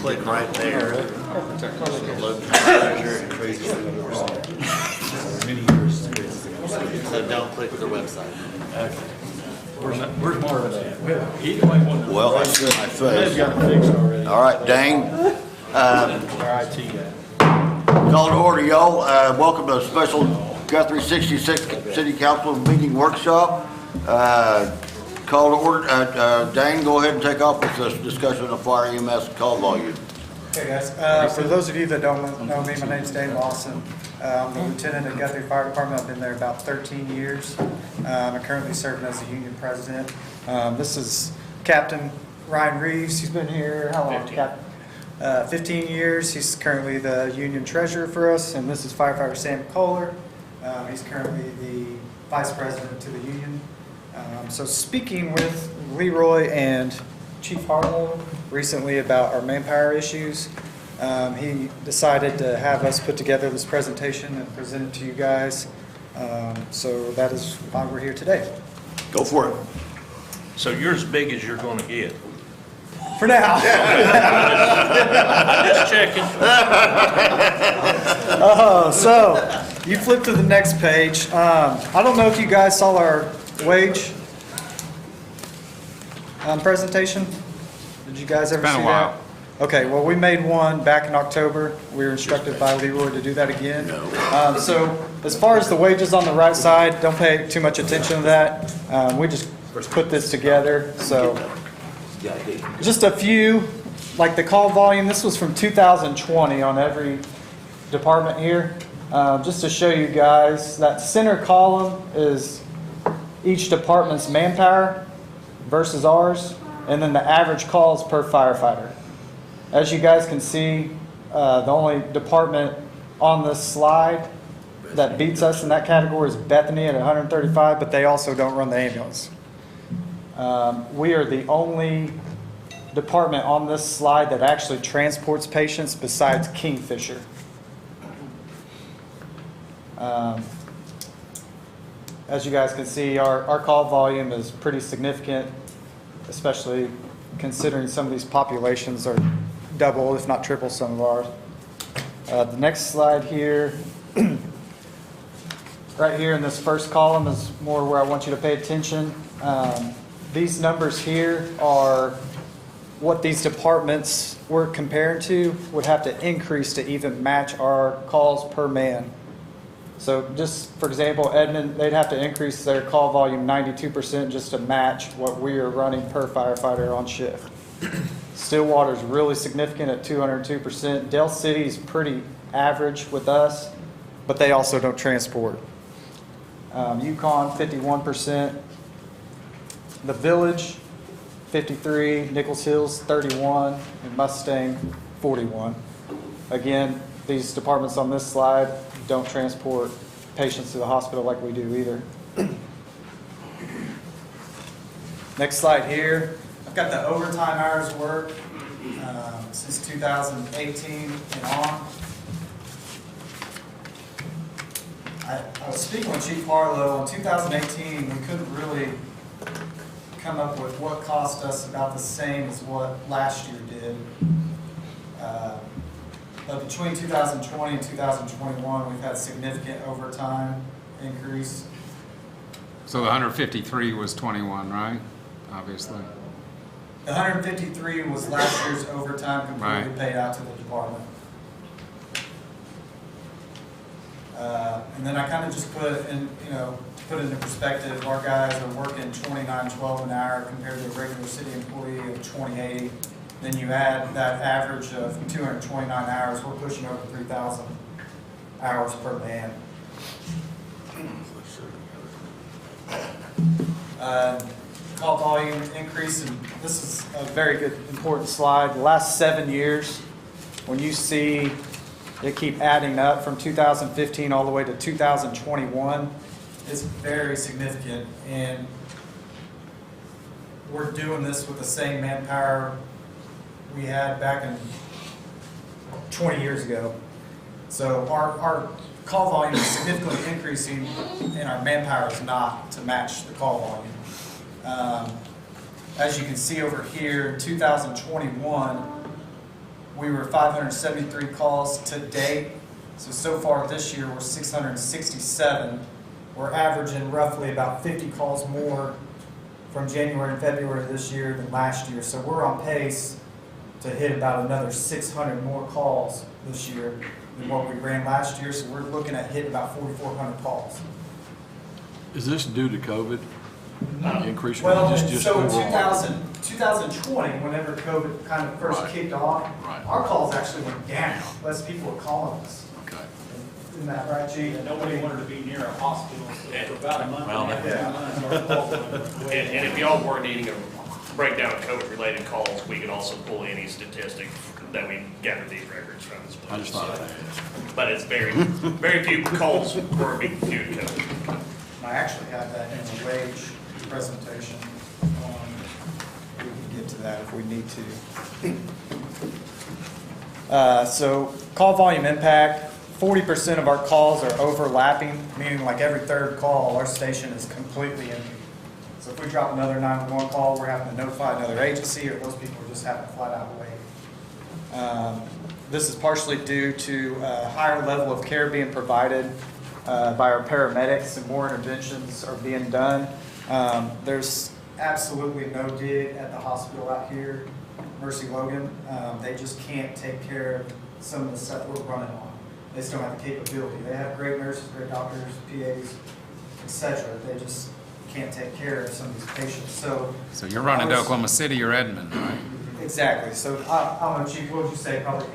click right there. Logan Treasure increases the force. So don't click the website. Okay. Where's Marvin at? Well, I see my They've face. got it fixed already. All right, Dane, Our IT guy. call to order, y'all. Welcome to a special Guthrie 66 City Council meeting workshop. Call to order, Dane, go ahead and take off with this discussion of fire EMS call volume. Hey guys, for those of you that don't know me, my name's Dane Lawson. I'm the lieutenant at Guthrie Fire Department. I've been there about 13 years. I'm currently serving as the union president. This is Captain Ryan Reeves. He's been here, how long, Captain? 15 years. He's currently the union treasurer for us. And this is firefighter Sam Kohler. He's currently the vice president to the union. So speaking with Leroy and Chief Harlow recently about our manpower issues, he decided to have us put together this presentation and present it to you guys. So that is why we're here today. Go for it. So you're as big as you're gonna get. For now. Just checking. So you flip to the next page. I don't know if you guys saw our wage presentation. Did you guys ever see that? Okay, well, we made one back in October. We were instructed by Leroy to do that again. So as far as the wages on the right side, don't pay too much attention to that. We just put this together. So just a few, like the call volume, this was from 2020 on every department here. Just to show you guys, that center column is each department's manpower versus ours, and then the average calls per firefighter. As you guys can see, the only department on this slide that beats us in that category is Bethany at 135, but they also don't run the ambulance. We are the only department on this slide that actually transports patients besides Kingfisher. As you guys can see, our call volume is pretty significant, especially considering some of these populations are double, if not triple, some of ours. The next slide here, right here in this first column is more where I want you to pay attention. These numbers here are what these departments we're comparing to would have to increase to even match our calls per man. So just for example, Edmond, they'd have to increase their call volume 92% just to match what we are running per firefighter on shift. Stillwater's really significant at 202%. Del City's pretty average with us, but they also don't transport. Yukon, 51%. The Village, 53. Nichols Hills, 31. And Mustang, 41. Again, these departments on this slide don't transport patients to the hospital like we do either. Next slide here. I've got the overtime hours worked since 2018 and on. I was speaking with Chief Harlow. In 2018, we couldn't really come up with what cost us about the same as what last year did. But between 2020 and 2021, we've had significant overtime increase. So the 153 was 21, right? Obviously. The 153 was last year's overtime completely paid out to the department. And then I kind of just put in, put into perspective, our guys are working $29.12 an hour compared to a regular city employee of $20.80. Then you add that average of 229 hours, we're pushing over 3,000 hours per man. Call volume increase, and this is a very good, important slide. The last 7 years, when you see it keep adding up from 2015 all the way to 2021, it's very significant. And we're doing this with the same manpower we had back in 20 years ago. So our call volume is significantly increasing, and our manpower is not to match the call volume. As you can see over here, in 2021, we were 573 calls to date. So far this year, we're 667. We're averaging roughly about 50 calls more from January and February this year than last year. So we're on pace to hit about another 600 more calls this year than what we ran last year. So we're looking at hitting about 4,400 calls. Is this due to COVID? Increase? Well, just so in overall? 2020, whenever COVID kind of first Right. kicked off, Right. our calls actually went down. Less people were calling us. Okay. Isn't that right, Chief? And nobody wanted to be near a hospital, so for about a month Well, and a half, 2 months, our calls went way And if y'all were needing a breakdown of COVID-related calls, we could also pull any statistic that we gathered these records from as well. I just thought that. But it's very few calls were being due to COVID. I actually have that in the wage presentation. We can get to that if we need to. So call volume impact, 40% of our calls are overlapping, meaning like every third call, our station is completely empty. So if we drop another 911 call, we're having to notify another agency, or those people are just having to flat out wait. This is partially due to a higher level of care being provided by our paramedics, and more interventions are being done. There's absolutely no dig at the hospital out here, West Logan. They just can't take care of some of the stuff we're running on. They still have the capability. They have great nurses, great doctors, PAs, etc. They just can't take care of some of these patients. So So you're running to I was- Oklahoma City or Edmond, right? Exactly. So I don't know, Chief, what would you say? Probably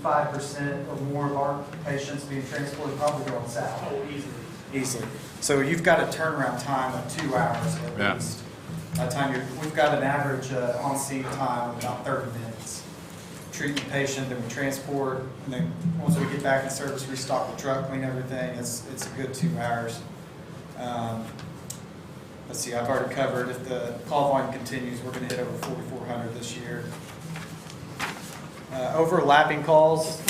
85% or more of our patients being transported probably going south. Oh, easily. Easily. So you've got a turnaround time of 2 hours at Yeah. least. By the time we've got an average on-scene time of about 30 minutes. Treat the patient, then we transport, and then once we get back in service, restock the truck, clean everything. It's a good 2 hours. Let's see, I've already covered, if the call volume continues, we're gonna hit over 4,400 this year. Overlapping calls.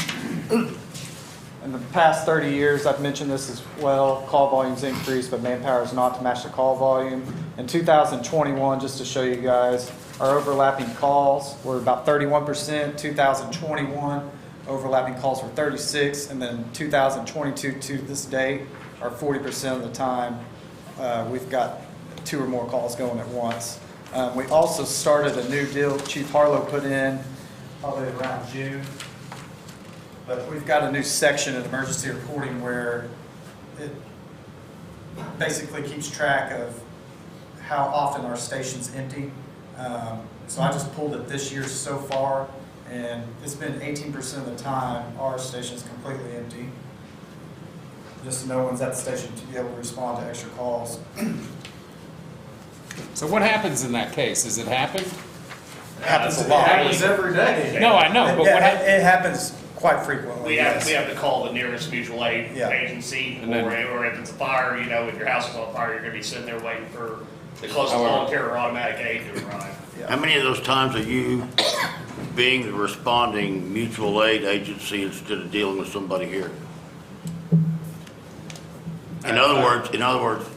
In the past 30 years, I've mentioned this as well, call volumes increased, but manpower is not to match the call volume. In 2021, just to show you guys, our overlapping calls were about 31%. 2021, overlapping calls were 36, and then 2022 to this date, are 40% of the time. We've got 2 or more calls going at once. We also started a new deal Chief Harlow put in probably around June. But we've got a new section in emergency reporting where it basically keeps track of how often our station's empty. So I just pulled it this year so far, and it's been 18% of the time our station's completely empty. Just no one's at the station to be able to respond to extra calls. So what happens in that case? Does it happen? It happens a lot. every day. No, I know, but what happens? It happens quite frequently. We yes. have to call the nearest mutual aid Yeah. agency, And then- or if it's a fire, you know, if your house is on fire, you're gonna be sitting there waiting for the closest Oh, volunteer or automatic aid to arrive. How many of those times are you being the responding mutual aid agency instead of dealing with somebody here? In other words,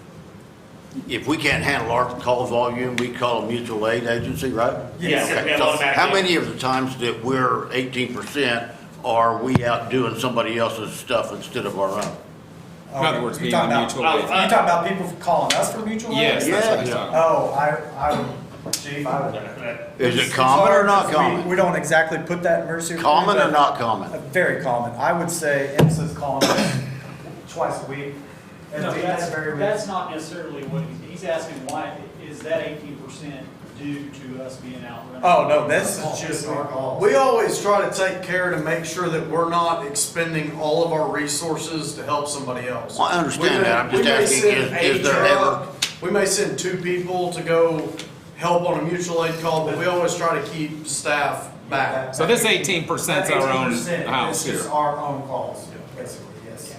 if we can't handle our call volume, we call a mutual aid agency, right? Yes, Okay, we have so automatic how aid. many of the times that we're 18% are we out doing somebody else's stuff instead of our own? In other words, You being talking a about- mutual Oh, aid. You talking about people calling us for mutual aid? Yes, that's what he's Yeah. talking about. Oh, I would, Chief, I would. Is it It's common or hard not 'cause common? We don't exactly put that in emergency. Common report, or but- not common? Very common. I would say IMSA's calling us twice a week. No, That's very that's not necessarily what he's asking, why, is that 18% due to us being out running? Oh, no, this is just our calls. We always try to take care to make sure that we're not expending all of our resources to help somebody else. Well, I understand that. I'm just We may asking, send is a there truck, we may send 2 people to go help on a mutual aid call, but we always try to keep staff back. So this 18%'s our own 18% house is just here. our own calls, basically, yes.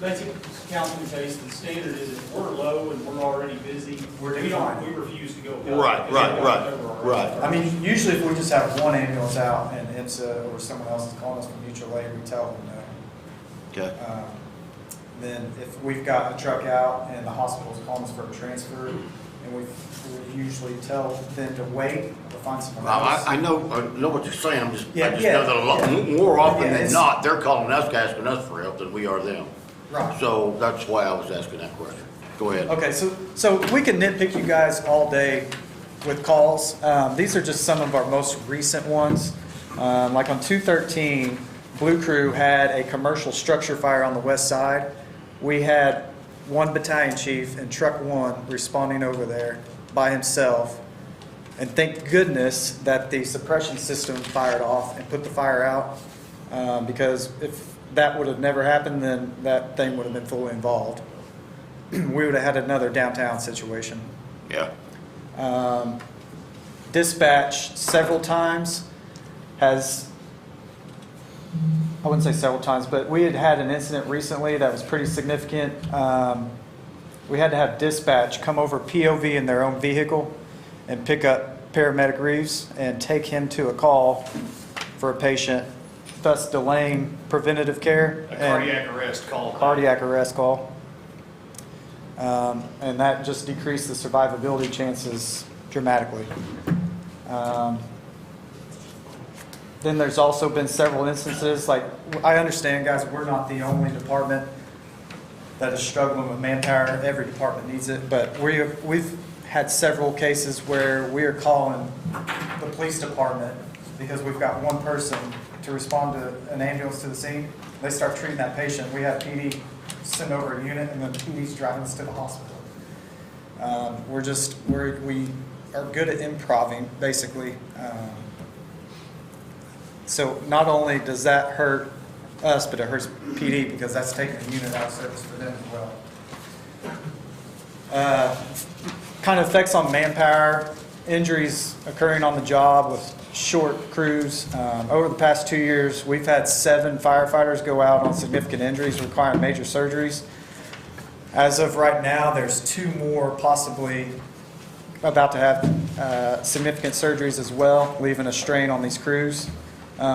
Basic councilman base, the standard is if we're low and we're already busy, we refuse to go help. Right. I mean, usually if we just have one ambulance out and IMSA or someone else is calling us for mutual aid, we tell them no. Okay. Then if we've got a truck out and the hospital's calling us for a transfer, and we usually tell them to wait or find someone Well, else. I know what you're saying, I just Yeah, know that a lot, more often Yeah, than it's- not, they're calling us, asking us for help than we are them. Right. So that's why I was asking that question. Go ahead. Okay, so we can nitpick you guys all day with calls. These are just some of our most recent ones. Like on 213, Blue Crew had a commercial structure fire on the west side. We had one battalion chief in truck 1 responding over there by himself. And thank goodness that the suppression system fired off and put the fire out. Because if that would have never happened, then that thing would have been fully involved. We would have had another downtown situation. Yeah. Dispatch several times has, I wouldn't say several times, but we had an incident recently that was pretty significant. We had to have dispatch come over POV in their own vehicle and pick up paramedic Reeves and take him to a call for a patient, thus delaying preventative care. A cardiac arrest call. Cardiac arrest call. And that just decreased the survivability chances dramatically. Then there's also been several instances, like, I understand, guys, we're not the only department that is struggling with manpower. Every department needs it, but we've had several cases where we are calling the police department because we've got one person to respond to an ambulance to the scene. They start treating that patient. We have PD send over a unit, and then PD's driving us to the hospital. We are good at improving, basically. So not only does that hurt us, but it hurts PD because that's taking a unit out of service for them as well. Kind of effects on manpower, injuries occurring on the job with short crews. Over the past 2 years, we've had 7 firefighters go out on significant injuries requiring major surgeries. As of right now, there's 2 more possibly about to have significant surgeries as well, leaving a strain on these crews.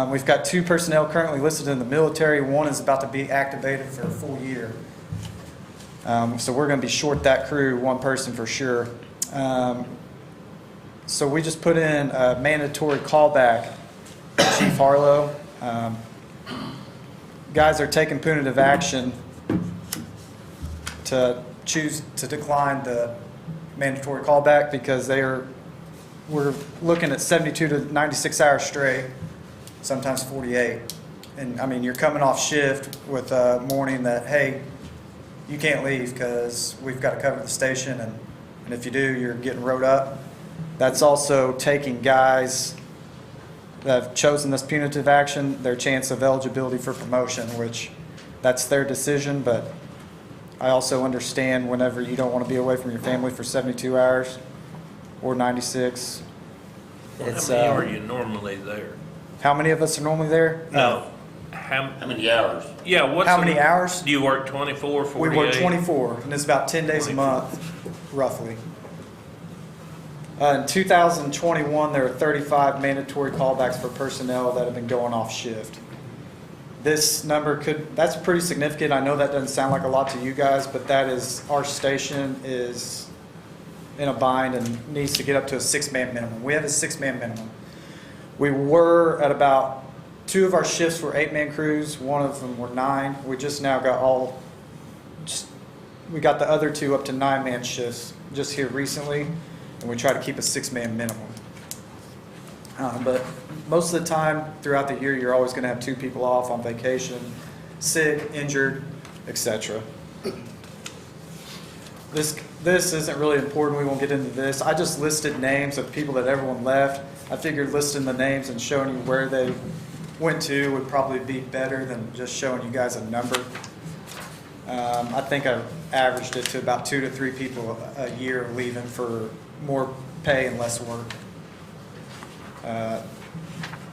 We've got 2 personnel currently listed in the military. 1 is about to be activated for a full year. So we're going to be short that crew, 1 person for sure. So we just put in a mandatory callback to Chief Harlow. Guys are taking punitive action to choose to decline the mandatory callback because we're looking at 72 to 96 hours straight, sometimes 48. And I mean, you're coming off shift with a morning that, hey, you can't leave because we've got to cover the station, and if you do, you're getting rode up. That's also taking guys that have chosen this punitive action, their chance of eligibility for promotion, which that's their decision, but I also understand whenever you don't want to be away from your family for 72 hours or 96. How many are you normally there? How many of us are normally there? No. How many hours? Yeah, How many hours? Do you work 24, 48? We work 24, and it's about 10 days a month, roughly. In 2021, there are 35 mandatory callbacks for personnel that have been going off shift. This number that's pretty significant. I know that doesn't sound like a lot to you guys, but that is, our station is in a bind and needs to get up to a 6-man minimum. We have a 6-man minimum. We were at about, 2 of our shifts were 8-man crews, 1 of them were 9. We just now got we got the other 2 up to 9-man shifts just here recently, and we try to keep a 6-man minimum. But most of the time throughout the year, you're always going to have 2 people off on vacation, sick, injured, etc. This isn't really important. We won't get into this. I just listed names of people that everyone left. I figured listing the names and showing you where they went to would probably be better than just showing you guys a number. I think I averaged it to about 2 to 3 people a year leaving for more pay and less work.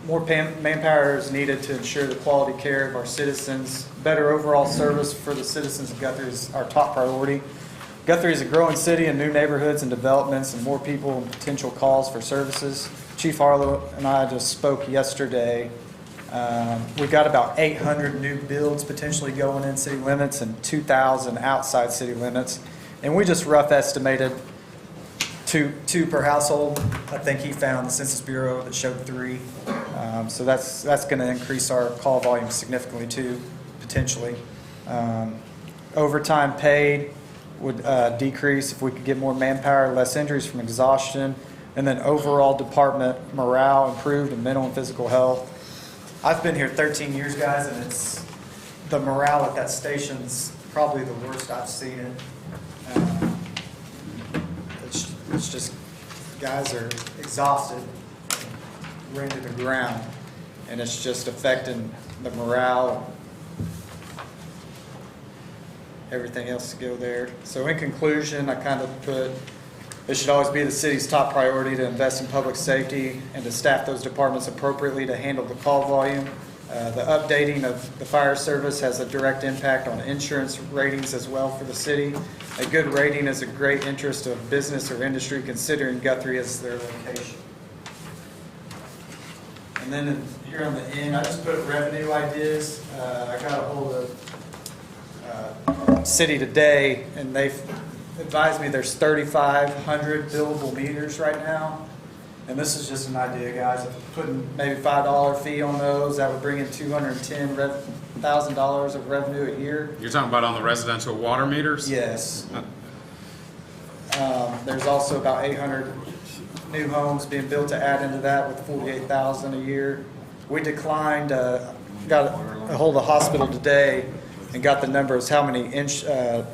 More manpower is needed to ensure the quality care of our citizens. Better overall service for the citizens of Guthrie is our top priority. Guthrie is a growing city and new neighborhoods and developments and more people and potential calls for services. Chief Harlow and I just spoke yesterday. We've got about 800 new builds potentially going in city limits and 2,000 outside city limits. And we just rough estimated two per household. I think he found the Census Bureau that showed 3. So that's going to increase our call volume significantly too, potentially. Overtime paid would decrease if we could get more manpower, less injuries from exhaustion, and then overall department morale improved and mental and physical health. I've been here 13 years, guys, and the morale at that station's probably the worst I've seen it. It's just, guys are exhausted, ran to the ground, and it's just affecting the morale, everything else to go there. So in conclusion, I kind of put, it should always be the city's top priority to invest in public safety and to staff those departments appropriately to handle the call volume. The updating of the fire service has a direct impact on insurance ratings as well for the city. A good rating is a great interest of business or industry considering Guthrie as their location. And then here on the end, I just put revenue ideas. I got a hold of City Today, and they've advised me there's 3,500 billable meters right now. And this is just an idea, guys. If putting maybe $5 fee on those, that would bring in $210,000 of revenue a year. You're talking about on the residential water meters? Yes. There's also about 800 new homes being built to add into that with $48,000 a year. We declined, got a hold of the hospital today and got the numbers, how many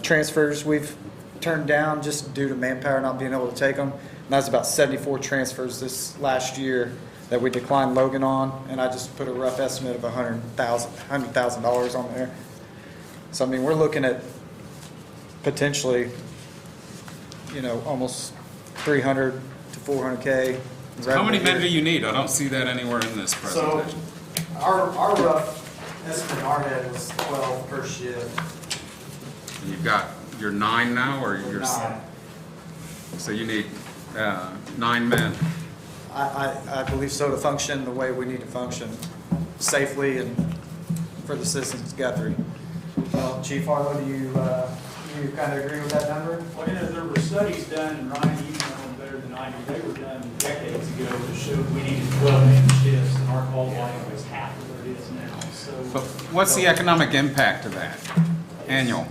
transfers we've turned down just due to manpower not being able to take them. And that's about 74 transfers this last year that we declined Logan on, and I just put a rough estimate of $100,000 on there. So I mean, we're looking at potentially, almost 300 to 400K. How many men do you need? I don't see that anywhere in this So presentation. our rough estimate in our head was 12 per shift. You've got your 9 now, or We're your 9. so you need 9 men. I believe so, to function the way we need to function safely and for the citizens of Guthrie. Well, Chief Harlow, do you kind of agree with that number? Well, there were studies done, and Ryan, you know them better than I do, they were done decades ago that showed we needed 12-man shifts, and our call volume was half of what it is now, so. But what's the economic impact of that? Annual?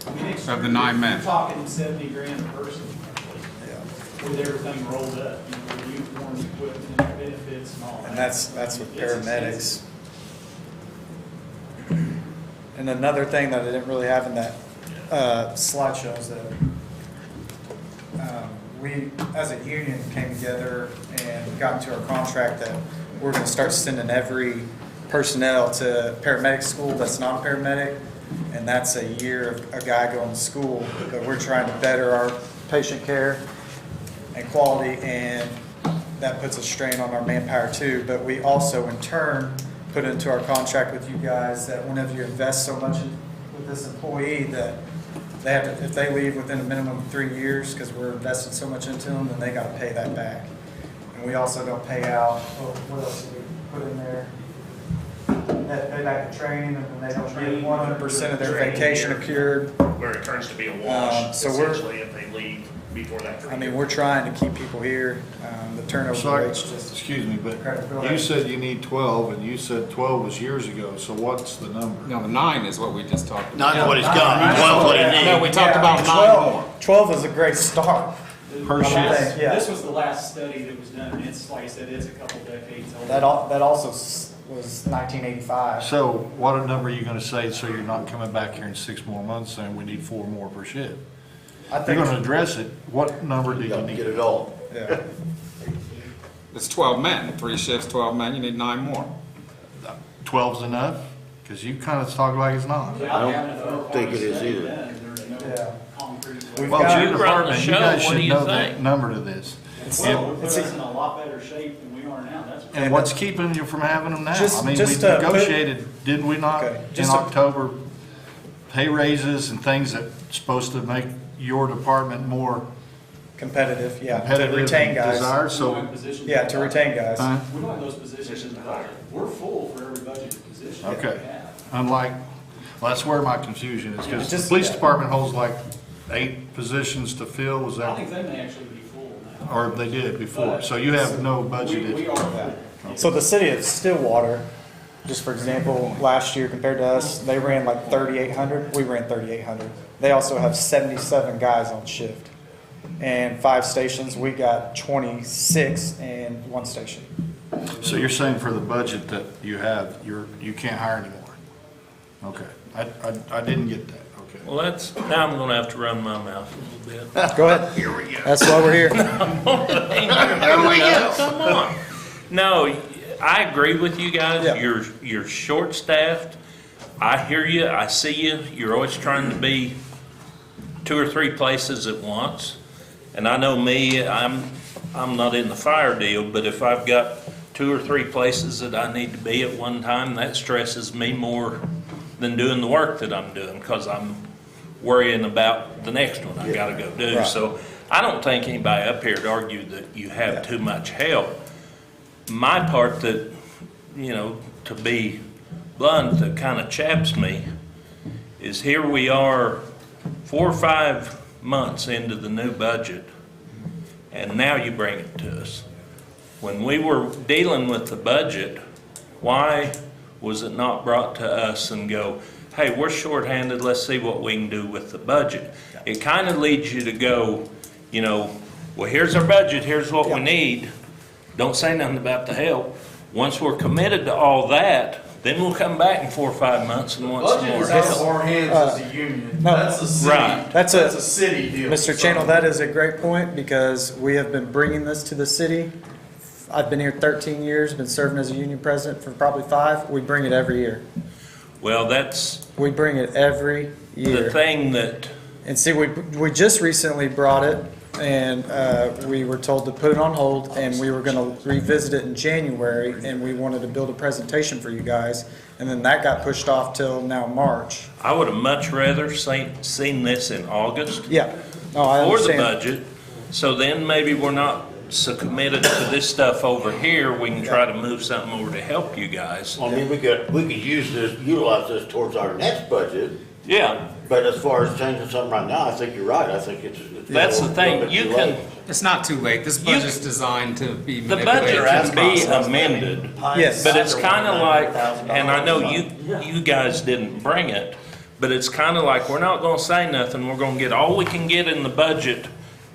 Of the 9 men? You're talking 70 grand a person, Yeah. with everything rolled up, with uniforms, equipment, and benefits and all that. And that's with It's paramedics. expensive. And another thing that I didn't really have in that slideshow is that we, as a union, came together and got into our contract that we're going to start sending every personnel to paramedic school that's not a paramedic, and that's a year of a guy going to school. But we're trying to better our patient care and quality, and that puts a strain on our manpower too. But we also, in turn, put into our contract with you guys that whenever you invest so much with this employee, that they have to, if they leave within a minimum of 3 years, because we're investing so much into them, then they got to pay that back. And we also don't pay out, what else did we put in there? That pay back the training, and then they don't get 100% of their vacation accrued. Where it turns to be a wash, So we're- essentially, if they leave before that. I mean, we're trying to keep people here. The turnover Sorry, rate's just. excuse me, but Go you ahead. said you need 12, and you said 12 was years ago, so what's the number? No, 9 is what we just talked about. 9 is what he's got, 12 what he No, needs. we talked about 9 more. 12 is a great start. Per shift? Yeah. This was the last study that was done, and it's, like I said, it's a couple decades old. That also was 1985. So what a number are you gonna say, so you're not coming back here in 6 more months saying we need 4 more per shift? I If think, you're gonna address it, what number do You you got to get need? it all. yeah. It's 12 men, 3 shifts, 12 men, you need 9 more. 12's enough? Because you kinda talk like it's not. Without having a third-party think it is study either. done, there's no Yeah. concrete. We've Well, got- it's your You run the department, you show, guys what do should you know think? the number to this. Well, we put it's us in a lot better shape than we are now, that's. And what's keeping you from having them now? Just- I mean, we just to put- negotiated, did we not, Okay, in just to- October, pay raises and things that's supposed to make your department more Competitive, yeah, to competitive retain and guys. desired, We don't so, have positions Yeah, in to the retain guys. Huh? budget. We don't have those positions in the budget. We're full for every budgeted position that we okay. have. Unlike, well, that's where my confusion is, because the Just- police yeah. department holds like 8 positions to fill, was I think that, they may actually be full now. or they did before? So you have no We budgeted? are full. So the city of Stillwater, just for example, last year compared to us, they ran like 3,800. We ran 3,800. They also have 77 guys on shift. And 5 stations, we got 26 and 1 station. So you're saying for the budget that you have, you can't hire anymore? Okay, I didn't get that, okay. Well, now I'm gonna have to run my mouth a little bit. Go ahead. Here we go. That's why we're here. There we go. Come on. No, I agree with you guys. Yeah. You're short-staffed. I hear you. I see you. You're always trying to be 2 or 3 places at once. And I know me, I'm not in the fire deal, but if I've got 2 or 3 places that I need to be at one time, that stresses me more than doing the work that I'm doing, because I'm worrying about the next one I gotta go do. Right. So I don't think anybody up here would argue that you have too much help. My part that, to be blunt, that kind of chaps me is here we are 4 or 5 months into the new budget, and now you bring it to us. When we were dealing with the budget, why was it not brought to us and go, hey, we're shorthanded, let's see what we can do with the budget? It kind of leads you to go, well, here's our budget, here's what we need. Don't say nothing about the help. Once we're committed to all that, then we'll come back in 4 or 5 months and want some Budget more is out of help. our hands as a union. no. That's a city. Right. That's a city deal. Mr. Channel, that is a great point, because we have been bringing this to the city. I've been here 13 years, been serving as a union president for probably 5. We bring it every year. Well, that's We bring it every the year. thing that, And see, we just recently brought it, and we were told to put it on hold, and we were gonna revisit it in January, and we wanted to build a presentation for you guys, and then that got pushed off till now March. I would have much rather seen this in August Yeah, no, I for the understand. budget. So then maybe we're not so committed to this stuff over here, we can try to move something over to help you guys. Well, I mean, we could utilize this towards our next budget, Yeah, but as far as changing something right now, I think you're right. I think it's. that's the thing. You can, It's not too late. This budget's designed to be the manipulated. budget through the can be process. amended. Yes. But it's kind of like, and I know you guys didn't bring it, but it's kind of like, we're not gonna say nothing, we're gonna get all we can get in the budget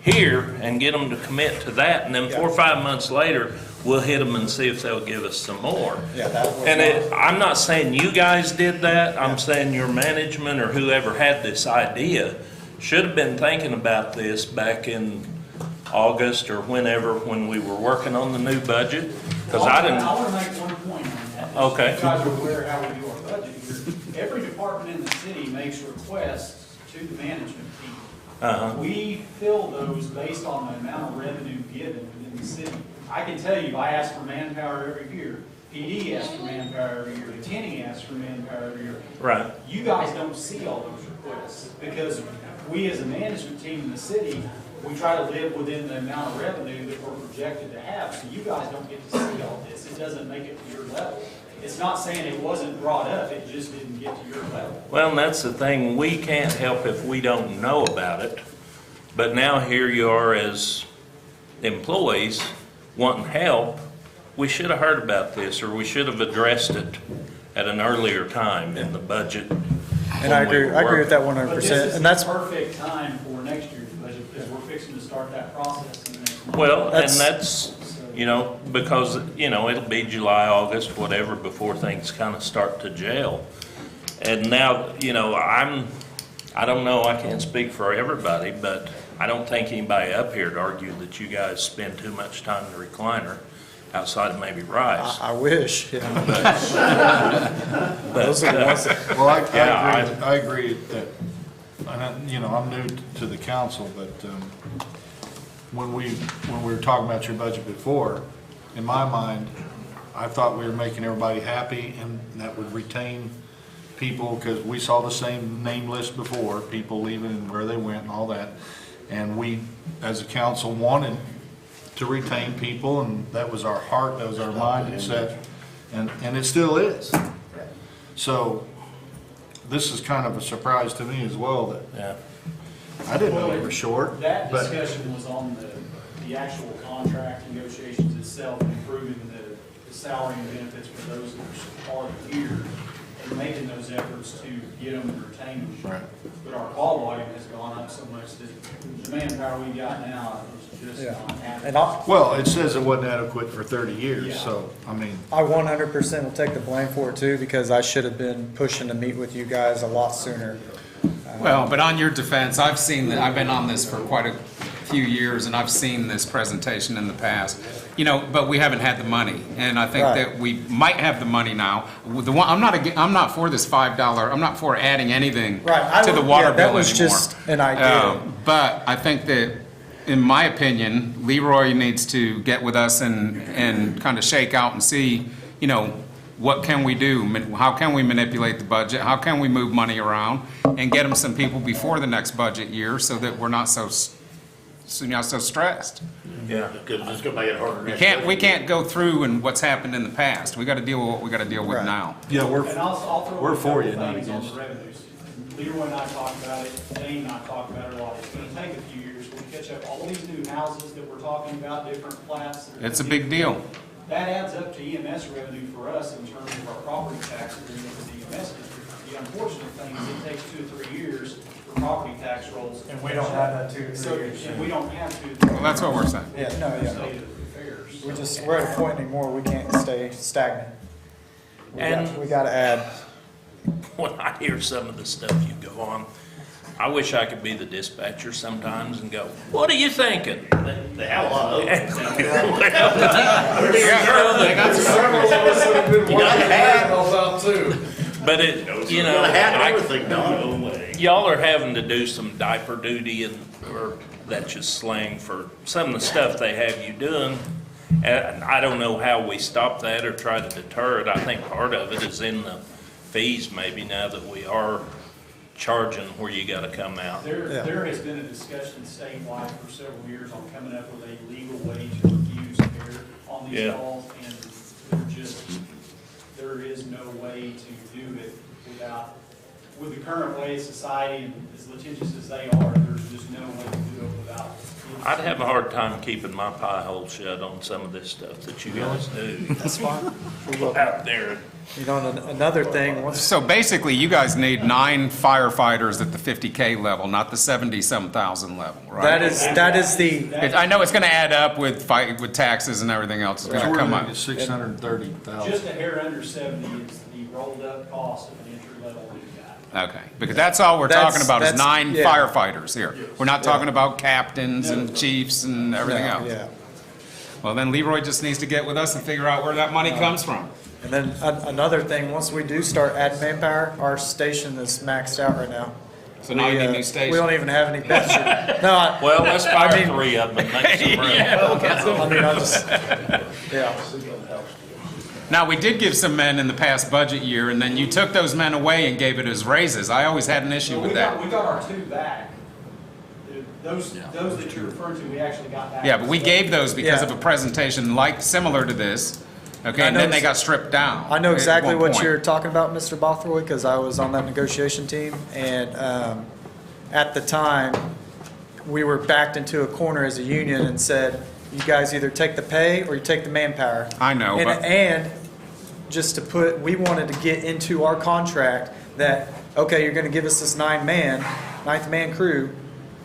here and get them to commit to that, and then 4 or 5 months later, we'll hit them and see if they'll give us some more. Yeah, that was And I'm not saying you guys did that, I'm saying your management or whoever had this idea should have been thinking about this back in August or whenever, when we were working on the new budget, because I didn't. I want to make one point on that. Okay. You guys are aware how we do our budget here. Every department in the city makes requests to the management team. We fill those based on the amount of revenue given within the city. I can tell you, I ask for manpower every year. PD asks for manpower every year. Lieutenant asks for manpower every year. Right. You guys don't see all those requests because we as a management team in the city, we try to live within the amount of revenue that we're projected to have. So you guys don't get to see all this. It doesn't make it to your level. It's not saying it wasn't brought up, it just didn't get to your level. Well, and that's the thing, we can't help if we don't know about it. But now here you are as employees wanting help. We should have heard about this, or we should have addressed it at an earlier time in the budget. And I agree with that But this 100%, is and that's, the perfect time for next year's budget because we're fixing to start that process in the next month. Well, and That's- that's, because, it'll be July, August, whatever, before things kind of start to gel. And now, I don't know, I can't speak for everybody, but I don't think anybody up here would argue that you guys spend too much time in the recliner, outside of maybe Rice. I wish, yeah. But, Those are the ones that, Well, Yeah, I agree that, and I'm new to the council, but when we were talking about your budget before, in my mind, I thought we were making everybody happy and that would retain people, because we saw the same name list before, people leaving and where they went and all that. And we, as a council, wanted to retain people, and that was our heart, that was our mindset, and it still is. So this is kind of a surprise to me as well, that, yeah. I didn't know they were short, That but discussion was on the actual contract negotiations itself, and improving the salary and benefits for those that are here, and making those efforts to get them and retain them. Right. But our call volume has gone up so much that the manpower we got now is just not And adequate. well, it says it wasn't adequate for 30 years, Yeah. so, I mean, I 100% will take the blame for it too, because I should have been pushing to meet with you guys a lot sooner. Well, but on your defense, I've seen that, I've been on this for quite a few years, and I've seen this presentation in the past. You know, but we haven't had the money, and I think Right. that we might have the money now. The one, I'm not for this $5, I'm not for adding anything Right, to the water that bill was anymore. just an idea. But I think that, in my opinion, Leroy needs to get with us and kind of shake out and see, you know, what can we do? How can we manipulate the budget? How can we move money around and get them some people before the next budget year so that we're not so stressed? Yeah. Because it's gonna make it harder. We can't go through and what's happened in the past. We got to deal with what we got to deal with Right. now. yeah, And I'll throw we're in a for couple you, not things on against. the revenues. Leroy and I talked about it, Dane and I talked about it a lot. It's gonna take a few years to catch up all these new houses that we're talking about, different plats. It's a big deal. That adds up to EMS revenue for us in terms of our property tax agreement with the EMS district. The unfortunate thing is it takes 2 or 3 years for property tax rolls. And we don't have that 2 to 3 So, years. and we don't have to. Well, that's what we're saying. Yeah, no, yeah. State of affairs. We're at a point anymore, we can't stay stagnant. And- We gotta add. When I hear some of the stuff you go on, I wish I could be the dispatcher sometimes and go, what are you thinking? They have a lot of Several of us that have been working that help out too. But it, you know, Gotta have I- everything done. y'all are having to do some diaper duty and, or that's just slang for some of the stuff they have you doing. And I don't know how we stop that or try to deter it. I think part of it is in the fees maybe now that we are charging where you gotta come out. There has been a discussion statewide for several years on coming up with a legal way to refuse care on these Yeah. calls, and there is no way to do it with the current way of society and as litigious as they are, there's just no way to do it without. I'd have a hard time keeping my pie hole shut on some of this stuff that you guys do That's fine. out there. You know, and another thing, once, So basically, you guys need 9 firefighters at the 50K level, not the 70-some thousand level, right? that is the, I know it's going to add up with taxes and everything else. It's So going we're to come looking up. at 630,000. Just a hair under 70 is the rolled up cost of an entry level new guy. Okay, because that's all we're That's- talking about is that's- 9 yeah. firefighters here. We're not talking about captains and chiefs and everything else. yeah. Well, then Leroy just needs to get with us and figure out where that money comes from. And then another thing, once we do start adding manpower, our station is maxed out right now. So now you need a new We station. don't even have any beds. No, Well, let's fire mean- 3 of them and make some room. I mean, I just, yeah. Now, we did give some men in the past budget year, and then you took those men away and gave it as raises. I always had an issue with that. We got our 2 back. Those that you're referring to, we actually got back. Yeah, but we gave those because Yeah. of a presentation like, similar to this, okay, I and know then they ex- got stripped down. I know at exactly one what point. you're talking about, Mr. Bothroyd, because I was on that negotiation team, and at the time, we were backed into a corner as a union and said, you guys either take the pay or you take the manpower. I know, but- And just to put, we wanted to get into our contract that, okay, you're gonna give us this 9th man crew,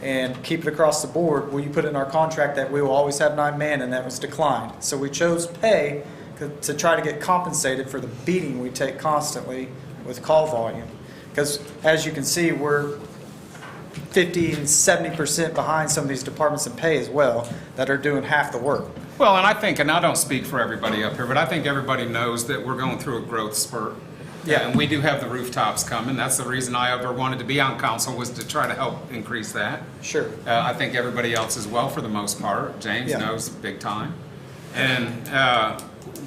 and keep it across the board, will you put in our contract that we will always have 9 man, and that was declined. So we chose pay to try to get compensated for the beating we take constantly with call volume. Because as you can see, we're 50 and 70% behind some of these departments in pay as well, that are doing half the work. Well, and I think, and I don't speak for everybody up here, but I think everybody knows that we're going through a growth spurt. Yeah. And we do have the rooftops coming. That's the reason I ever wanted to be on council, was to try to help increase that. Sure. I think everybody else as well, for the most part. James Yeah. knows big time. And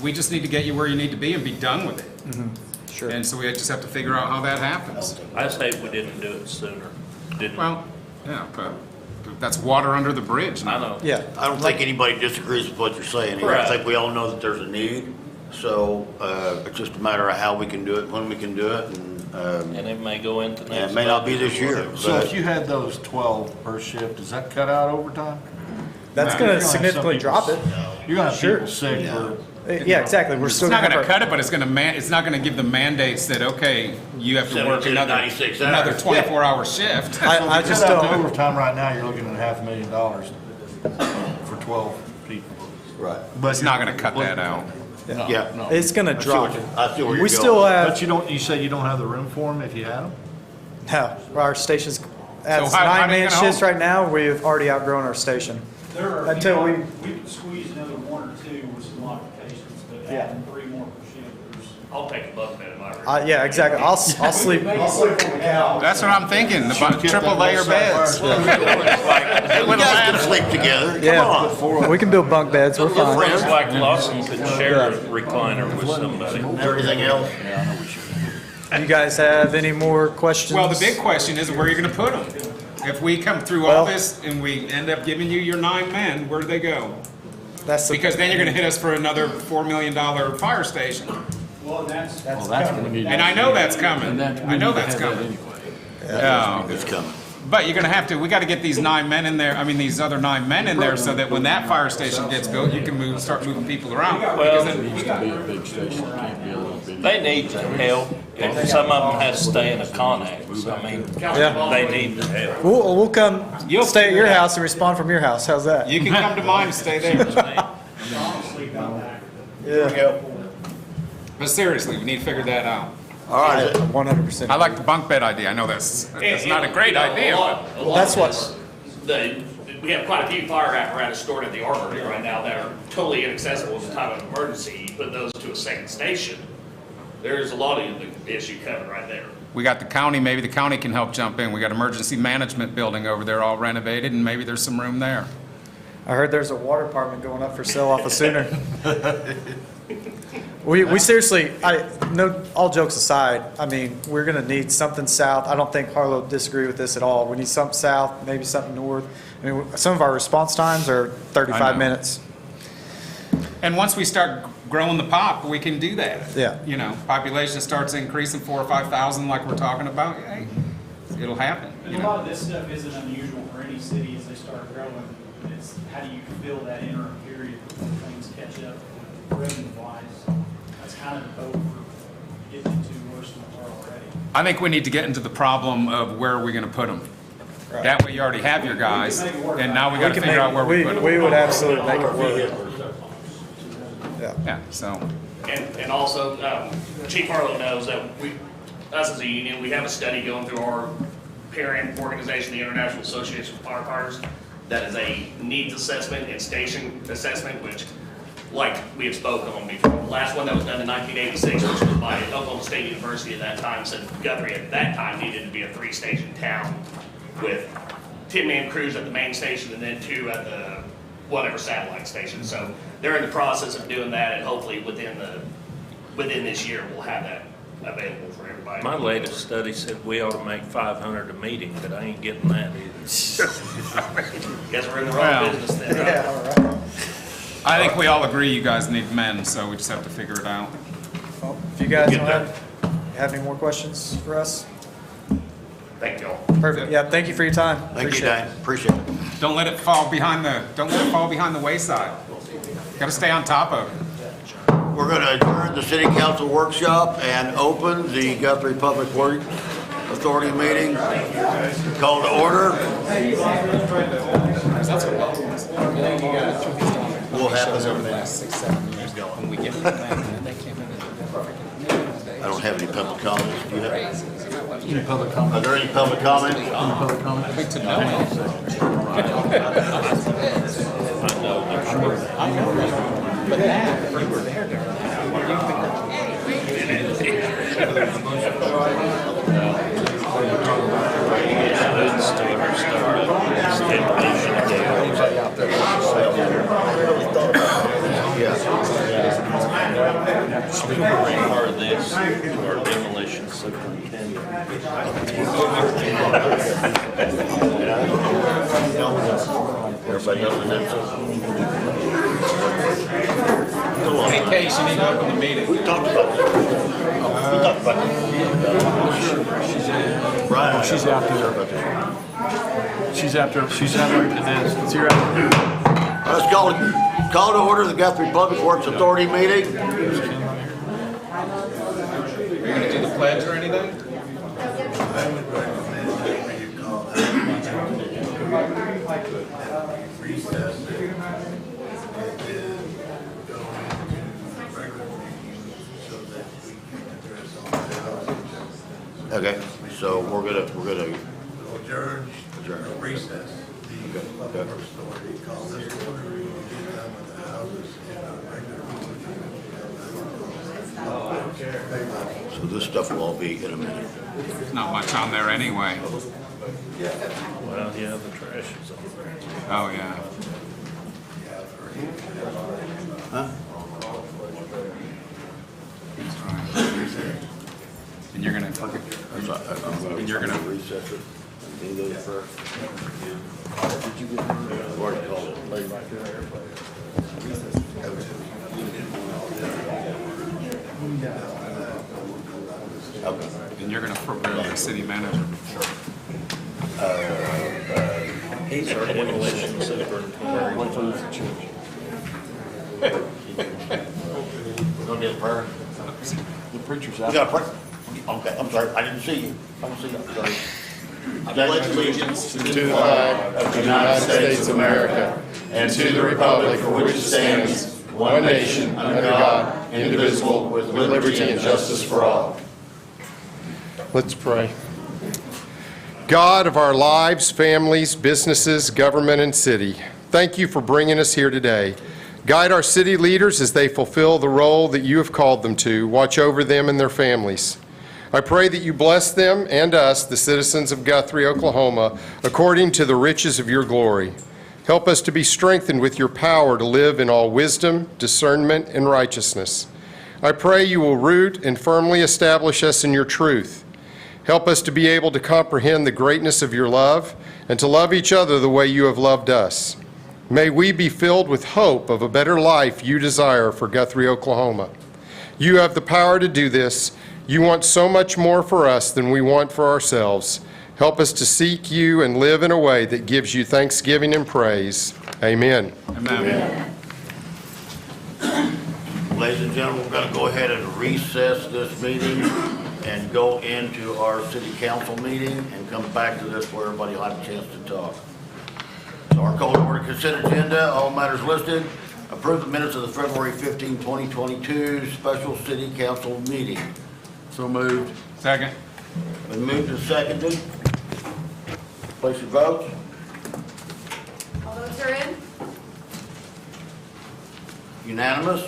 we just need to get you where you need to be and be done with it. Sure. And so we just have to figure out how that happens. I say we didn't do it sooner, didn't we? Well, yeah, but that's water under the bridge I now. know. Yeah. I don't think anybody disagrees with what you're saying here. I Right. think we all know that there's a need. So, it's just a matter of how we can do it, when we can do it, and And it may go into And next. it may not be budget this or year. whatever. So if you had those 12 per shift, does that cut out overtime? That's You're gonna have some significantly people- drop it. You're gonna have Sure. people sick or. Yeah, exactly. We're It's still not gonna gonna have our. cut it, but it's not gonna give the mandates that, okay, you have to work 72 to 96 hours. another 24-hour shift. I If you just cut out the don't. overtime right now, you're looking at $500,000 for 12 people. Right. But It's not gonna cut that out. Yeah. It's gonna I see drop what it. you- I see where you're We still going. have, But you say you don't have the room for them if you had them? no, our station's, at So how are you 9-man gonna shifts hold? right now, we've already outgrown our station. There are, Until we- we could squeeze another one or two with some modifications, but Yeah. adding 3 more per shift, there's. I'll take a bunk bed in my room. Yeah, exactly. I'll sleep. I'll sleep on the couch. That's what I'm thinking, the triple layer beds. You guys can sleep together. Come Yeah, on. we can build bunk beds. We're fine. It's like Lawson could share a recliner with somebody. Everything else? You guys have any more questions? Well, the big question is, where are you gonna put them? If we come through Well- all this and we end up giving you your 9 men, where do they go? That's the, Because then you're gonna hit us for another $4 million fire station. Well, and that's. And I know that's coming. I know that's coming. Yeah. It's coming. But you're gonna have to, we gotta get these 9 men in there, I mean, these other 9 men in there, so that when that fire station gets built, you can start moving people around. Because then- They need the help, and some of them has to stay in a Connex. I mean, Yeah. they need the help. we'll come You'll stay at figure your it out. house and respond from your house. How's that? You can come to mine and stay there. Honestly, about that. Yeah, But seriously, we need to figure that out. All right. 100%. I like the bunk bed idea, I know that's not a great idea, but. That's what- We have quite a few fire apparatus stored at the armory right now that are totally inaccessible in the time of emergency. You put those to a second station, there's a lot of the issue covered right there. We got the county, maybe the county can help jump in. We got emergency management building over there all renovated, and maybe there's some room there. I heard there's a water department going up for sale off of Sooner. We seriously, no, all jokes aside, I mean, we're gonna need something south. I don't think Harlow would disagree with this at all. We need something south, maybe something north. I mean, some of our response times are I 35 know. minutes. And once we start growing the pop, we can do that. Yeah. You know, population starts increasing 4,000 or 5,000 like we're talking about, hey, it'll happen, And you a lot know. of this stuff isn't unusual for any city as they start growing. It's how do you fill that interim period before things catch up revenue-wise? That's kind of the boat we're getting into worse than we are already. I think we need to get into the problem of where are we gonna put them. That way you already have your guys, and now we gotta figure out where we put them. We would absolutely make it work. Yeah, so, And also, Chief Harlow knows that us as a union, we have a study going through our parent organization, the International Association of Firefighters, that is a needs assessment and station assessment, which, like we have spoken on before, the last one that was done in 1986, which was by Oklahoma State University at that time, said Guthrie at that time needed to be a 3-station town with 10-man crews at the main station and then 2 at the whatever satellite station. So they're in the process of doing that, and hopefully within this year, we'll have that available for everybody. My latest study said we ought to make 500 a meeting, but I ain't getting that either. Guess we're in the Well. wrong business then, right? Yeah, all right. I think we all agree you guys need men, so we just have to figure it out. Well, if you guys Get don't that. have any more questions for us? Thank y'all. Perfect. Yeah, thank you for your time. Thank you, Appreciate it. Dan. Appreciate it. Don't let it fall behind the wayside. Gotta stay on top of it. We're going to adjourn the city council workshop and open the Guthrie Public Works Authority meeting. Call to order. We'll have it over there. I don't have any public comments. Do you have? Any public comments? Are there any public comments? Part of this, our demolition superintendent. Everybody else in that? In case you need to open the meeting. We talked about this. We talked about this. Right. She's out there. She's after Inez. Let's hear it. Let's call to order the Guthrie Public Works Authority meeting. Are you gonna do the pledge or anything? Okay, so we're gonna Adjourn. adjourn. Recess. Okay. Call this order. We will get done with the houses in a regular. So this stuff will all be in a minute. Not much on there anyway. Well, yeah, the trash is on there. Oh, yeah. That's right. And you're gonna, And you're gonna- recess it. Do those first. Did you get? I've already called it. Lay back there. Okay. and you're gonna prepare the city manager. He's already demolition super. Gonna get a prayer? The preacher's You got a prayer? Okay, I'm sorry, I didn't see you. I don't see you, I'm sorry. I pledge allegiance to the flag of the United States of America and to the republic for which it stands, one nation, under God, indivisible, with liberty and justice for all. Let's pray. God of our lives, families, businesses, government, and city, thank you for bringing us here today. Guide our city leaders as they fulfill the role that you have called them to. Watch over them and their families. I pray that you bless them and us, the citizens of Guthrie, Oklahoma, according to the riches of your glory. Help us to be strengthened with your power to live in all wisdom, discernment, and righteousness. I pray you will root and firmly establish us in your truth. Help us to be able to comprehend the greatness of your love and to love each other the way you have loved us. May we be filled with hope of a better life you desire for Guthrie, Oklahoma. You have the power to do this. You want so much more for us than we want for ourselves. Help us to seek you and live in a way that gives you thanksgiving and praise. Amen. Amen. Ladies and gentlemen, we're going to go ahead and recess this meeting and go into our city council meeting and come back to this where everybody will have a chance to talk. So our call to order consent agenda, all matters listed. Approve the minutes of the February 15, 2022 special city council meeting. So moved. Second. Been moved and seconded. Place your votes. All votes are in? Unanimous.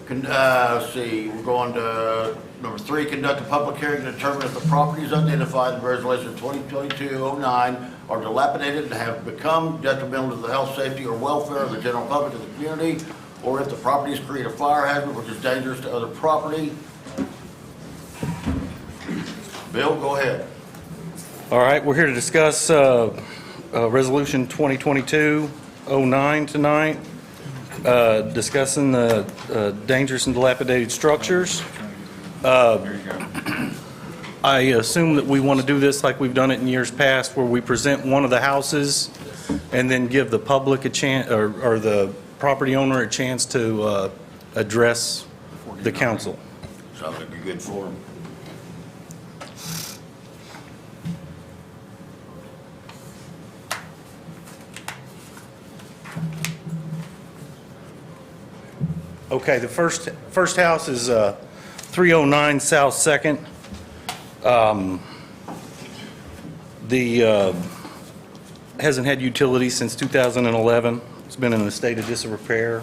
Let's see, we're going to number 3, conduct a public hearing to determine if the properties identified in Resolution 2022-09 are dilapidated and have become detrimental to the health, safety, or welfare of the general public of the community, or if the properties create a fire hazard which is dangerous to other property. Bill, go ahead. All right, we're here to discuss Resolution 2022-09 tonight, discussing the dangerous and dilapidated structures. There you go. I assume that we want to do this like we've done it in years past, where we present one of the houses and then give the public a chance, or the property owner a chance to address the council. Sounds like a good forum. Okay, the first house is 309 South 2nd. Hasn't had utilities since 2011. It's been in a state of disrepair.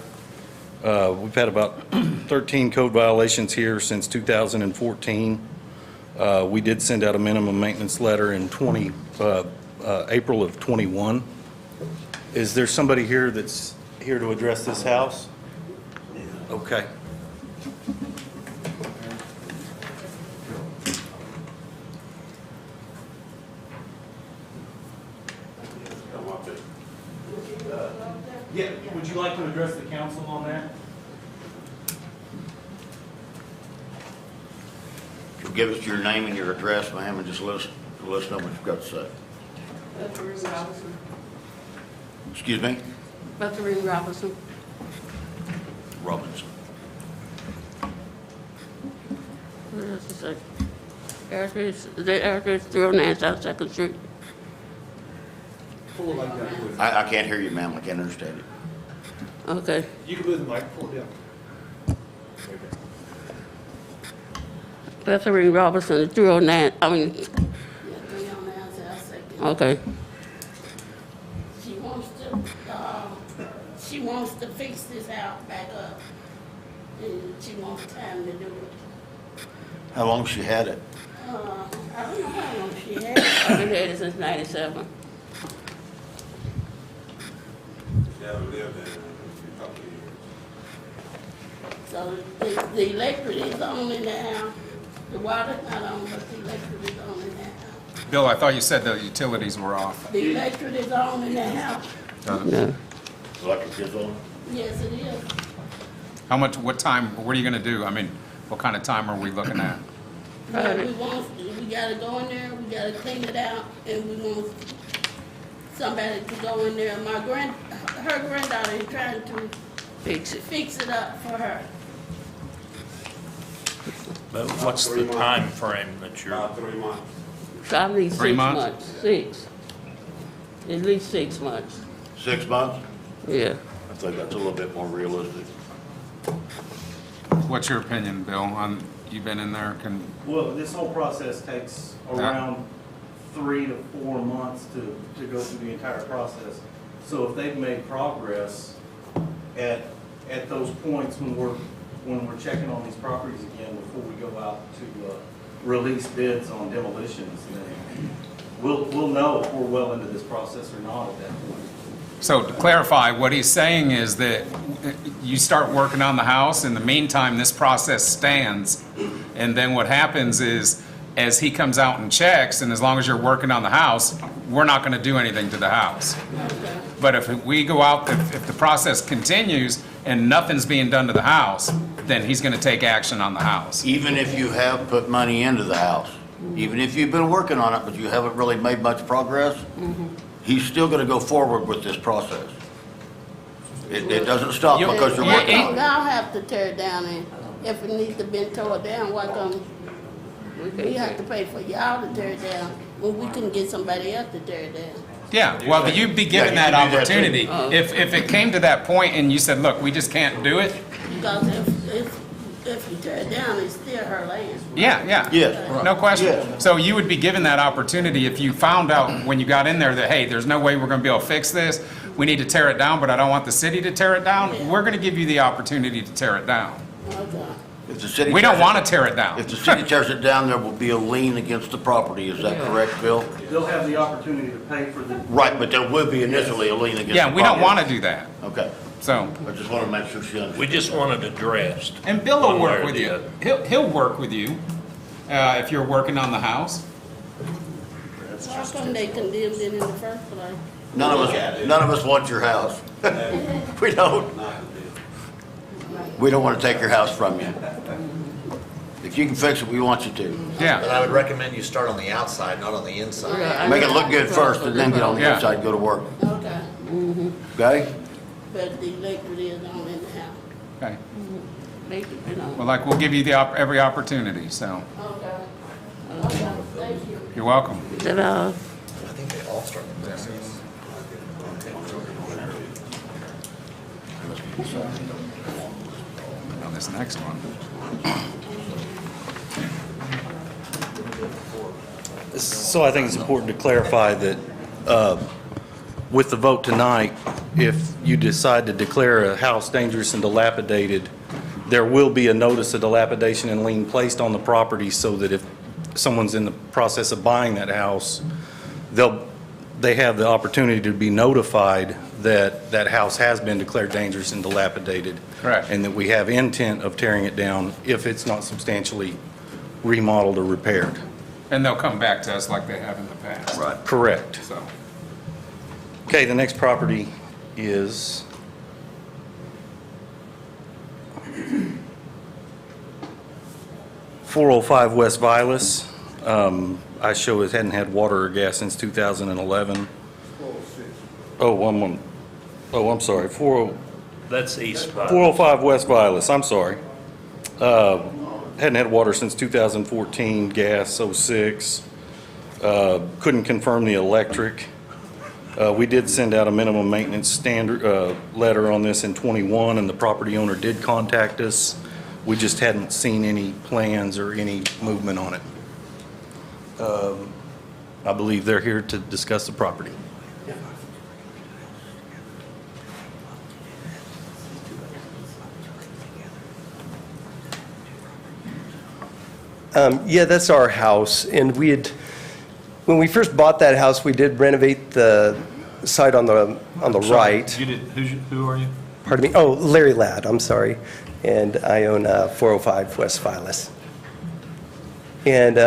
We've had about 13 code violations here since 2014. We did send out a minimum maintenance letter in April of 21. Is there somebody here that's here to address this house? Okay. Yeah, would you like to address the council on that? So give us your name and your address, ma'am, and just let us know what you've got to say. Guthrie Robinson. Excuse me? Guthrie Robinson. Robinson. What else is it? The address 309 South Second Street. I can't hear you, ma'am. I can't understand you. Okay. You can move the microphone down. Guthrie Robinson, 309, I mean. 309 South Second. Okay. She wants to fix this house back up, and she wants time to do it. How long has she had it? I don't know how long she had it. I've been here since 97. So the electric is on in the house. The water's not on, but the electric is on in the house. Bill, I thought you said the utilities were off. The electric is on in the house. No. Electric is on? Yes, it is. How much, what time, what are you gonna do? I mean, what kind of time are we looking at? But we gotta go in there, we gotta clean it out, and we want somebody to go in there. Her granddaughter is trying to fix it up for her. But what's the time frame that you're? Probably 6 3 months? months. 6. At least 6 months. 6 months? Yeah. I think that's a little bit more realistic. What's your opinion, Bill, on, you've been in there, can, Well, this whole process takes around 3 to 4 months to go through the entire process. So if they've made progress at those points when we're checking on these properties again before we go out to release bids on demolitions, then we'll know if we're well into this process or not at that point. so to clarify, what he's saying is that you start working on the house, in the meantime, this process stands, and then what happens is, as he comes out and checks, and as long as you're working on the house, we're not gonna do anything to the house. But if we go out, if the process continues and nothing's being done to the house, then he's gonna take action on the house. Even if you have put money into the house, even if you've been working on it, but you haven't really made much progress, he's still gonna go forward with this process. It doesn't stop because you're working on it. Y'all have to tear it down, and if it needs to be torn down, why come we have to pay for y'all to tear it down when we can get somebody else to tear it down? Yeah, well, you'd be given Yeah, that you can do that too. opportunity. If it came to that point and you said, look, we just can't do it, Because if you tear it down, it's still her land. yeah, Yes. no question. Yes. So you would be given that opportunity if you found out when you got in there that, hey, there's no way we're gonna be able to fix this, we need to tear it down, but I don't want the city to tear it down, we're gonna give you the opportunity to tear it down. Okay. If the city We don't tears it- wanna tear it down. If the city tears it down, there will be a lien against the property. Is that correct, Bill? They'll have the opportunity to pay for the. Right, but there will be initially a lien against the Yeah, property. we don't wanna do that, Okay. so. I just want to make sure she understands. We just want it addressed. And Bill will one way work or with the you. other. He'll work with you, if you're working on the house. So how come they condemned it in the first place? None of us want your house. We don't. We don't want to take your house from you. If you can fix it, we want you to. But Yeah, I would recommend you start on the outside, not on the inside. Make it look good first and then get on the Yeah. inside and go to work. Okay, Okay? but the electric is on in the house. okay. They keep it on. Well, like, we'll give you the, every opportunity, so, Okay. Okay, thank you. you're welcome. Is that all? I think they all start with this. On this next one. So I think it's important to clarify that with the vote tonight, if you decide to declare a house dangerous and dilapidated, there will be a notice of dilapidation and lien placed on the property so that if someone's in the process of buying that house, they have the opportunity to be notified that that house has been declared dangerous and dilapidated. Correct. And that we have intent of tearing it down if it's not substantially remodeled or repaired. And they'll come back to us like they have in the past. Correct. So, Okay, the next property is .405 West Vilas. I show it hadn't had water or gas since 2011. I'm sorry, That's East Vilas. 405 West Vilas, I'm sorry. Hadn't had water since 2014, gas '06. Couldn't confirm the electric. We did send out a minimum maintenance standard letter on this in '21, and the property owner did contact us. We just hadn't seen any plans or any movement on it. I believe they're here to discuss the property. Yeah, that's our house, and when we first bought that house, we did renovate the side on the right. You did, who are you? Pardon me? Oh, Larry Ladd, I'm sorry. And I own 405 West Vilas. And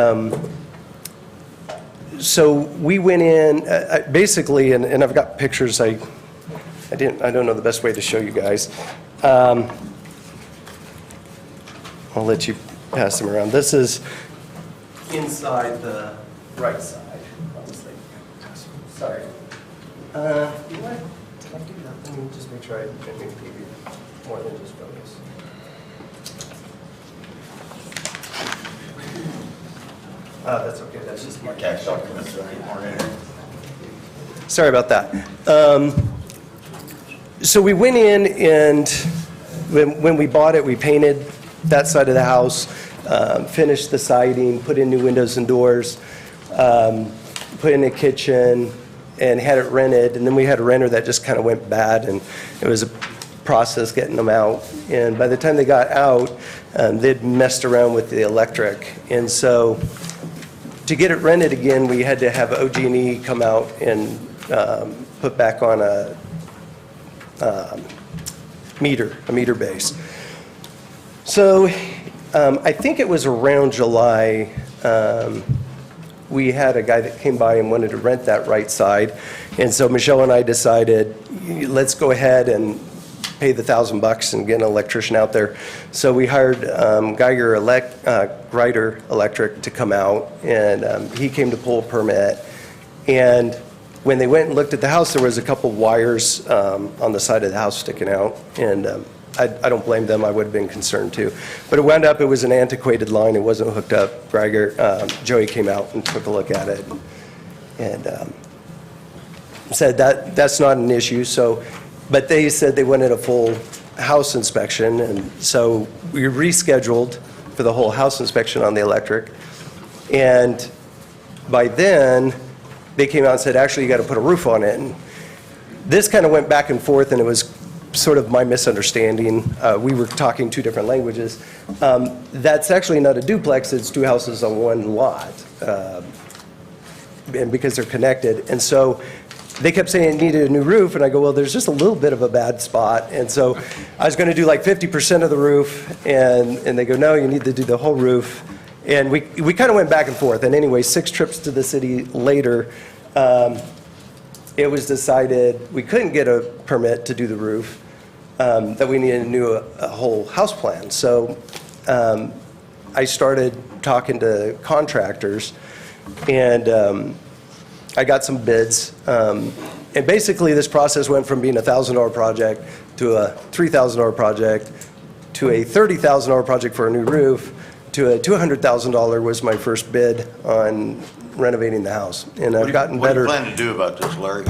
so we went in, basically, and I've got pictures, I don't know the best way to show you guys. I'll let you pass them around. This is inside the right side. Sorry. You know what? Did I do that? Let me just make sure I didn't give you more than just photos. That's okay. That's just my cash documents. Sorry about that. So we went in, and when we bought it, we painted that side of the house, finished the siding, put in new windows and doors, put in a kitchen, and had it rented. And then we had a renter that just kind of went bad, and it was a process getting them out. And by the time they got out, they'd messed around with the electric. And so to get it rented again, we had to have OG&E come out and put back on a meter base. So I think it was around July, we had a guy that came by and wanted to rent that right side. And so Michelle and I decided, let's go ahead and pay the $1,000 and get an electrician out there. So we hired Grider Electric to come out, and he came to pull a permit. And when they went and looked at the house, there was a couple wires on the side of the house sticking out. And I don't blame them. I would have been concerned too. But it wound up, it was an antiquated line. It wasn't hooked up. Joey came out and took a look at it and said that's not an issue. So, but they said they wanted a full house inspection. And so we rescheduled for the whole house inspection on the electric. And by then, they came out and said, actually, you got to put a roof on it. And this kind of went back and forth, and it was sort of my misunderstanding. We were talking two different languages. That's actually not a duplex, it's two houses on one lot, and because they're connected. And so they kept saying it needed a new roof, and I go, well, there's just a little bit of a bad spot. And so I was going to do like 50% of the roof, and they go, no, you need to do the whole roof. And we kind of went back and forth. And anyway, 6 trips to the city later, it was decided we couldn't get a permit to do the roof, that we needed a whole house plan. So I started talking to contractors, and I got some bids. And basically this process went from being a $1,000 project to a $3,000 project to a $30,000 project for a new roof to a $200,000 was my first bid on renovating the house. And I've gotten better. What do you plan to do about this, Larry?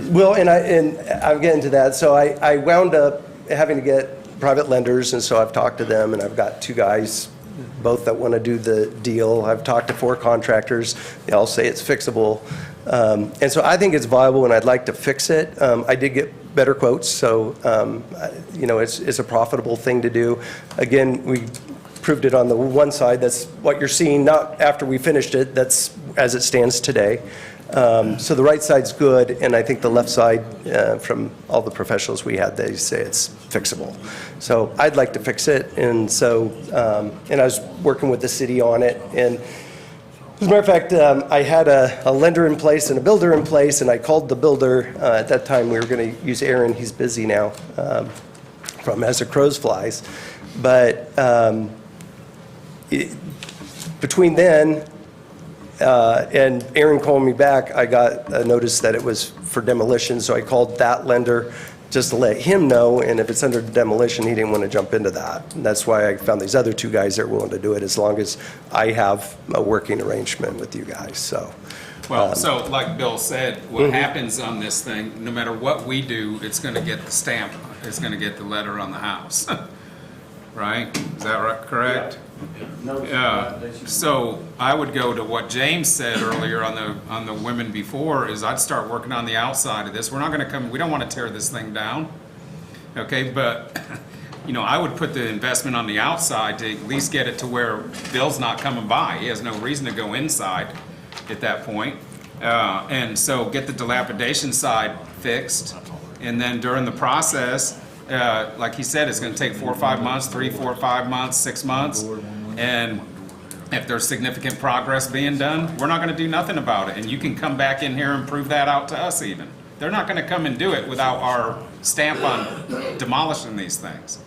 Well, and I'm getting to that. So I wound up having to get private lenders, and so I've talked to them, and I've got 2 guys, both that want to do the deal. I've talked to 4 contractors. They all say it's fixable. And so I think it's viable, and I'd like to fix it. I did get better quotes, so it's a profitable thing to do. Again, we proved it on the one side. That's what you're seeing, not after we finished it. That's as it stands today. So the right side's good, and I think the left side, from all the professionals we had, they say it's fixable. So I'd like to fix it, and so and I was working with the city on it, and As a matter of fact, I had a lender in place and a builder in place, and I called the builder. At that time, we were going to use Aaron. He's busy now, from As the Crows Flies. But between then and Aaron calling me back, I got a notice that it was for demolition, so I called that lender just to let him know, and if it's under demolition, he didn't want to jump into that. And that's why I found these other two guys that are willing to do it, as long as I have a working arrangement with you guys, so. Well, so like Bill said, what happens on this thing, no matter what we do, it's gonna get the stamp, it's gonna get the letter on the house. Right? Is that right, correct? Yeah. So I would go to what James said earlier on the women before, is I'd start working on the outside of this. We're not gonna come, we don't wanna tear this thing down. Okay, but, you know, I would put the investment on the outside to at least get it to where Bill's not coming by. He has no reason to go inside at that point. And so get the dilapidation side fixed. And then during the process, like he said, it's gonna take 4 or 5 months, 3, 4, 5 months, 6 months. And if there's significant progress being done, we're not gonna do nothing about it. And you can come back in here and prove that out to us even. They're not gonna come and do it without our stamp on demolishing these things.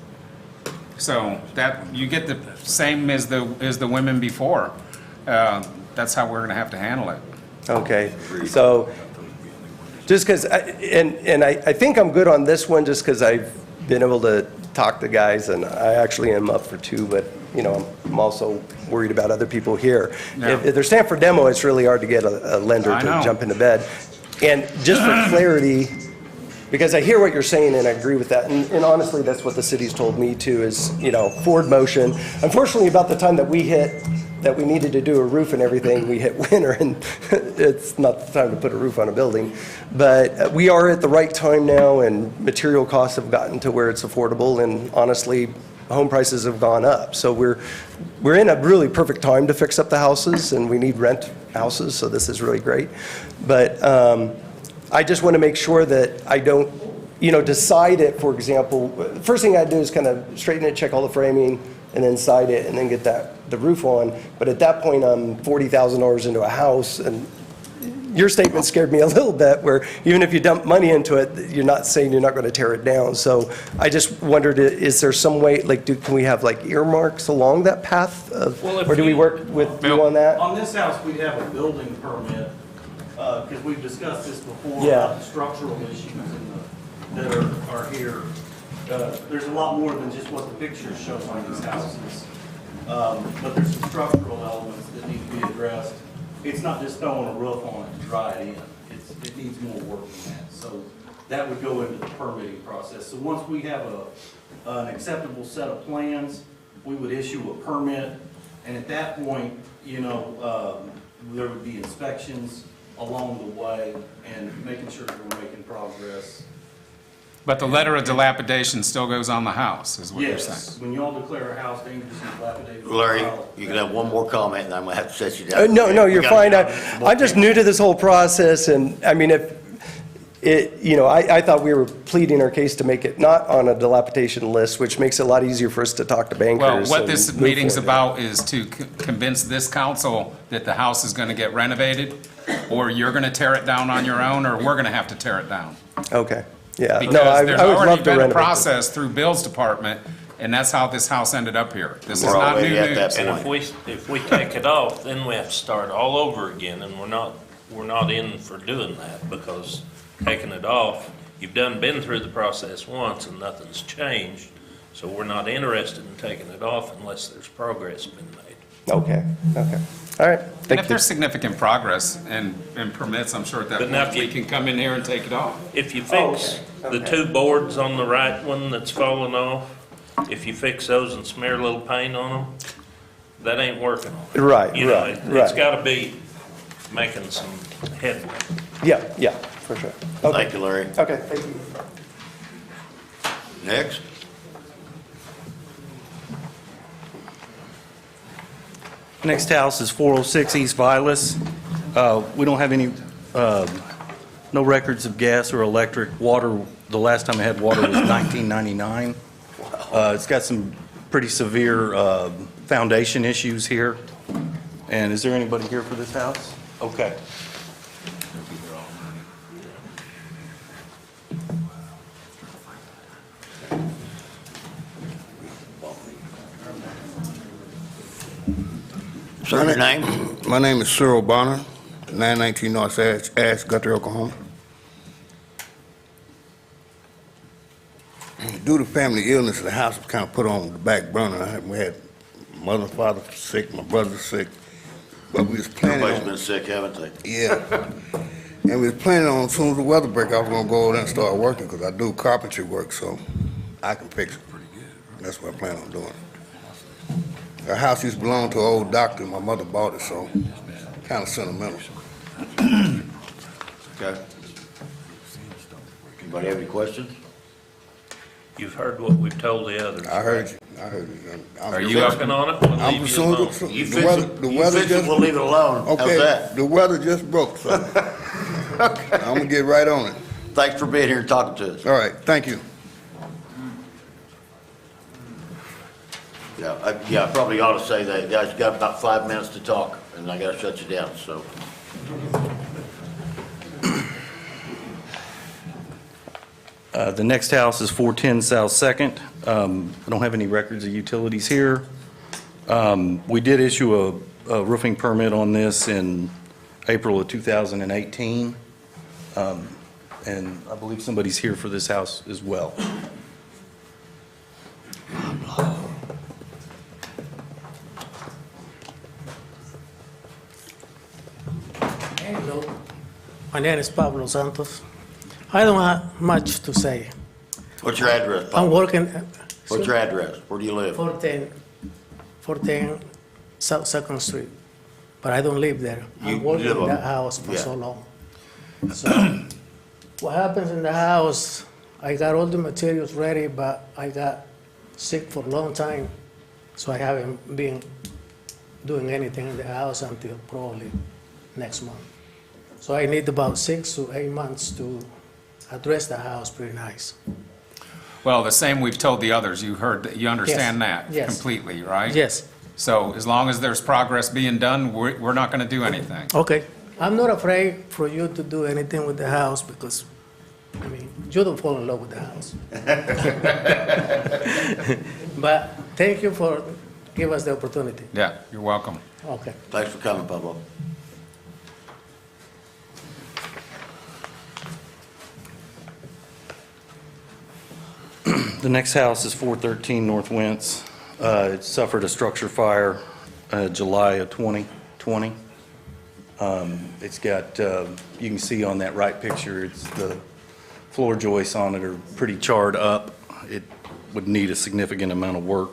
So that, you get the same as the women before. That's how we're gonna have to handle it. Okay, so, just because, and I think I'm good on this one, just because I've been able to talk to guys, and I actually am up for 2, but, you know, I'm also worried about other people here. Yeah. If they're stamped for demo, it's really hard to get a lender I to know. jump into bed. And just for clarity, because I hear what you're saying and I agree with that, and honestly, that's what the city's told me too, is, you know, forward motion. Unfortunately, about the time that we needed to do a roof and everything, we hit winter, and it's not the time to put a roof on a building. But we are at the right time now, and material costs have gotten to where it's affordable, and honestly, home prices have gone up. So we're in a really perfect time to fix up the houses, and we need rent houses, so this is really great. But I just want to make sure that I don't, you know, decide it, for example, first thing I do is kind of straighten it, check all the framing, and then side it, and then get the roof on. But at that point, I'm $40,000 into a house, and your statement scared me a little bit, where even if you dump money into it, you're not saying you're not going to tear it down. So I just wondered, is there some way, like, can we have like earmarks along that path of, or do we work with you on that? On this house, we'd have a building permit, because we've discussed this before, Yeah. about the structural issues that are here. There's a lot more than just what the pictures show on these houses. But there's some structural elements that need to be addressed. It's not just throwing a roof on it to dry it in. It needs more work than that. So that would go into the permitting process. So once we have an acceptable set of plans, we would issue a permit. And at that point, you know, there would be inspections along the way and making sure that we're making progress. But the letter of dilapidation still goes on the house, is what you're Yes, saying? when y'all declare a house dangerous and dilapidated. Larry, you can have one more comment, and I'm gonna have to set you down. No, We you're gotta fine. get on. I'm just new to this whole process, and I mean, if it, you know, I thought we were pleading our case to make it not on a dilapidation list, which makes it a lot easier for us to talk to bankers. Well, what and this move meeting's forward. about is to convince this council that the house is gonna get renovated, or you're gonna tear it down on your own, or we're gonna have to tear it down. Okay, yeah. No, Because I there's would already love to been a renovate this. process through Bill's department, and that's how this house ended up here. This is We're not new already at that news. And if we take it off, then we have to start all over again, and we're not in for doing that, because taking it off, you've been through the process once and nothing's changed, so we're not interested in taking it off unless there's progress been made. Okay, all right, And thank if you. there's significant progress and permits, I'm sure at that But now point, if we you- can come in here and take it off. If you fix the 2 boards on the right one that's fallen off, if you fix those and smear a little paint on them, that ain't working. Right, You know, right, it's right. gotta be making some headway. Yeah, for sure. Okay. Thank you, Larry. Okay, thank you. Next. Next house is 406 East Vilas. We don't have any, no records of gas or electric. Water, the last time I had water was 1999. It's got some pretty severe foundation issues here. And is there anybody here for this house? Okay. Sir, your name? My name is Cyril Bonner, 919 North Ash, Guthrie, Oklahoma. Due to family illness, the house was kind of put on the back burner. We had mother and father sick, my brother sick, but we was planning Everybody's on... been sick, haven't they? Yeah. And we was planning on, as soon as the weather break, I was gonna go over there and start working, because I do carpentry work, so I can fix it pretty good. That's what I plan on doing. Our house used to belong to an old doctor, my mother bought it, so kind of sentimental. Okay. Anybody have any questions? You've heard what we've told the others. I heard you. Are you working on it? We'll I'm leave you soon, alone. You fix it, we'll leave it alone. How's Okay, that? the weather just broke, so I'm gonna get right on it. Thanks for being here and talking to us. All right, thank you. Yeah, I probably ought to say that. You guys got about 5 minutes to talk, and I gotta shut you down, so. The next house is 410 South Second. I don't have any records of utilities here. We did issue a roofing permit on this in April of 2018. And I believe somebody's here for this house as well. Hello, my name is Pablo Santos. I don't have much to say. What's your address, Pablo? I'm working. What's your address? Where do you live? 410 South 2nd Street, but I don't live there. You I'm working live in on- that house for yeah. so long. So what happens in the house, I got all the materials ready, but I got sick for a long time, so I haven't been doing anything in the house until probably next month. So I need about 6 to 8 months to address the house pretty nice. Well, the same we've told the others. You heard, you understand Yes, that yes. completely, right? Yes. So as long as there's progress being done, we're not going to do anything. Okay. I'm not afraid for you to do anything with the house because, I mean, you don't fall in love with the house. But thank you for giving us the opportunity. Yeah, you're welcome. Okay. Thanks for coming, Pablo. The next house is 413 North Wentz. It suffered a structure fire July of 2020. It's got, you can see on that right picture, it's the floor joists on it are pretty charred up. It would need a significant amount of work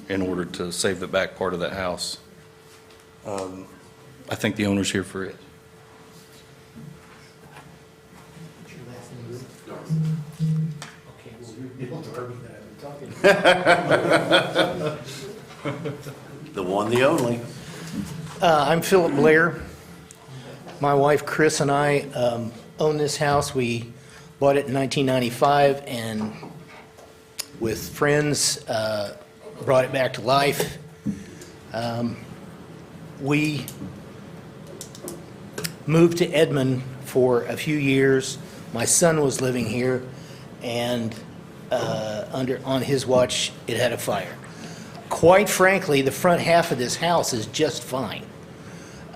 in order to save the back part of that house. I think the owner's here for it. The one, the only. I'm Philip Blair. My wife Chris and I own this house. We bought it in 1995 and with friends brought it back to life. We moved to Edmond for a few years. My son was living here and on his watch it had a fire. Quite frankly, the front half of this house is just fine.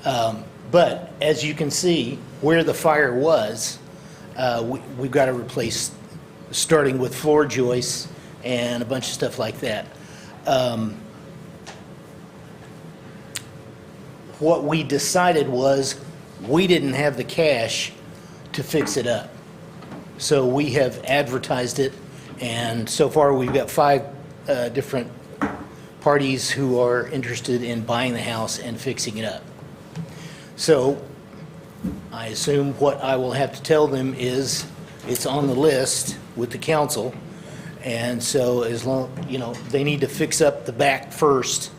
But as you can see, where the fire was, we've got to replace, starting with floor joists and a bunch of stuff like that. What we decided was we didn't have the cash to fix it up. So we have advertised it, and so far we've got 5 different parties who are interested in buying the house and fixing it up. So I assume what I will have to tell them is it's on the list with the council, and so as long, you know, they need to fix up the back first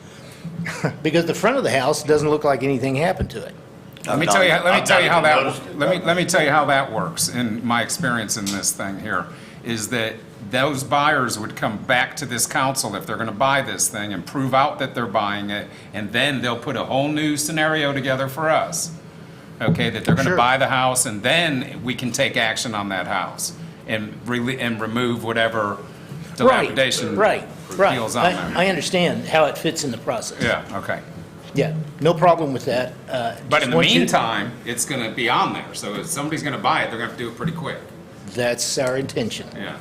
because the front of the house doesn't look like anything happened to it. Let me tell you how that works in my experience in this thing here. is that those buyers would come back to this council if they're gonna buy this thing and prove out that they're buying it, and then they'll put a whole new scenario together for us. Okay, that they're gonna Sure. buy the house, and then we can take action on that house and remove whatever dilapidation Right. deals on there. I understand how it fits in the process. Yeah, okay. Yeah, no problem with that. But Just in the want you- meantime, it's gonna be on there, so if somebody's gonna buy it, they're gonna have to do it pretty quick. That's our intention. Yeah.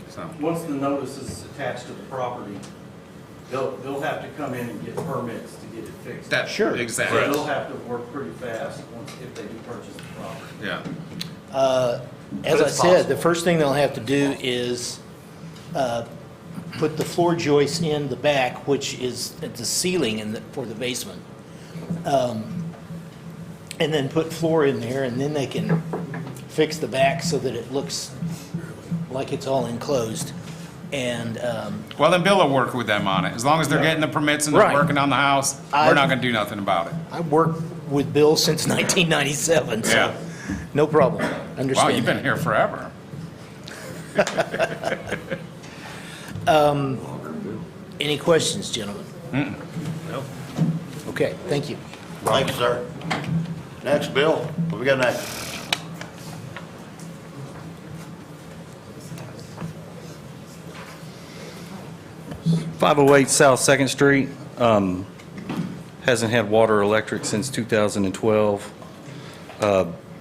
So, Once the notice is attached to the property, they'll have to come in and get permits to get it fixed. that, Sure. exactly. So they'll have to work pretty fast if they do purchase the property. Yeah. As But I it's said, the possible. first thing they'll have to do is put the floor joist in the back, which is at the ceiling for the basement. And then put floor in there, and then they can fix the back so that it looks like it's all enclosed. And Well, then Bill will work with them on it. As long as they're getting the permits and they're Right. working on the house, we're not gonna do nothing about it. I've worked with Bill since 1997, so Yeah. no problem. Wow, Understand you've that. been here forever. Any questions, gentlemen? No. Okay, thank you. Thank you, sir. Next, Bill, what we got next? 508 South Second Street, hasn't had water or electric since 2012.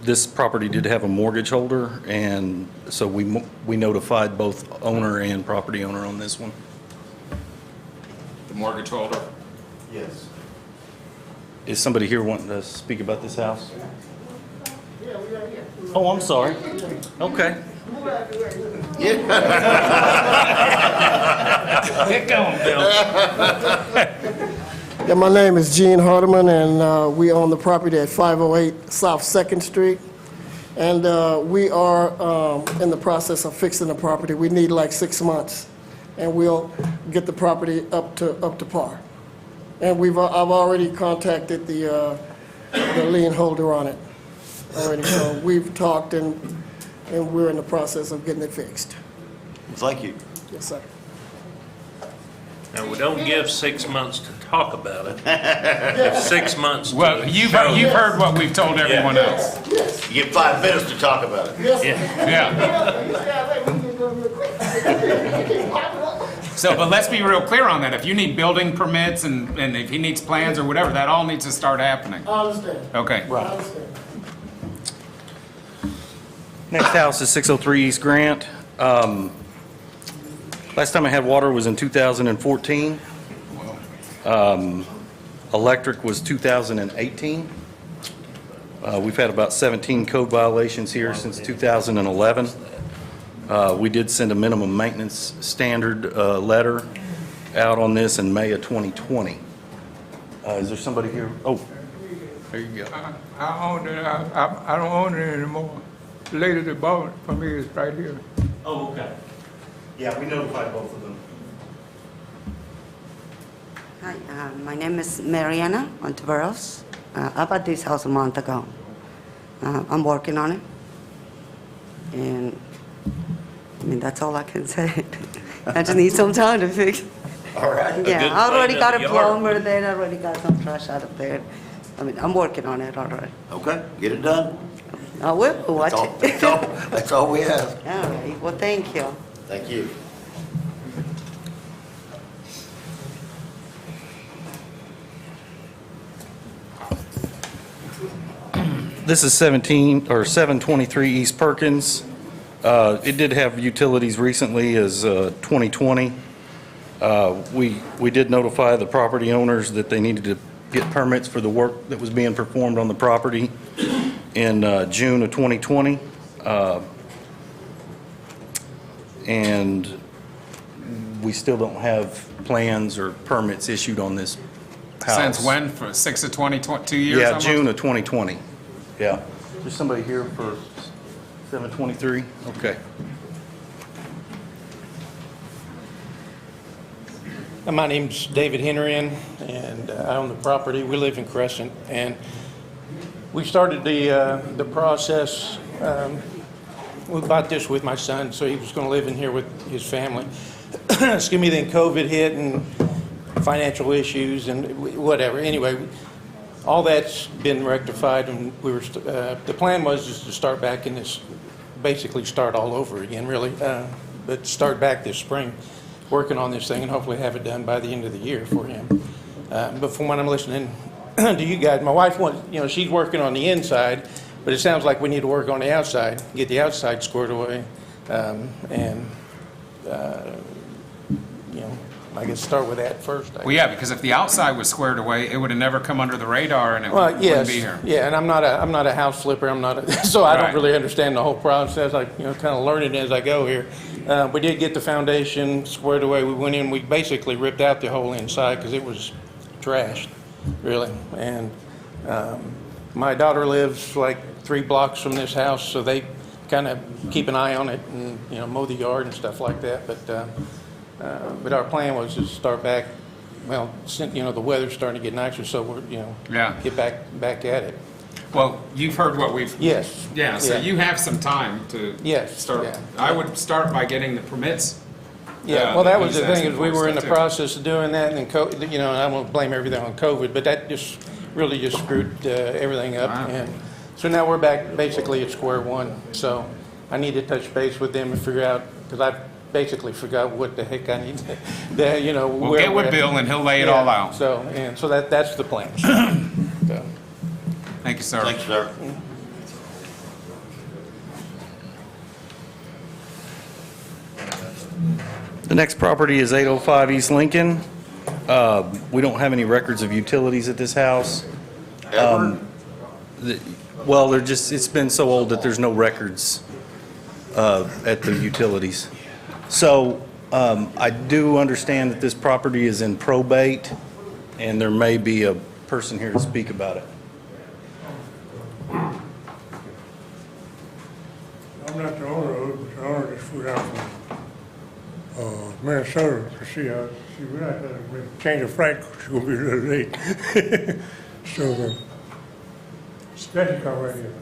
This property did have a mortgage holder, and so we notified both owner and property owner on this one. The mortgage holder? Yes. Is somebody here wanting to speak about this house? Oh, I'm sorry. Okay. Get going, Bill. Yeah, my name is Gene Hardeman, and we own the property at 508 South Second Street. And we are in the process of fixing the property. We need like 6 months, and we'll get the property up to par. And I've already contacted the lien holder on it already. So we've talked, and we're in the process of getting it fixed. Thank you. Yes, sir. Now, we don't give 6 months to talk about it. Give 6 months to Well, you've show. heard what we've told everyone else. You get 5 minutes to talk about it. Yeah. So, but let's be real clear on that. If you need building permits and if he needs plans or whatever, that all needs to start happening. I understand. Okay. I understand. Next house is 603 East Grant. Last time I had water was in 2014. Electric was 2018. We've had about 17 code violations here since 2011. We did send a minimum maintenance standard letter out on this in May of 2020. Is there somebody here? Oh, there you go. I own it. I don't own it anymore. The lady that bought it for me is right here. Oh, okay. Yeah, we notified both of them. Hi, my name is Mariana Ontiveros. I bought this house a month ago. I'm working on it. And, I mean, that's all I can say. I just need some time to fix it. All right. Yeah, I already got a yard. plumber there, I already got some trash out of there. I mean, I'm working on it already. Okay, get it done. I will, watch it. That's all we have. All right, well, thank you. Thank you. This is 723 East Perkins. It did have utilities recently as 2020. We did notify the property owners that they needed to get permits for the work that was being performed on the property in June of 2020. And we still don't have plans or permits issued on this house. Since when? For 6 of 20, 2 years? Yeah, almost? June of 2020. Yeah. There's somebody here for 723? Okay. My name's David Henryan, and I own the property. We live in Crescent, and we started the process we bought this with my son, so he was gonna live in here with his family. Excuse me, then COVID hit and financial issues and whatever. Anyway, all that's been rectified, and we were, the plan was just to start back in this, basically start all over again, really, but start back this spring, working on this thing and hopefully have it done by the end of the year for him. But from what I'm listening to you guys, my wife wants, she's working on the inside, but it sounds like we need to work on the outside, get the outside squared away, I guess start with that first. Well, yeah, because if the outside was squared away, it would have never come under the radar and it Well, wouldn't yes, be here. yeah, and I'm not a house flipper. I'm not so I Right. don't really understand the whole process. I kind of learning as I go here. We did get the foundation squared away. We went in. We basically ripped out the whole inside because it was trashed, really. And my daughter lives like 3 blocks from this house, so they kind of keep an eye on it and mow the yard and stuff like that. But our plan was to start back. Well, since the weather's starting to get nicer, so we're get back at it. Well, you've heard what we've. Yes. Yeah, so you have some time to start. Yeah. I would start by getting the permits. Yeah, well, that was the he's thing, asking is we for were in the stuff, too. process of doing that, and then, I won't blame everything on COVID, but that just really just screwed everything up. Wow. And so now we're back basically at square one. So I need to touch base with them and figure out, because I basically forgot what the heck I need to, We'll get with Bill and he'll lay it all out. So that's the plan. So. Thank you, sir. Thanks, sir. The next property is 805 East Lincoln. We don't have any records of utilities at this house. Well, it's been so old that there's no records at the utilities. So I do understand that this property is in probate, and there may be a person here to speak about it. I'm not the owner of it, but the owner just flew out from Minnesota to see us. She went out there and change of flight, she's gonna be a little late. So, Betty come right here.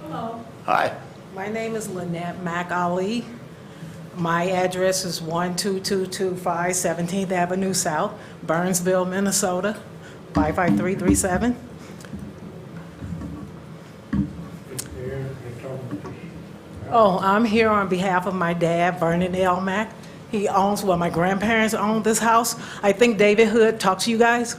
Hello. Hi. My name is Lynette McAlee. My address is 12225 17th Avenue South, Burnsville, Minnesota, 55337. Oh, I'm here on behalf of my dad, Vernon L. Mack. He owns, my grandparents own this house. I think David Hood talked to you guys?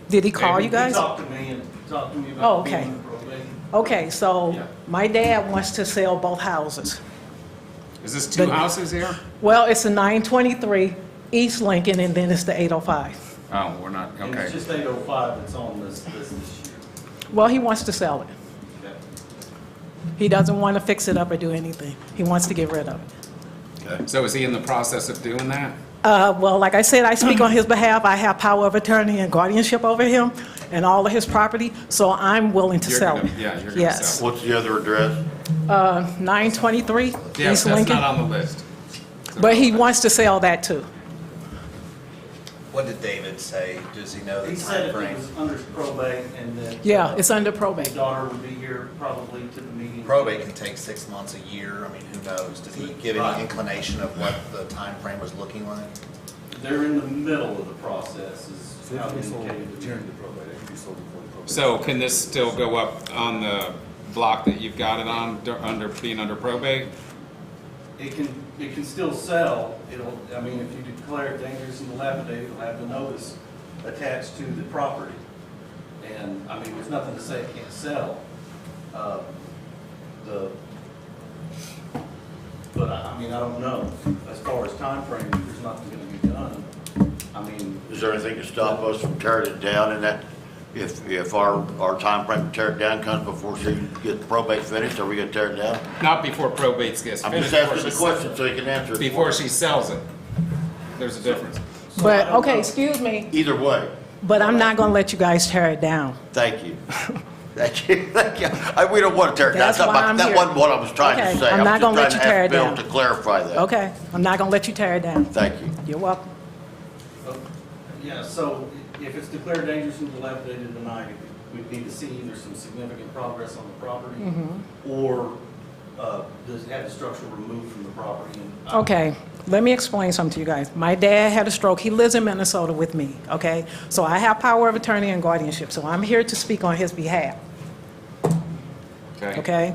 Did he call you guys? He talked to me Oh, about okay. being in probate. Okay, so my dad wants to sell both houses. Is this two houses here? Well, it's the 923 East Lincoln, and then it's the 805. Oh, we're not, And okay. it's just 805 that's on this issue. Well, he wants to sell it. He doesn't want to fix it up or do anything. He wants to get rid of it. So is he in the process of doing that? Well, like I said, I speak on his behalf. I have power of attorney and guardianship over him and all of his property, so I'm willing to sell it. Yeah, you're gonna Yes. sell. What's the other address? 923 Yeah, East that's Lincoln. not on the list. But he wants to sell that too. What did David say? Does he know the He said if timeframe? it was under probate and that. Yeah, it's under probate. His daughter would be here probably to the meeting. Probate can take 6 months, a year. I mean, who knows? Did he give any inclination of what the time frame was looking like? They're in the middle of the process, is how he indicated. So can this still go up on the block that you've got it on, being under probate? It can still sell. If you declare it dangerous and dilapidated, it'll have the notice attached to the property. And, there's nothing to say it can't sell. But I don't know. As far as time frame, there's nothing gonna be done. Is there anything to stop us from tearing it down, and that if our time frame to tear it down comes before she gets probate finished, are we gonna tear it down? Not before probate gets I'm finished. just asking the question so you can answer it. Before she sells it. There's a difference. But, okay, excuse me, Either way, but I'm not going to let you guys tear it down. thank you. Thank you, thank you. We don't want to tear it down. That's why I'm That here. wasn't what I was trying Okay, to say. I'm not gonna let you tear it Bill down. to clarify that. Okay, I'm not going to let you tear it down. Thank you. You're welcome. Yeah, so if it's declared dangerous and dilapidated tonight, it we'd need to see either some significant progress on the property Mhm. or does have the structure removed from the property. And Okay, let me explain something to you guys. My dad had a stroke. He lives in Minnesota with me, okay? So I have power of attorney and guardianship, so I'm here to speak on his behalf, okay?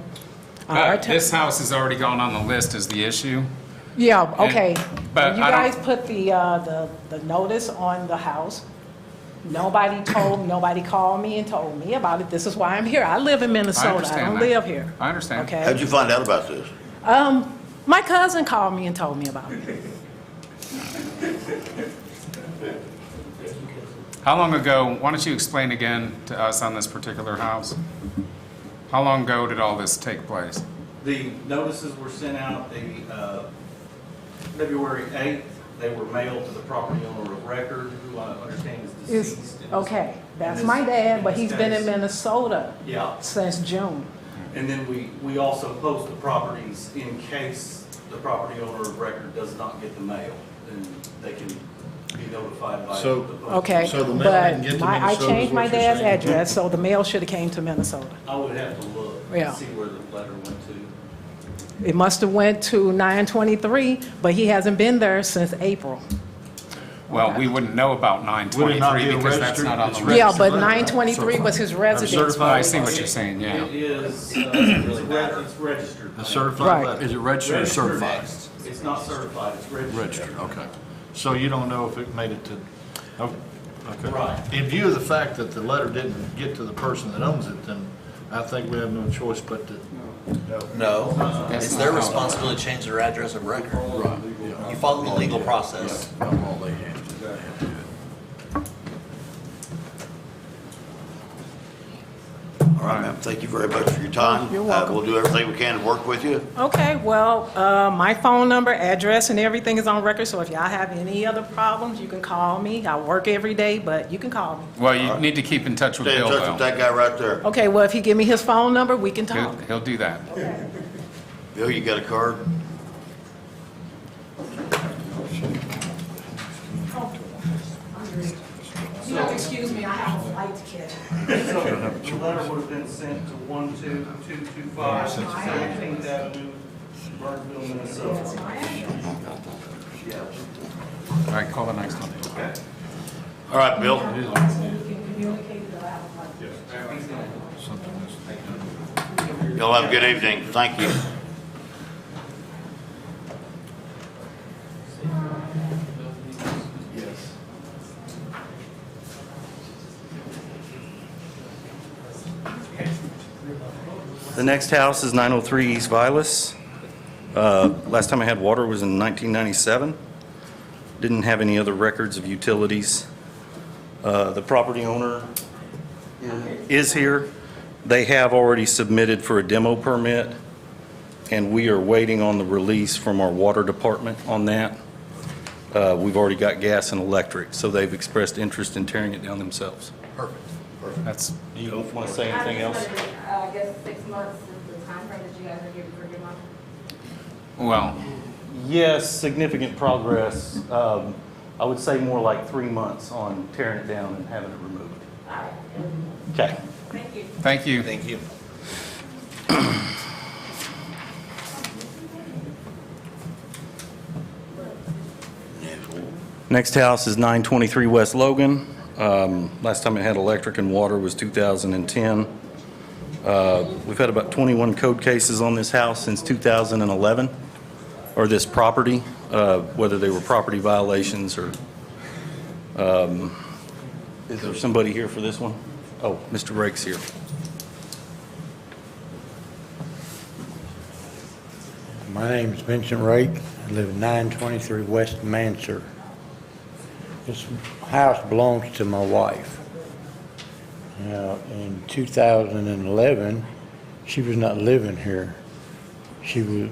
Our But this house has already gone on the list as the issue. Yeah, okay. but When you I don't- guys put the notice on the house, nobody called me and told me about it. This is why I'm here. I live in Minnesota. I understand don't that. live here. I understand. Okay. How'd you find out about this? My cousin called me and told me about it. How long ago, why don't you explain again to us on this particular house? How long ago did all this take place? the notices were sent out February 8th. They were mailed to the property owner of record, who I understand is deceased. Okay, that's my dad, but he's been in Minnesota Yeah. since June. And then we also post the properties in case the property owner of record does not get the mail, then they can be notified by the post. Okay, but I changed my dad's address, so the mail should have came to Minnesota. I would have to look Yeah. and see where the letter went to. It must have went to 923, but he hasn't been there since April. Well, we wouldn't know about Would it not 923 be because that's not on the registered? list. Yeah, but 923 was his residence. I see what you're saying, yeah. It is, it's registered. A certified Right. letter. Is it registered or certified? It's not certified, it's registered. Registered, okay. So you don't know if it made it to, oh, okay. Right. In view of the fact that the letter didn't get to the person that owns it, then I think we have no choice but to. No, it's their responsibility to change their address of record. Right. You follow the legal process. All right, ma'am, thank you very much for your time. You're welcome. We'll do everything we can to work with you. Okay, well, my phone number, address, and everything is on record, so if y'all have any other problems, you can call me. I work every day, but you can call me. Well, you need to keep in touch with Stay in Bill, touch with though. that guy right there. Okay, well, if he give me his phone number, we can talk. He'll do that. Bill, you got a card? You have to excuse me, I have a flight to catch. So the letter would have been sent to 12225 17th Avenue, Burnsville, Minnesota. All right, call the next one. Okay. All right, Bill. Y'all have a good evening. Thank you. The next house is 903 East Vilas. Last time I had water was in 1997. Didn't have any other records of utilities. The property owner is here. They have already submitted for a demo permit, and we are waiting on the release from our water department on that. We've already got gas and electric, so they've expressed interest in tearing it down themselves. Perfect. That's, You don't want to say anything else? I guess 6 months is the timeframe that you guys are giving for your month. well, Yes, significant progress. I would say more like 3 months on tearing it down and having it removed. All right. Okay. Thank you. thank you. Thank you. Next house is 923 West Logan. Last time it had electric and water was 2010. We've had about 21 code cases on this house since 2011, or this property, whether they were property violations or, is there somebody here for this one? Oh, Mr. Rake's here. My name is Vincent Rake. I live at 923 West Mancher. This house belongs to my wife. Now, in 2011, she was not living here. She was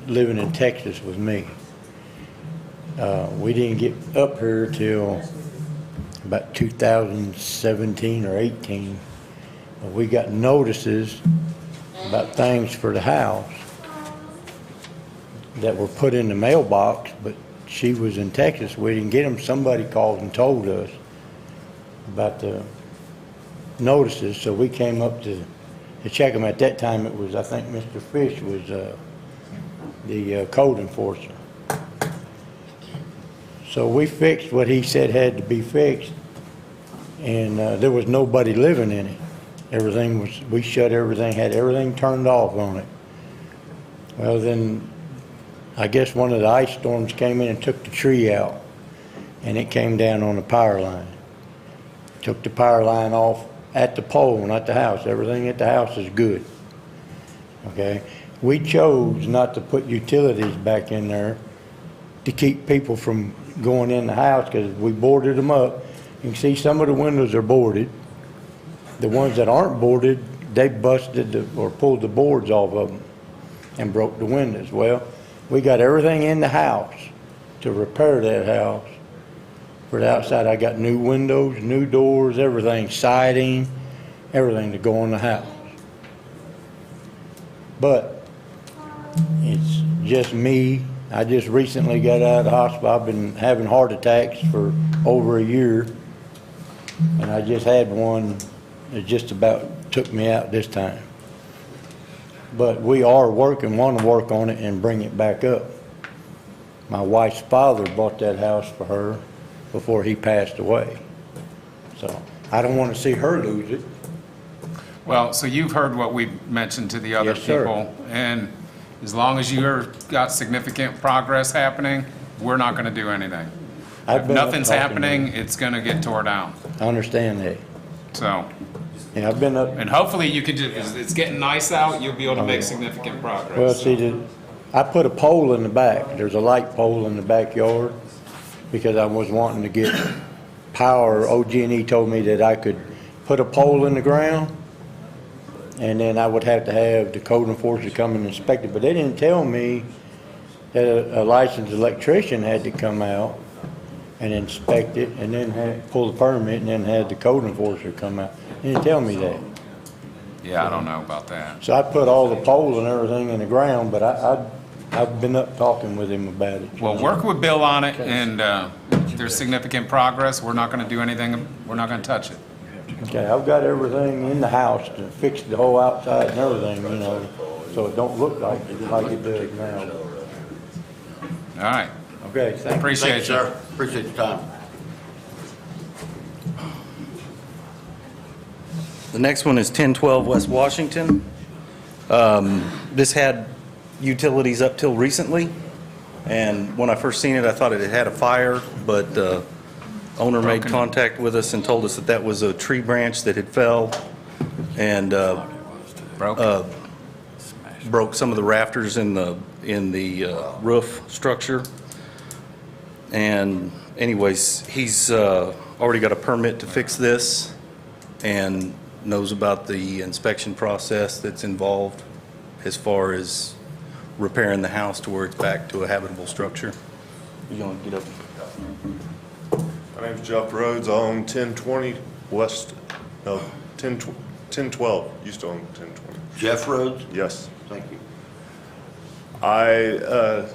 living in Texas with me. We didn't get up here till about 2017 or 18. We got notices about things for the house that were put in the mailbox, but she was in Texas. We didn't get them. Somebody called and told us about the notices, so we came up to check them. At that time, it was, I think Mr. Fish was the code enforcer. So we fixed what he said had to be fixed, and there was nobody living in it. Everything was, we shut everything, had everything turned off on it. Well, then, I guess one of the ice storms came in and took the tree out, and it came down on the power line. Took the power line off at the pole, not the house. Everything at the house is good. Okay? We chose not to put utilities back in there to keep people from going in the house, because we boarded them up. You can see some of the windows are boarded. The ones that aren't boarded, they busted or pulled the boards off of them and broke the windows. Well, we got everything in the house to repair that house. For the outside, I got new windows, new doors, everything, siding, everything to go in the house. But it's just me. I just recently got out of the hospital. I've been having heart attacks for over a year, and I just had one that just about took me out this time. But we are working, want to work on it and bring it back up. My wife's father bought that house for her before he passed away. So I don't want to see her lose it. Well, so you've heard what we mentioned to the other Yes, sir. people, and as long as you've got significant progress happening, we're not going to do anything. If nothing's happening, it's going to get tore down. I understand that. So, yeah, I've been up. And hopefully you can just, it's getting nice out, you'll be able to make significant progress. Well, see, I put a pole in the back. There's a light pole in the backyard because I was wanting to get power. OG&E told me that I could put a pole in the ground, and then I would have to have the code enforcer come and inspect it. But they didn't tell me that a licensed electrician had to come out and inspect it, and then pull the permit, and then had the code enforcer come out. They didn't tell me that. Yeah, I don't know about that. So I put all the poles and everything in the ground, but I've been up talking with him about it. Well, work with Bill on it, and if there's significant progress, we're not going to do anything, we're not going to touch it. Okay, I've got everything in the house to fix the whole outside and everything, you know, so it don't look like it does now. All right. Okay, thank you. Appreciate you. Sir, appreciate your time. The next one is 1012 West Washington. This had utilities up till recently, and when I first seen it, I thought it had had a fire, but the owner made contact with us and told us that that was a tree branch that had fell and broke some of the rafters in the roof structure. And anyways, he's already got a permit to fix this and knows about the inspection process that's involved as far as repairing the house to where it's back to a habitable structure. You gonna get up? My name's Jeff Rhodes. I own 1020 West, no, 1012. Used to own 1020. Jeff Rhodes? Yes. Thank you. I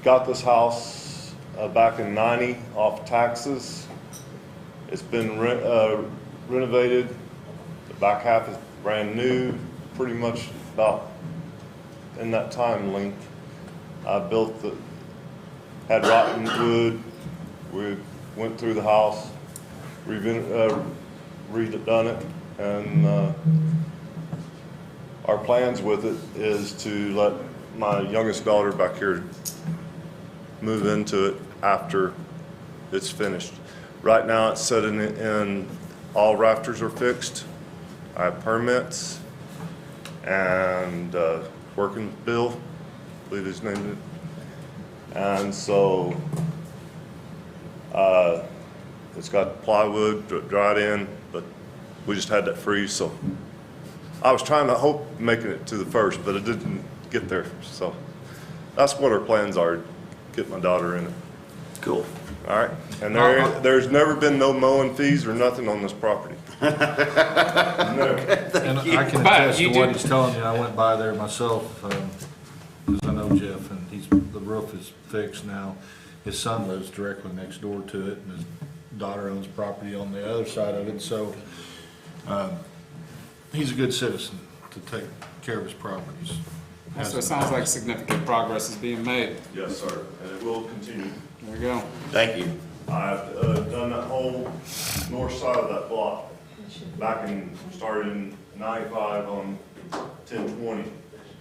got this house back in '90 off taxes. It's been renovated. The back half is brand new, pretty much about in that time length. I had rotten wood. We went through the house, redone it, and our plans with it is to let my youngest daughter back here move into it after it's finished. Right now it's sitting in, all rafters are fixed. I have permits and working with Bill, I believe his name is. And so it's got plywood dried in, but we just had that freeze, so I was trying to making it to the first, but it didn't get there. So that's what our plans are, get my daughter in it. Cool. All right, and there's never been no mowing fees or nothing on this property. And I can attest to what he's telling you. I went by there myself, because I know Jeff, and the roof is fixed now. His son lives directly next door to it, and his daughter owns property on the other side of it, so He's a good citizen to take care of his properties. So it sounds like significant progress is being made. Yes, sir, and it will continue. There you go. Thank you. I've done that whole north side of that block started in 95 on 1020.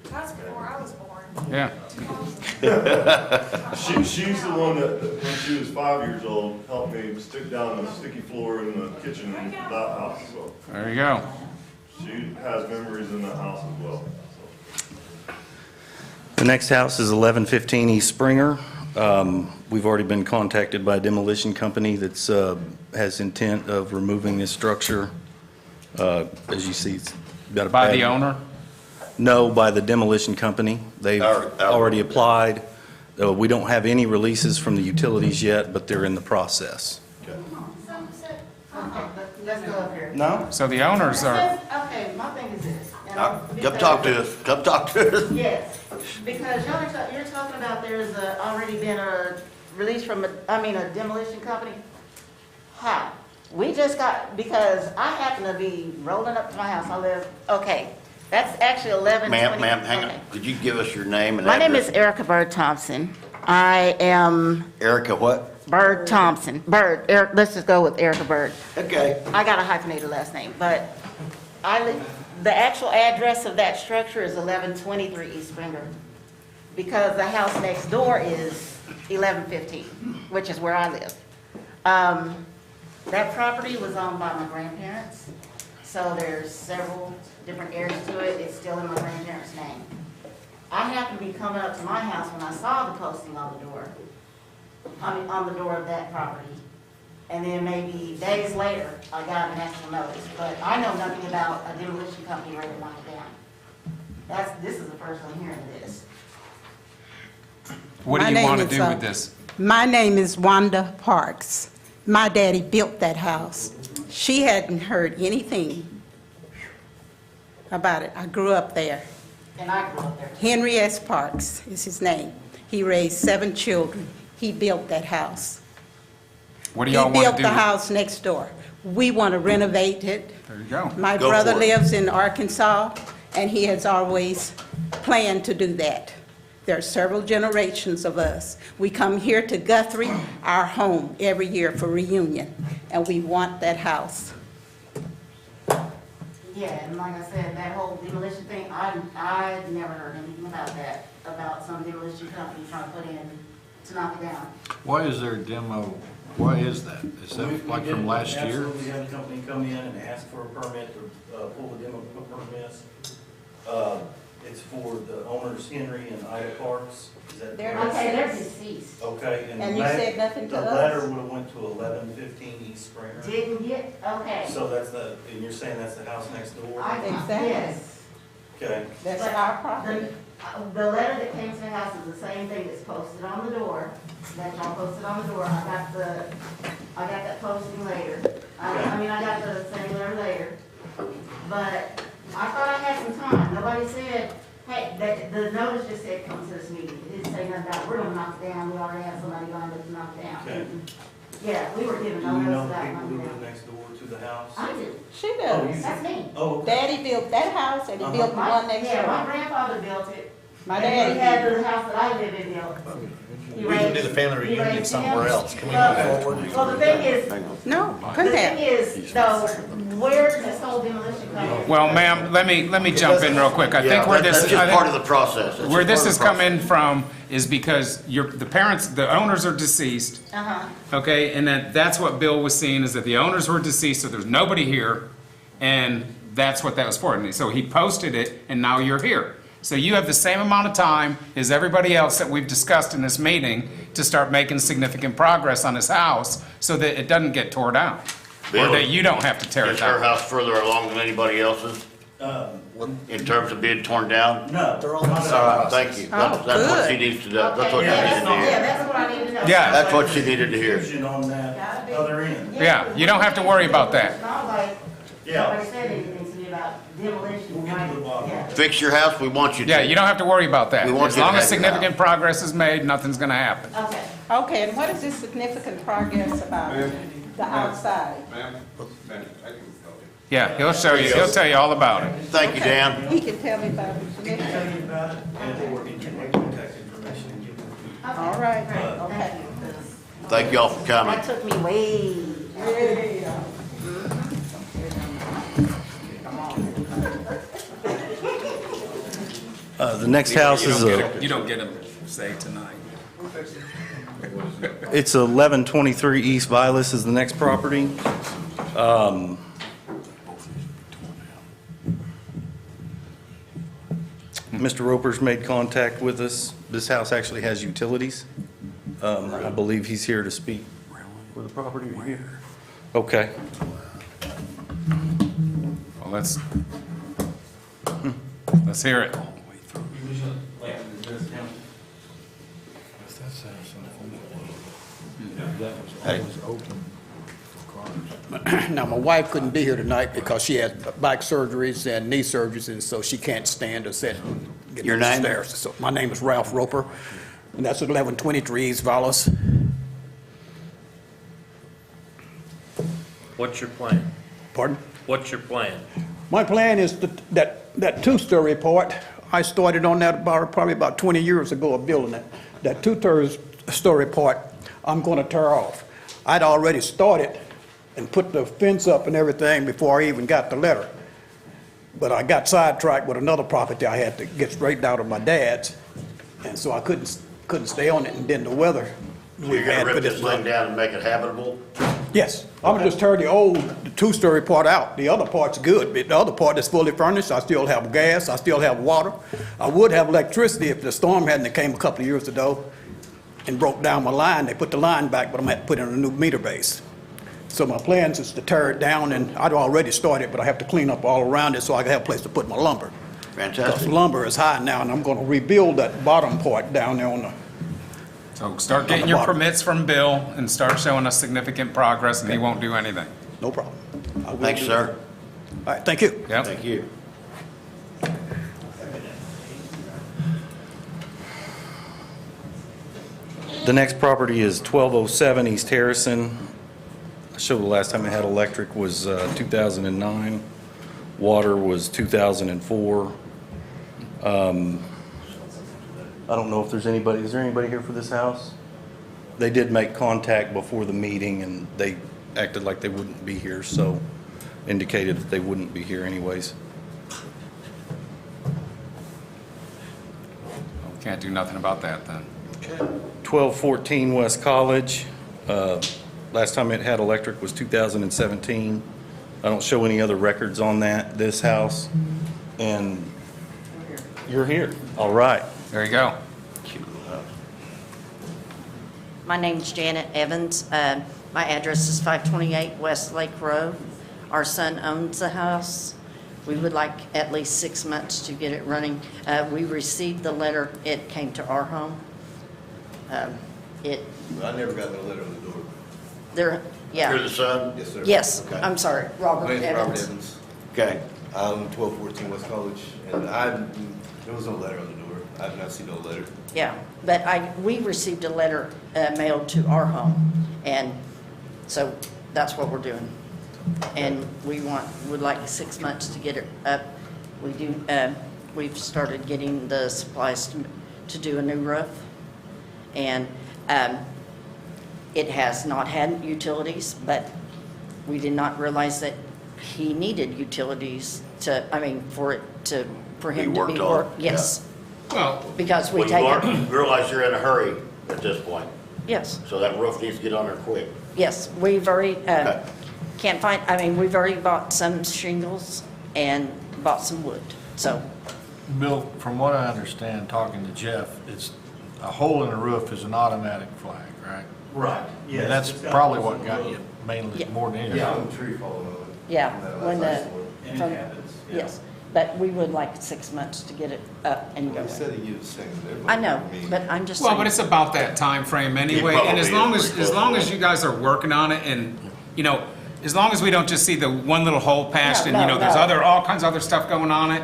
That's before I was born. Yeah. She's the one that, when she was 5 years old, helped me stick down the sticky floor in the kitchen in that house. So There you go. she has memories in that house as well. The next house is 1115 East Springer. We've already been contacted by a demolition company that's has intent of removing this structure. As you see, it's got a By pad- the owner? No, by the demolition company. They've already applied. We don't have any releases from the utilities yet, but they're in the process. Let's go up here. No? So the owners are, Okay, my thing is this. and Come talk to us. Come talk to us. Yes, because you're talking about there's already been a release from a demolition company. How? We just got, because I happen to be rolling up to my house, I live, okay, that's actually 1120. Ma'am, hang on. Could you give us your name and My name address? is Erica Bird Thompson. I am Erica what? Bird Thompson. Bird, Eric, let's just go with Erica Bird. Okay. I got a hyphenated last name, but the actual address of that structure is 1123 East Springer, because the house next door is 1115, which is where I live. That property was owned by my grandparents, so there's several different areas to it. It's still in my grandparents' name. I happened to be coming up to my house when I saw the posting on the door, on the door of that property. And then maybe days later, I got an actual notice, but I know nothing about a demolition company ready to knock it down. This is the first I'm hearing of this. what do you want to do with this? My name is Wanda Parks. My daddy built that house. She hadn't heard anything about it. I grew up there. And I grew up there. Henry S. Parks is his name. He raised 7 children. He built that house. What do y'all want He to built do? the house next door. We want to renovate it. There you go. My Go brother for it. lives in Arkansas, and he has always planned to do that. There are several generations of us. We come here to Guthrie, our home, every year for reunion, and we want that house. Yeah, and like I said, that whole demolition thing, I never heard anything about that, about some demolition company trying to put in to knock it down. Why is there a demo? Why is that? Is that like from last year? Absolutely had a company come in and ask for a permit to pull the demo permits. It's for the owners, Henry and Ida Parks. Is that They're correct? Okay, they're deceased. Okay. And you said nothing to The us? letter would have went to 1115 East Springer. Didn't get, okay. So that's and you're saying that's the house next door? Exactly. Yes. Okay. That's But our property. The letter that came to the house is the same thing that's posted on the door, that y'all posted on the door. I got that posting later. I got the same letter later. But I thought I had some time. Nobody said, hey, the notice just said, come to this meeting. It didn't say nothing about, we're gonna knock it down. We already have somebody lined up to knock it down. Okay. Yeah, we were given Do no we know notice the about people who knocking live down. next door to the house? I do. She Oh, does. you That's do? me. Oh, okay. Daddy built that house, and he built the one next door. Yeah, my grandfather built it. My And daddy he had the house that I live in built. We can do the family He reunion raised somewhere him. else. Can we move forward? Well, the thing is, No, the couldn't thing have. is, though, where did this whole demolition come from? Well, ma'am, let me jump in real quick. I Yeah, think where this that's just part of the process. That's where just this part is of the coming from is because the owners are deceased. Uh-huh. Okay, and that's what Bill was seeing, is that the owners were deceased, so there's nobody here, and that's what that was for. And so he posted it, and now you're here. So you have the same amount of time as everybody else that we've discussed in this meeting to start making significant progress on his house so that it doesn't get tore down, or Bill, that you don't have to tear it Is her down. house further along than anybody else's in terms of being torn down? No, they're all. All right, thank you. That's what she needs to do. That's what she needed to Yeah, hear. that's what I need to know. Yeah. That's what she needed to hear. Confusion on that other end. Yeah, you don't have to worry about that. It's not like Yeah. nobody said anything to me about demolition, right? Yeah. Fix your house, we want you to. Yeah, you don't have to worry about that. We want As you to long as have your significant progress is made, nothing's gonna happen. Okay. Okay, and what is this significant progress about the outside? Ma'am, Yeah, he'll show you, he'll tell you all about it. Thank you, Dan. He can tell me about it. All right, okay. Thank you all for coming. That took me way. The next house is You don't get him say tonight. it's 1123 East Vilas is the next property. Mr. Roper's made contact with us. This house actually has utilities. I believe he's here to speak for the property here. Okay. Well, let's hear it. Now, my wife couldn't be here tonight because she had back surgeries and knee surgeries, and so she can't stand or sit and get Your up the name? stairs. So my name is Ralph Roper, and that's at 1123 East Vilas. What's your plan? Pardon? What's your plan? My plan is that two-story part, I started on that probably about 20 years ago of building it. That two-story part, I'm going to tear off. I'd already started and put the fence up and everything before I even got the letter. But I got sidetracked with another property I had to get straightened out of my dad's, and so I couldn't stay on it, and then the weather. So you're gonna rip this thing down and make it habitable? Yes, I'm gonna just tear the two-story part out. The other part's good, but the other part is fully furnished. I still have gas, I still have water. I would have electricity if the storm hadn't came a couple of years ago and broke down my line. They put the line back, but I'm gonna have to put in a new meter base. So my plans is to tear it down, and I'd already started, but I have to clean up all around it so I can have a place to put my lumber. Fantastic. Because lumber is high now, and I'm gonna rebuild that bottom part down there on the. So start getting your permits from Bill and start showing us significant progress, and he won't do anything. No problem. Thanks, sir. All right, thank you. Yep. Thank you. The next property is 1207 East Harrison. I showed the last time it had electric was 2009. Water was 2004. I don't know if there's anybody, is there anybody here for this house? They did make contact before the meeting, and they acted like they wouldn't be here, so indicated that they wouldn't be here anyways. Can't do nothing about that then. 1214 West College. Last time it had electric was 2017. I don't show any other records on this house. And you're here. All right. There you go. My name's Janet Evans. My address is 528 West Lake Road. Our son owns the house. We would like at least 6 months to get it running. We received the letter. It came to our home. I never got no letter on the door. There, yeah. You're the son? Yes, sir. Yes, Okay. I'm sorry, Robert My name's Robert Evans. Evans. Okay. I'm 1214 West College, and there was no letter on the door. I have not seen no letter. Yeah, but we received a letter mailed to our home, and so that's what we're doing. And would like 6 months to get it up. We've started getting the supplies to do a new roof, and it has not had utilities, but we did not realize that he needed utilities for him to be worked. Yes. Well, because we Well, take you it. realize you're in a hurry at this point, Yes, so that roof needs to get on there quick. yes. We've already, we've already bought some shingles and bought some wood, so. Bill, from what I understand, talking to Jeff, it's, a hole in the roof is an automatic flag, right? Right. And that's probably what got you mainly, more than anything. Yeah, I'm sure you follow me. Yeah, when And it happens, yeah. yes, but we would like 6 months to get it up and You going. said that you was saying that I everybody. know, mean, but I'm just Well, saying. but it's about that time frame anyway, It and as probably long is as, pretty as close long to as that. you guys are working on it, and, as long as we don't just see the one little hole patched, and, there's all kinds of other stuff going on it,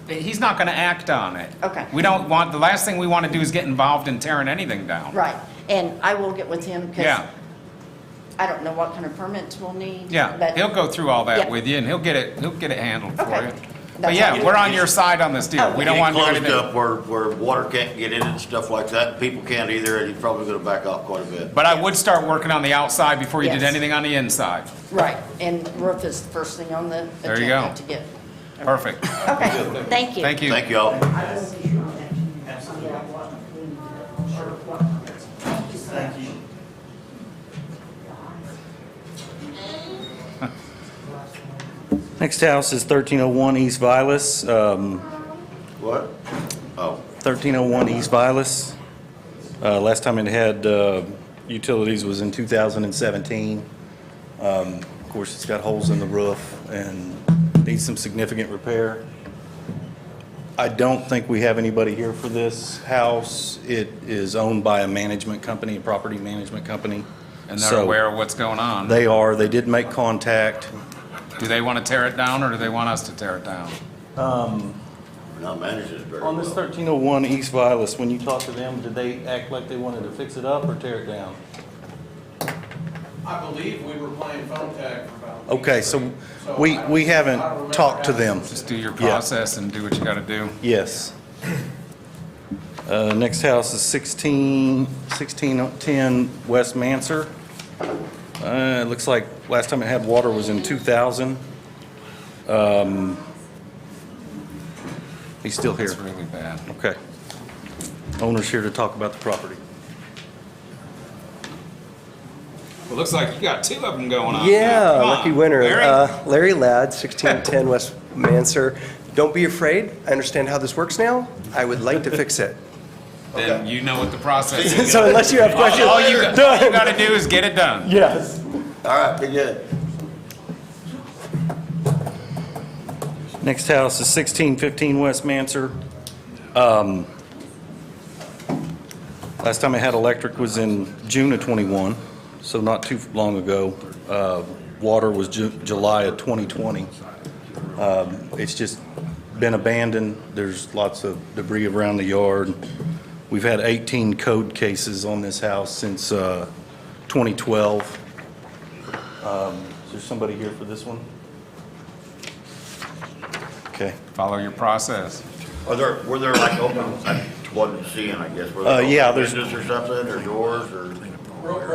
he's not gonna act on it. Okay. The last thing we wanna do is get involved in tearing anything down. Right, and I will get with him because Yeah. I don't know what kind of permits we'll need. Yeah, but- he'll go through all that Yeah. with you, and he'll get it handled for Okay. you. But That's yeah, all. we're on your side on this deal. We don't want to do Closed anything. up where water can't get in and stuff like that, people can't either, and you're probably gonna back off quite a bit. But I would start working on the outside before you did Yes. anything on the inside. Right, and roof is the first thing on the There you agenda go. to get. Perfect. Okay, thank you. Thank you. Thank y'all. Next house is 1301 East Vilas. What? Oh. 1301 East Vilas. Last time it had utilities was in 2017. Of course, it's got holes in the roof and needs some significant repair. I don't think we have anybody here for this house. It is owned by a management company, a property management company. And they're So aware of what's going on. They are. They did make contact. Do they want to tear it down, or do they want us to tear it down? Not managed it very On this well. 1301 East Vilas, when you talked to them, did they act like they wanted to fix it up or tear it down? I believe we were playing phone tag for about. Okay, so we haven't talked to them. Just do your Yeah. process and do what you got to do. Yes. Next house is 1610 West Mancher. It looks like last time it had water was in 2000. He's still here. It's really bad. Okay. Owner's here to talk about the property. Well, looks like you got two of them going on. Yeah, Come on, lucky winner. Larry? Larry Ladd, 1610 West Mancher. Don't be afraid. I understand how this works now. I would like to fix it. Then you know what the process is. So unless you have questions. All you got to do is get it done. Yes. All right, be good. Next house is 1615 West Mancher. Last time it had electric was in June of 21, so not too long ago. Water was July of 2020. It's just been abandoned. There's lots of debris around the yard. We've had 18 code cases on this house since 2012. Is there somebody here for this one? Okay. Follow your process. Were there like open, I wasn't seeing, I guess, were there Yeah, open there's- windows or something, or doors, or?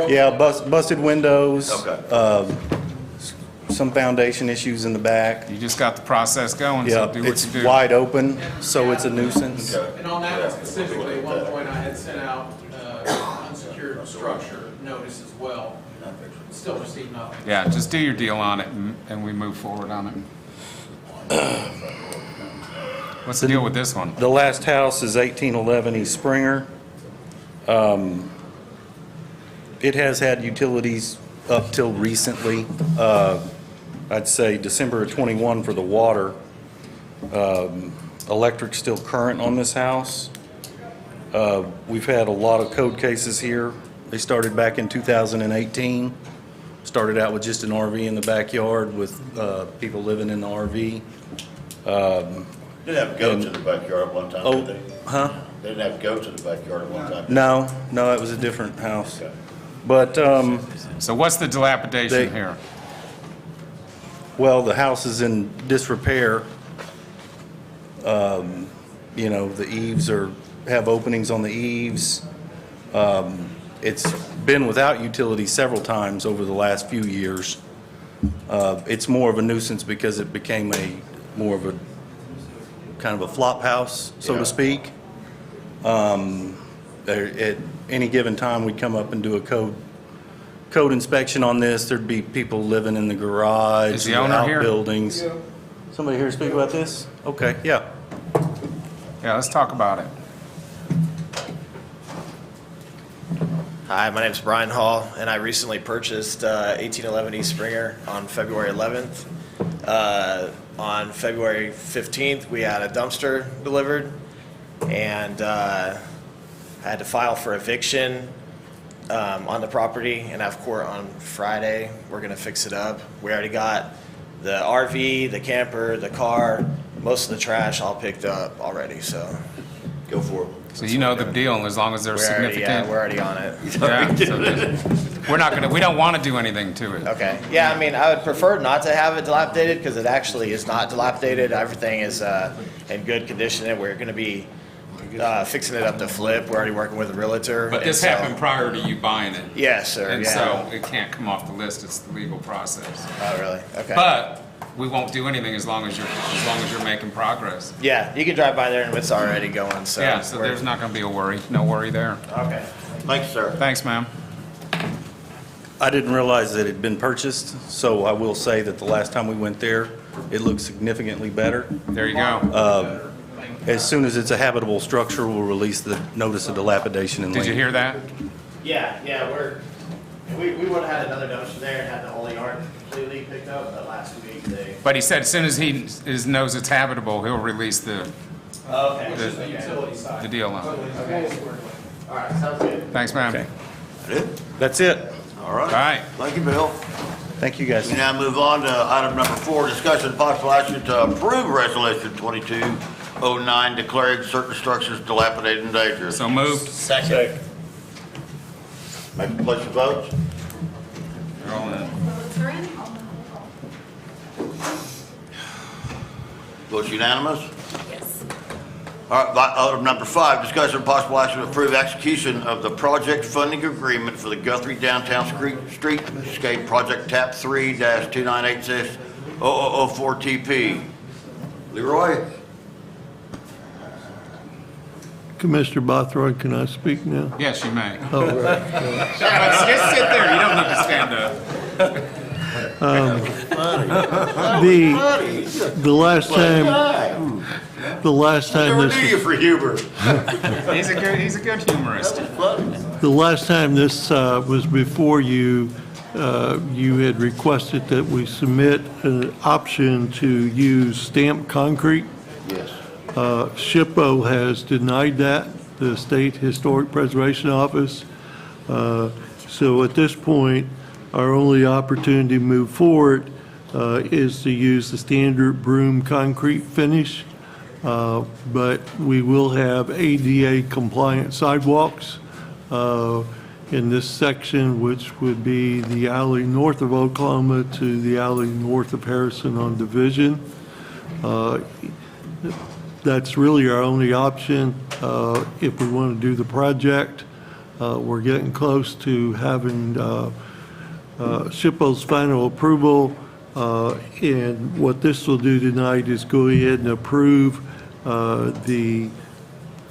Yeah, busted windows. Okay. Some foundation issues in the back. You just got the process going, so Yeah, do what you it's do. wide open, so it's a nuisance. And on that one specifically, at one point I had sent out unsecured structure notice as well. Still received nothing. Yeah, just do your deal on it, and we move forward on it. What's the deal with this one? The last house is 1811 East Springer. It has had utilities up till recently. I'd say December of 21 for the water. Electric's still current on this house. We've had a lot of code cases here. They started back in 2018. Started out with just an RV in the backyard with people living in the RV. Didn't have goats in the backyard at one time, Oh, did they? huh? They didn't have goats in the backyard at one time? No, it was a different house. But, So what's the dilapidation here? well, the house is in disrepair. You know, the eaves have openings on the eaves. It's been without utilities several times over the last few years. It's more of a nuisance because it became more of a kind of a flop house, so to speak. At any given time, we'd come up and do a code inspection on this. There'd be people living in the garage, Is the owner here? outbuildings. Somebody here to speak about this? Okay, yeah. Yeah, let's talk about it. Hi, my name is Brian Hall, and I recently purchased 1811 East Springer on February 11th. On February 15th, we had a dumpster delivered, and I had to file for eviction on the property and have court on Friday. We're going to fix it up. We already got the RV, the camper, the car, most of the trash all picked up already, so. Go for it. So you know the deal, and as long as they're significant. Yeah, we're already on it. Yeah, so we don't want to do anything to it. Okay, yeah, I mean, I would prefer not to have it dilapidated, because it actually is not dilapidated. Everything is in good condition, and we're gonna be fixing it up to flip. We're already working with a realtor. But this happened prior to you buying it. Yes, sir, And yeah. so it can't come off the list, it's the legal process. Oh, really? Okay. But we won't do anything as long as you're making progress. Yeah, you can drive by there and it's already going, so. Yeah, so there's not gonna be a worry, no worry there. Okay. Thanks, sir. Thanks, ma'am. I didn't realize that it had been purchased, so I will say that the last time we went there, it looked significantly better. There you go. As soon as it's a habitable structure, we'll release the notice of dilapidation and Did you hear that? Yeah, we would've had another dumpster there and had the only yard completely picked up, but last week they. But he said as soon as he knows it's habitable, he'll release the Okay. the deal on it. Okay. All right, sounds good. Thanks, ma'am. Okay. It? That's it. All right. All right. Thank you, Bill. Thank you, guys. We now move on to item number 4, discussion and possible action to approve resolution 2209 declaring certain structures dilapidated and dangerous. So moved. Second. Make the place of votes. You're all in. Votes unanimous. Yes. All right, item number 5, discussion and possible action to approve execution of the project funding agreement for the Guthrie Downtown Streetscape Project TAP 3-2986-0004 TP. Leroy? Commissioner Bothroyd, can I speak now? Yes, you may. Oh, right. Just sit there, you don't need to stand up. The last time Never this. knew you for humor. He's a good humorist. The last time this was before you, you had requested that we submit an option to use stamped concrete. Yes. SHPO has denied that, the State Historic Preservation Office. So at this point, our only opportunity to move forward is to use the standard broom concrete finish. But we will have ADA compliant sidewalks in this section, which would be the alley north of Oklahoma to the alley north of Harrison on Division. That's really our only option if we want to do the project. We're getting close to having SHPO's final approval. And what this will do tonight is go ahead and approve the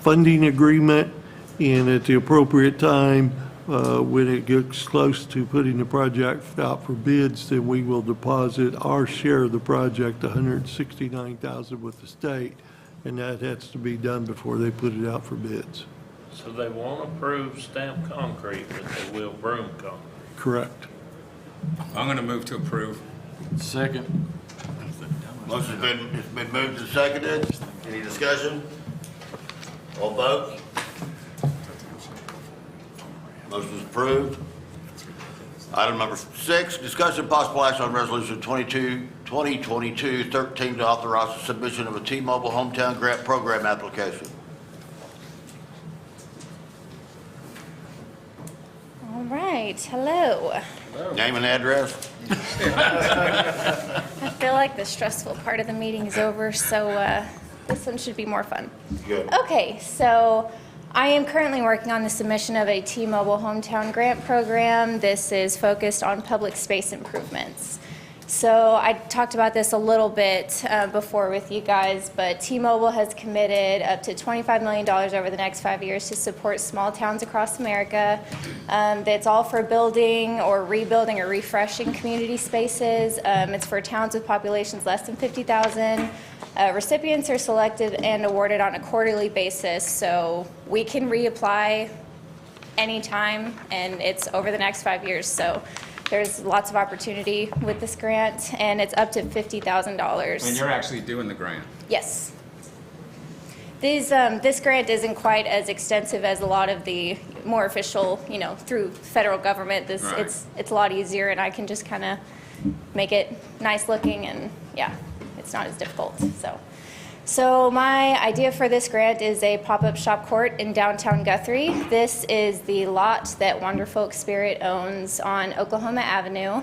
funding agreement, and at the appropriate time, when it gets close to putting the project out for bids, then we will deposit our share of the project, $169,000 with the state, and that has to be done before they put it out for bids. So they won't approve stamped concrete, but they will broom concrete. Correct. I'm going to move to approve. Second. Motion's been moved and seconded. Any discussion? All vote? Motion is approved. Item number 6, discussion and possible action on resolution 2022-13 to authorize the submission of a T-Mobile Hometown Grant Program application. All right, hello. Name and address? I feel like the stressful part of the meeting is over, so this one should be more fun. Good. Okay, so I am currently working on the submission of a T-Mobile Hometown Grant Program. This is focused on public space improvements. So I talked about this a little bit before with you guys, but T-Mobile has committed up to $25 million over the next 5 years to support small towns across America. It's all for building or rebuilding or refreshing community spaces. It's for towns with populations less than 50,000. Recipients are selected and awarded on a quarterly basis, so we can reapply anytime, and it's over the next 5 years. So there's lots of opportunity with this grant, and it's up to $50,000. And you're actually doing the grant. Yes. This grant isn't quite as extensive as a lot of the more official, through federal government. Right. It's a lot easier, and I can just kind of make it nice looking, and yeah, it's not as difficult. So my idea for this grant is a pop-up shop court in downtown Guthrie. This is the lot that Wanderfolk Spirit owns on Oklahoma Avenue.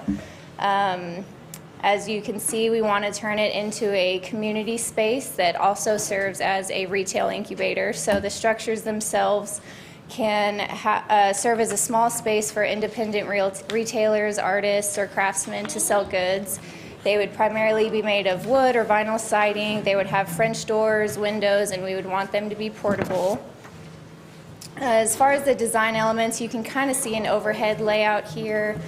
As you can see, we want to turn it into a community space that also serves as a retail incubator. So the structures themselves can serve as a small space for independent retailers, artists, or craftsmen to sell goods. They would primarily be made of wood or vinyl siding. They would have French doors, windows, and we would want them to be portable. As far as the design elements, you can kind of see an overhead layout here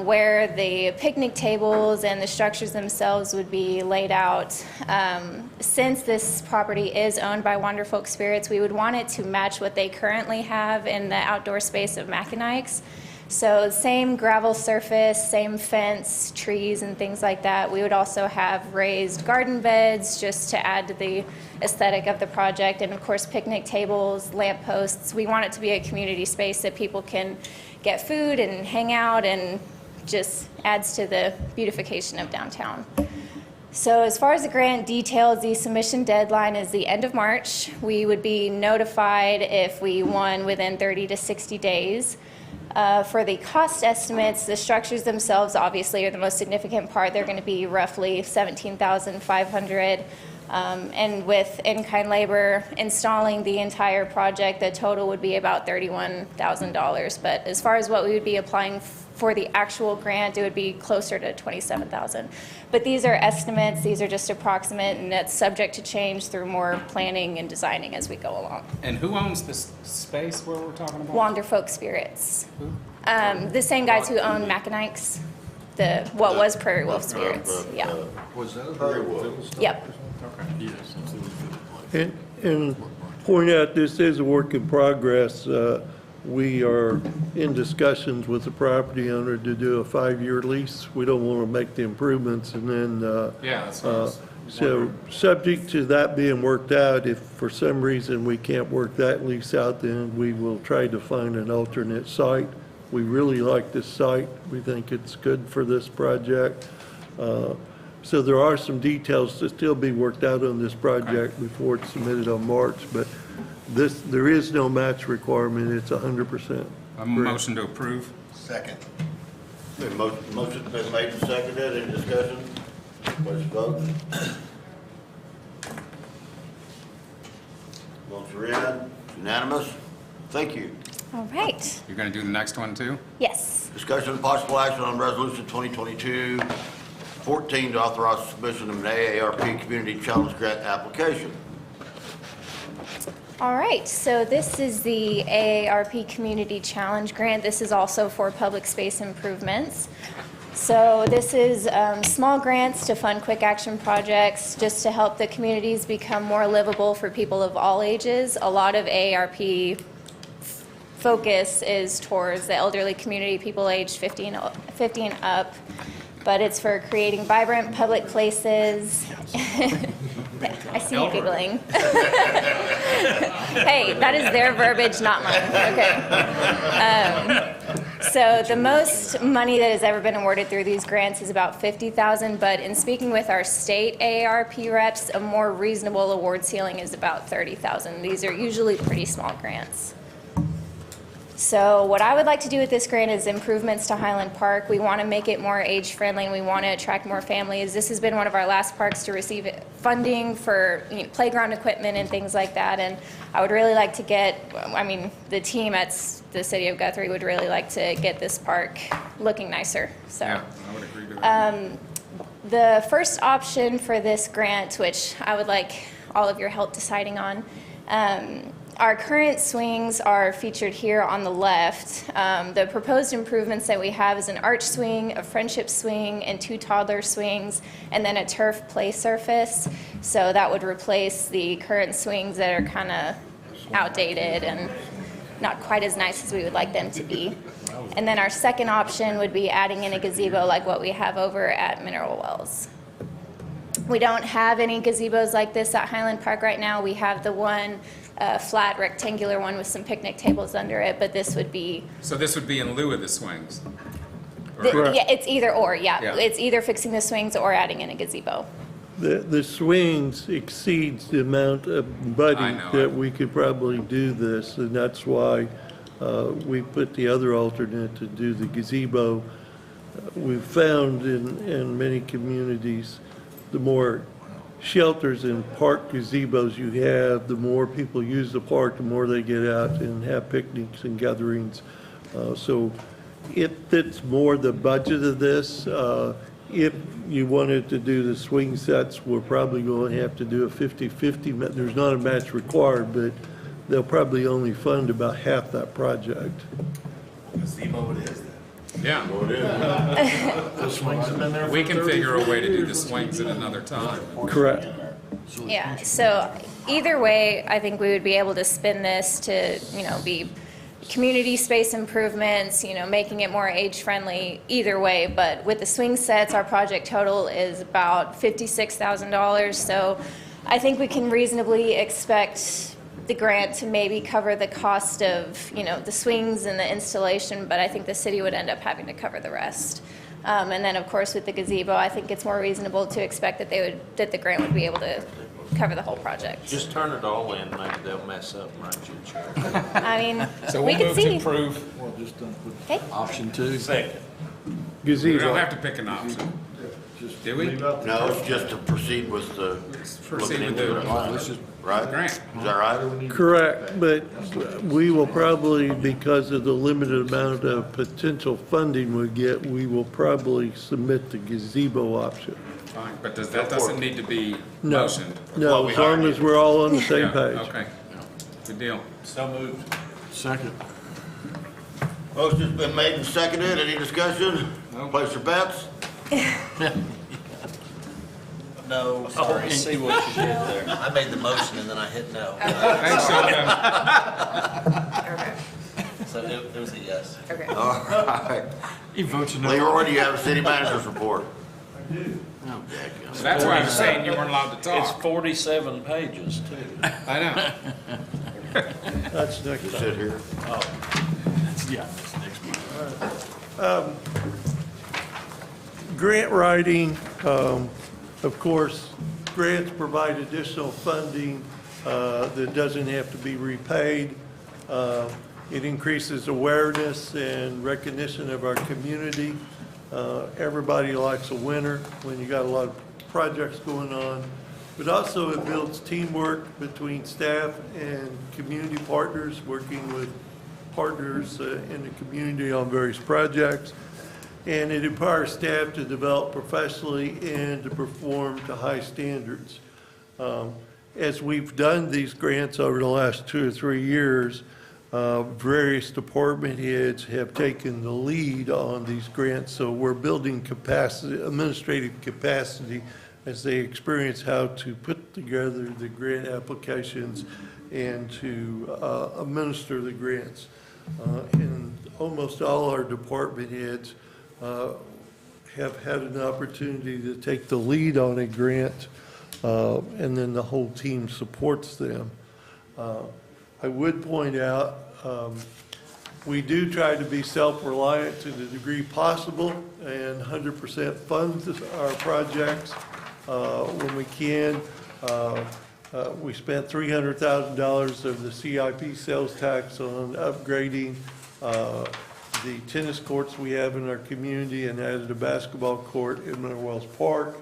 where the picnic tables and the structures themselves would be laid out. Since this property is owned by Wanderfolk Spirits, we would want it to match what they currently have in the outdoor space of Mackinacs. So same gravel surface, same fence, trees, and things like that. We would also have raised garden beds just to add to the aesthetic of the project, and of course picnic tables, lamp posts. We want it to be a community space that people can get food and hang out, and just adds to the beautification of downtown. So as far as the grant details, the submission deadline is the end of March. We would be notified if we won within 30 to 60 days. For the cost estimates, the structures themselves obviously are the most significant part. They're going to be roughly $17,500. And with in-kind labor installing the entire project, the total would be about $31,000. But as far as what we would be applying for the actual grant, it would be closer to $27,000. But these are estimates, these are just approximate, and that's subject to change through more planning and designing as we go along. And who owns this space where we're talking about? Wanderfolk Spirits. Who? The same guys who own Mackinacs, what was Prairie Wolf Spirits, yeah. Was that a Prairie Wolf? Yep. And point out, this is a work in progress. We are in discussions with the property owner to do a 5-year lease. We don't want to make the improvements and then, Yeah, that's what I was so subject to that being worked out, if for some reason we can't work that lease out, then we will try to find an alternate site. We really like this site. We think it's good for this project. So there are some details to still be worked out on this project before it's submitted on March, but there is no match requirement. It's 100%. A motion to approve. Second. Motion's been made and seconded. Any discussion? Please vote. Votes are in. Unanimous. Thank you. All right. You're going to do the next one too? Yes. Discussion and possible action on resolution 2022-14 to authorize submission of an AARP Community Challenge Grant application. All right, so this is the AARP Community Challenge Grant. This is also for public space improvements. So this is small grants to fund quick action projects just to help the communities become more livable for people of all ages. A lot of AARP focus is towards the elderly community, people aged 50 and up, but it's for creating vibrant public places. I see you giggling. Hey, that is their verbiage, not mine. Okay. So the most money that has ever been awarded through these grants is about $50,000, but in speaking with our state AARP reps, a more reasonable award ceiling is about $30,000. These are usually pretty small grants. So what I would like to do with this grant is improvements to Highland Park. We want to make it more age-friendly, and we want to attract more families. This has been one of our last parks to receive funding for playground equipment and things like that, and I would really like to get, the team at the City of Guthrie would really like to get this park looking nicer. So, yeah, I would agree to that. The first option for this grant, which I would like all of your help deciding on, our current swings are featured here on the left. The proposed improvements that we have is an arch swing, a friendship swing, and 2 toddler swings, and then a turf play surface. So that would replace the current swings that are kind of outdated and not quite as nice as we would like them to be. And then our second option would be adding in a gazebo like what we have over at Mineral Wells. We don't have any gazebos like this at Highland Park right now. We have the one flat rectangular one with some picnic tables under it, but this would be... So this would be in lieu of the swings? Yeah, it's either or, yeah. It's either fixing the swings or adding in a gazebo. the swings exceeds the amount of money that we could probably do this, and that's why we put the other alternate to do the gazebo. We've found in many communities, the more shelters and park gazebos you have, the more people use the park, the more they get out and have picnics and gatherings. So it fits more the budget of this. If you wanted to do the swing sets, we're probably going to have to do a 50-50. There's not a match required, but they'll probably only fund about half that project. Gazebo it is then. Yeah. Well, it is. The swings have been there for We can 30, figure a way to 40 do the years. swings at another time. Correct. Yeah, so either way, I think we would be able to spin this to, be community space improvements, making it more age-friendly either way. But with the swing sets, our project total is about $56,000. So I think we can reasonably expect the grant to maybe cover the cost of, the swings and the installation, but I think the city would end up having to cover the rest. And then, of course, with the gazebo, I think it's more reasonable to expect that the grant would be able to cover the whole project. Just turn it all in, maybe they'll mess up, right, Chair? I mean, So we we'll can move see. to approve. Well, just don't put Okay. option 2. Second. We Gazebo. don't have to pick an option. Just Do we? leave out the No, it's just to proceed with the, Proceed looking with into the it, right? grant. Is that right? Correct, but we will probably, because of the limited amount of potential funding we get, we will probably submit the gazebo option. Fine, but that doesn't need to be No, motioned. no, as long as we're all on the same Yeah, page. okay. Good deal. So moved. Second. Motion's been made and seconded. Any discussion? Place your bets? No, sorry. See what you did there. I made the motion and then I hit no. Thanks, Sheldon. So it was a yes. Okay. All right. You voted no. Leroy, do you have a city manager's report? I do. Oh, dadgummit. That's why I was saying you weren't allowed to It's talk. 47 pages, too. I know. That's next You time. sit here. Yeah, that's next month. Grant writing, of course, grants provide additional funding that doesn't have to be repaid. It increases awareness and recognition of our community. Everybody likes a winner when you got a lot of projects going on. But also it builds teamwork between staff and community partners, working with partners in the community on various projects. And it empowers staff to develop professionally and to perform to high standards. As we've done these grants over the last 2 or 3 years, various department heads have taken the lead on these grants, so we're building capacity, administrative capacity, as they experience how to put together the grant applications and to administer the grants. And almost all our department heads have had an opportunity to take the lead on a grant, and then the whole team supports them. I would point out, we do try to be self-reliant to the degree possible and 100% fund our projects when we can. We spent $300,000 of the CIP sales tax on upgrading the tennis courts we have in our community and added a basketball court in Mineral Wells Park.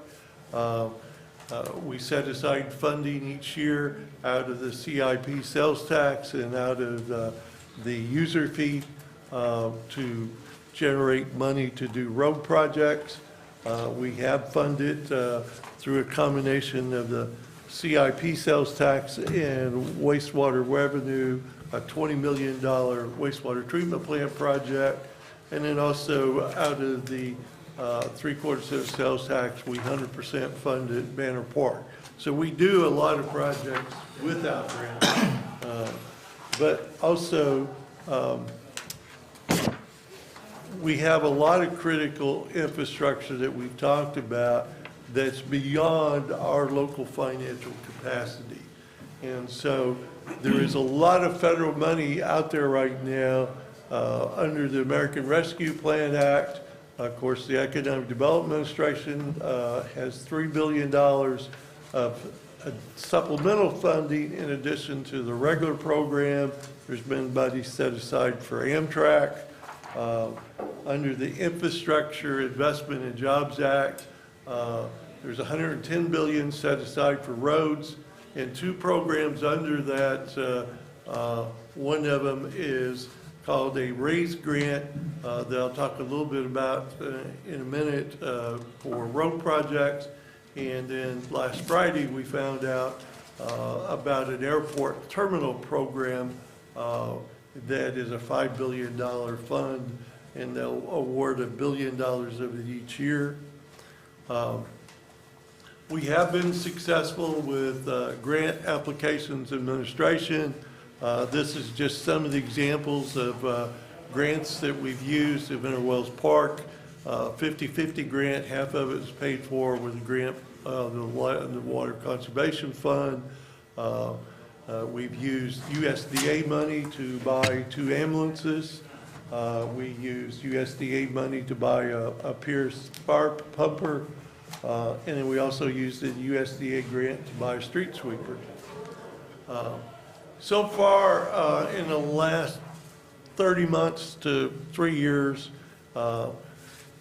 We set aside funding each year out of the CIP sales tax and out of the user fee to generate money to do road projects. We have funded through a combination of the CIP sales tax and wastewater revenue, a $20 million wastewater treatment plant project, and then also out of the 3/4 of sales tax, we 100% funded Banner Park. So we do a lot of projects without grants, but also we have a lot of critical infrastructure that we've talked about that's beyond our local financial capacity. And so there is a lot of federal money out there right now under the American Rescue Plan Act Of course, the Economic Development Administration has $3 billion of supplemental funding in addition to the regular program. There's been money set aside for Amtrak. Under the Infrastructure Investment and Jobs Act, there's $110 billion set aside for roads, and two programs under that. One of them is called a RAISE grant that I'll talk a little bit about in a minute for road projects. And then last Friday, we found out about an airport terminal program that is a $5 billion fund, and they'll award $1 billion of it each year. We have been successful with grant applications administration. This is just some of the examples of grants that we've used at Winter Wells Park. 50-50 grant, half of it is paid for with a grant of the Water Conservation Fund. We've used USDA money to buy 2 ambulances. We used USDA money to buy a Pierce fire pumper. And then we also used a USDA grant to buy a street sweeper. So far, in the last 30 months to 3 years,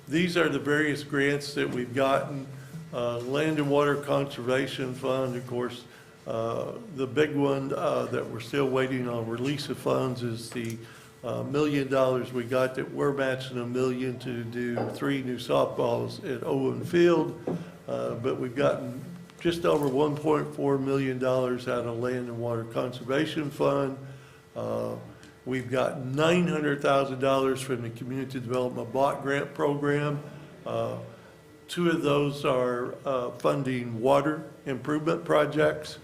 these are the various grants that we've gotten. Land and Water Conservation Fund, of course, the big one that we're still waiting on release of funds is the $1 million we got that we're matching $1 million to do 3 new softballs at Owen Field. But we've gotten just over $1.4 million out of Land and Water Conservation Fund. We've got $900,000 from the Community Development Block Grant Program. 2 of those are funding water improvement projects,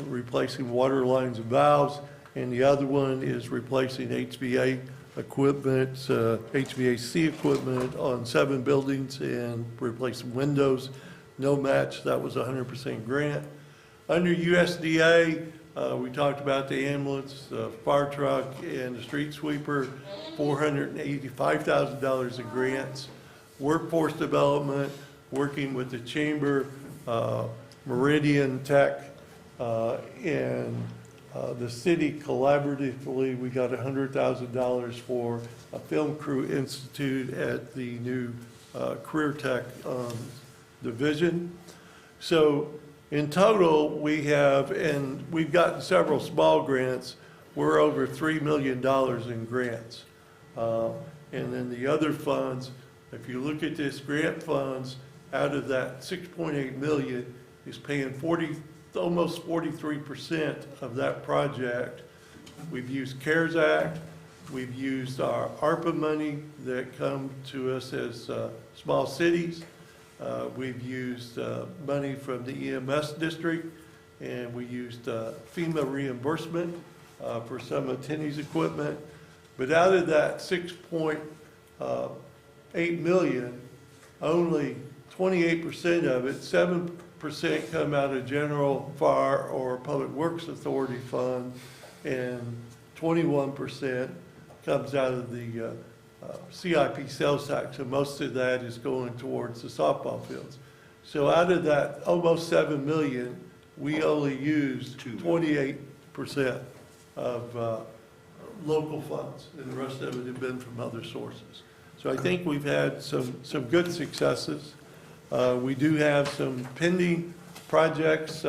replacing water lines and valves, and the other one is replacing HVAC equipment on 7 buildings and replacing windows. No match, that was 100% grant. Under USDA, we talked about the ambulance, the fire truck, and the street sweeper, $485,000 in grants. Workforce development, working with the Chamber, Meridian Tech, and the city collaboratively, we got $100,000 for a film crew institute at the new Career Tech division. So in total, we have, and we've gotten several small grants, we're over $3 million in grants. And then the other funds, if you look at this grant funds, out of that 6.8 million is paying almost 43% of that project. We've used CARES Act, we've used our ARPA money that come to us as small cities. We've used money from the EMS district, and we used FEMA reimbursement for some of Tenny's equipment. But out of that 6.8 million, only 28% of it, 7% come out of general fire or public works authority fund, and 21% comes out of the CIP sales tax, and most of that is going towards the softball fields. So out of that almost 7 million, we only used 28% of local funds, and the rest of it had been from other sources. So I think we've had some good successes. We do have some pending projects.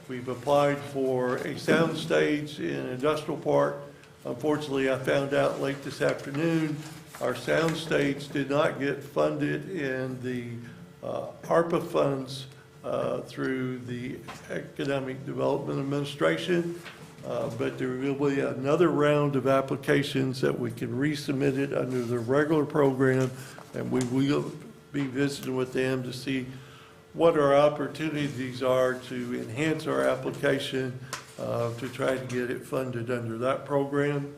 We've applied for a soundstage in Industrial Park. Unfortunately, I found out late this afternoon, our soundstage did not get funded in the ARPA funds through the Economic Development Administration. But there will be another round of applications that we can resubmit it under the regular program, and we will be visiting with them to see what our opportunities are to enhance our application to try to get it funded under that program.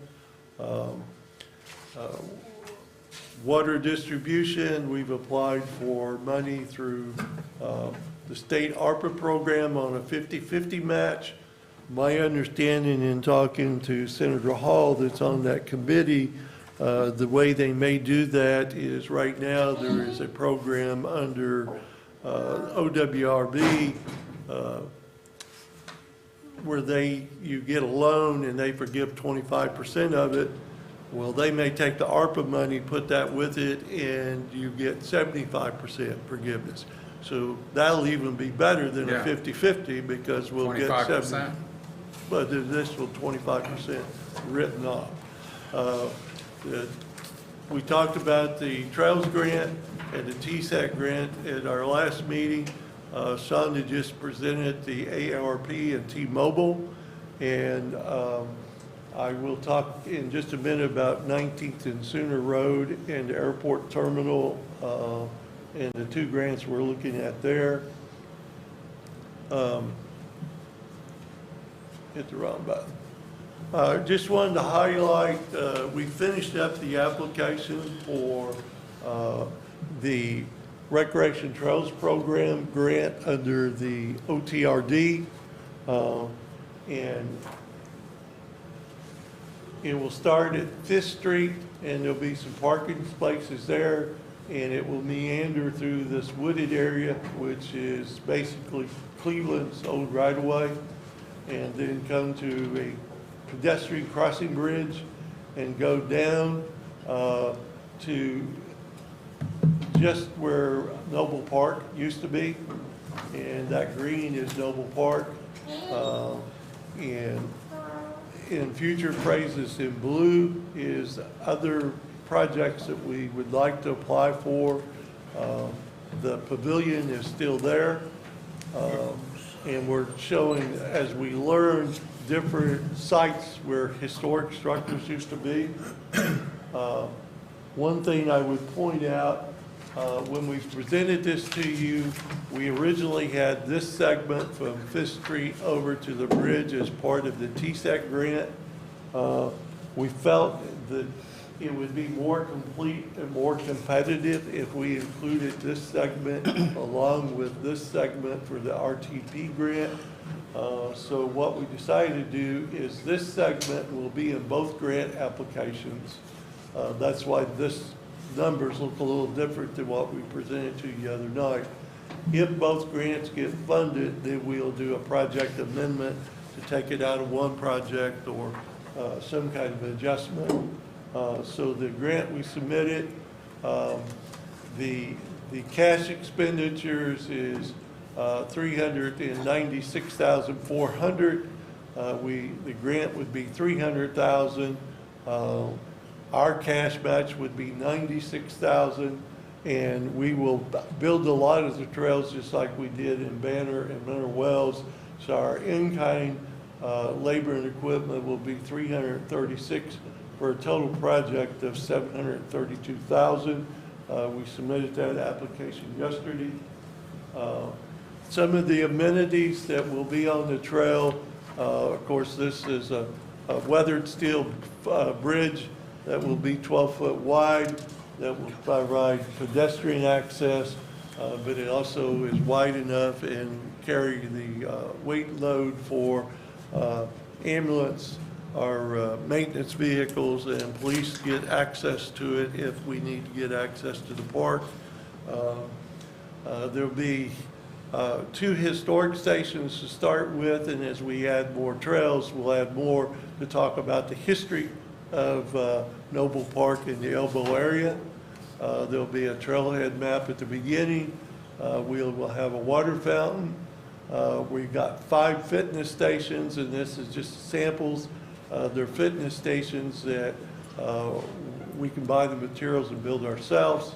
Water distribution, we've applied for money through the state ARPA program on a 50-50 match. My understanding in talking to Senator Hall that's on that committee, The way they may do that is right now there is a program under OWRB where you get a loan and they forgive 25% of it. Well, they may take the ARPA money, put that with it, and you get 75% forgiveness. So that'll even be better than a 50-50 because we'll get 25%. But the additional 25% written off. We talked about the Trails Grant and the TSAC grant at our last meeting. Shonda just presented the ARP and T-Mobile, and I will talk in just a minute about 19th and Sooner Road and the airport terminal and the two grants we're looking at there. Hit the wrong button. Just wanted to highlight, we finished up the application for the Recreation Trails Program grant under the OTRD. And it will start at 5th Street, and there'll be some parking spaces there, and it will meander through this wooded area, which is basically Cleveland's old right-of-way, and then come to a pedestrian crossing bridge and go down to just where Noble Park used to be, and that green is Noble Park. And in future phrases in blue is other projects that we would like to apply for. The pavilion is still there, and we're showing, as we learn, different sites where historic structures used to be. One thing I would point out, when we presented this to you, we originally had this segment from 5th Street over to the bridge as part of the TSAC grant. We felt that it would be more complete and more competitive if we included this segment along with this segment for the RTP grant. So what we decided to do is this segment will be in both grant applications. That's why this numbers look a little different than what we presented to you the other night. If both grants get funded, then we'll do a project amendment to take it out of one project or some kind of adjustment. So the grant we submitted, the cash expenditures is $396,400. The grant would be $300,000. Our cash match would be $96,000, and we will build a lot of the trails just like we did in Banner and Mineral Wells. So our in-kind labor and equipment will be $336,000 for a total project of $732,000. We submitted that application yesterday. Some of the amenities that will be on the trail, of course, this is a weathered steel bridge that will be 12 foot wide, that will provide pedestrian access, but it also is wide enough and carry the weight load for ambulance or maintenance vehicles, and police get access to it if we need to get access to the park. There'll be 2 historic stations to start with, and as we add more trails, we'll add more to talk about the history of Noble Park in the Elbow area. There'll be a trailhead map at the beginning. We'll have a water fountain. We've got 5 fitness stations, and this is just samples. They're fitness stations that we can buy the materials and build ourselves.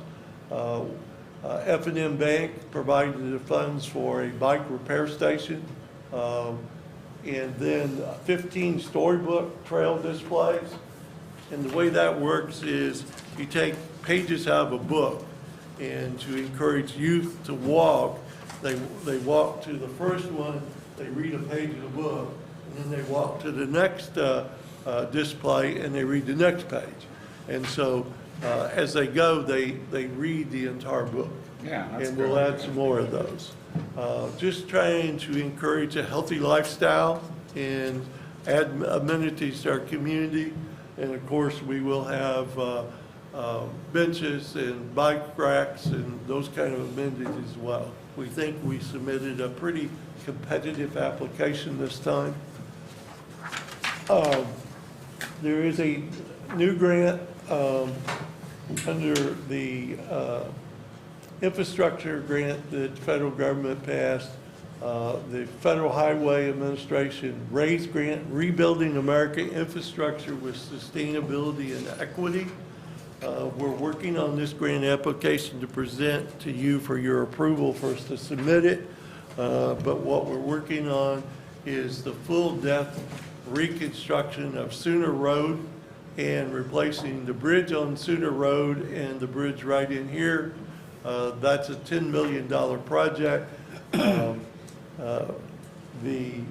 F&M Bank provided the funds for a bike repair station. And then 15 storybook trail displays. And the way that works is you take pages out of a book, and to encourage youth to walk, they walk to the first one, they read a page of the book, and then they walk to the next display and they read the next page. And so as they go, they read the entire book. Yeah, that's and we'll add some more of those. Just trying to encourage a healthy lifestyle and add amenities to our community. And of course, we will have benches and bike racks and those kind of amenities as well. We think we submitted a pretty competitive application this time. There is a new grant under the infrastructure grant that the federal government passed. The Federal Highway Administration raised grant, Rebuilding American Infrastructure with Sustainability and Equity. We're working on this grant application to present to you for your approval for us to submit it. But what we're working on is the full depth reconstruction of Sooner Road and replacing the bridge on Sooner Road and the bridge right in here. That's a $10 million project. The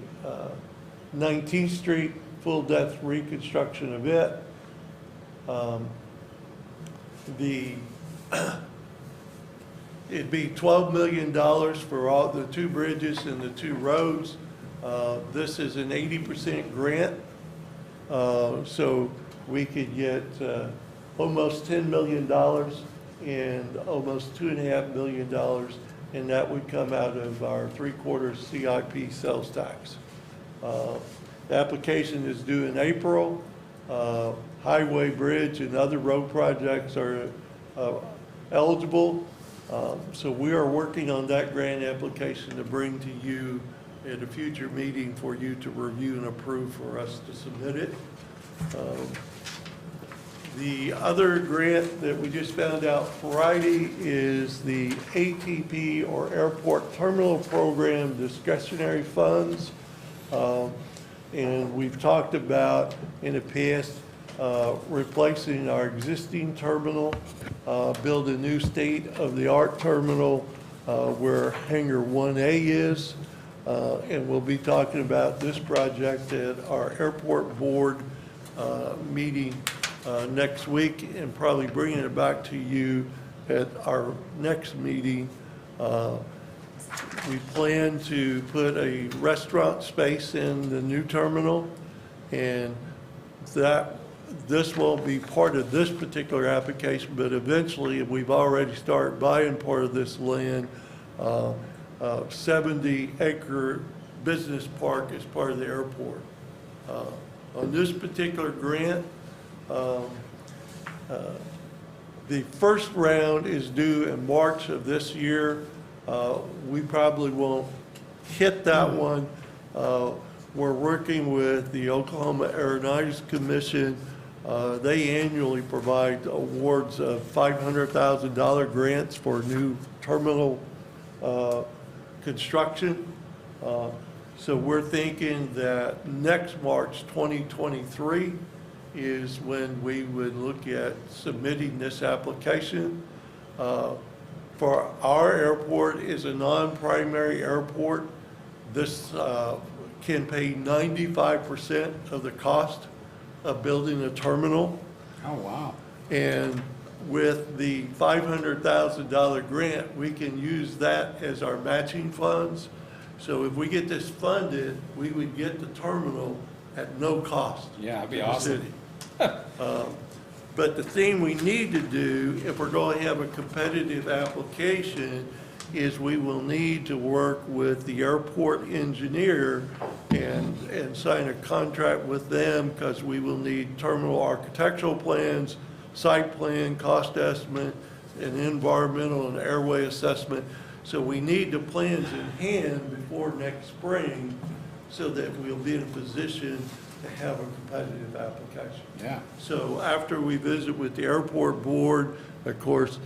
19th Street full depth reconstruction of it. It'd be $12 million for all the 2 bridges and the 2 roads. This is an 80% grant, so we could get almost $10 million and almost $2.5 million, and that would come out of our 3/4 CIP sales tax. The application is due in April. Highway, bridge, and other road projects are eligible. So we are working on that grant application to bring to you at a future meeting for you to review and approve for us to submit it. The other grant that we just found out Friday is the ATP, or Airport Terminal Program discretionary funds. And we've talked about in the past replacing our existing terminal, build a new state-of-the-art terminal where Hangar 1A is. And we'll be talking about this project at our airport board meeting next week, and probably bringing it back to you at our next meeting. We plan to put a restaurant space in the new terminal, and this won't be part of this particular application, but eventually, we've already started buying part of this land. 70-acre business park as part of the airport. On this particular grant, the first round is due in March of this year. We probably won't hit that one. We're working with the Oklahoma Aeronautics Commission. They annually provide awards of $500,000 grants for new terminal construction. So we're thinking that next March 2023 is when we would look at submitting this application. For our airport is a non-primary airport. This can pay 95% of the cost of building a terminal. Oh, wow. And with the $500,000 grant, we can use that as our matching funds. So if we get this funded, we would get the terminal at no cost. Yeah, that'd be to the awesome. city. But the thing we need to do, if we're going to have a competitive application, is we will need to work with the airport engineer and sign a contract with them, because we will need terminal architectural plans, site plan, cost estimate, and environmental and airway assessment. So we need the plans in hand before next spring, so that we'll be in a position to have a competitive application. Yeah. So after we visit with the airport board, of course,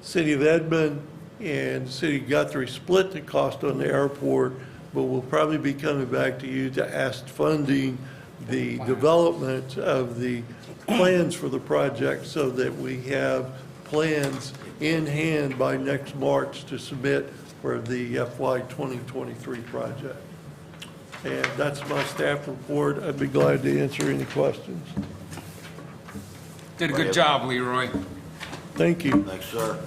City of Edmond and City of Guthrie split the cost on the airport, but we'll probably be coming back to you to ask funding the development of the plans for the project, so that we have plans in hand by next March to submit for the FY 2023 project. And that's my staff report. I'd be glad to answer any questions. Did a good job, Leroy. Thank you. Thanks, sir.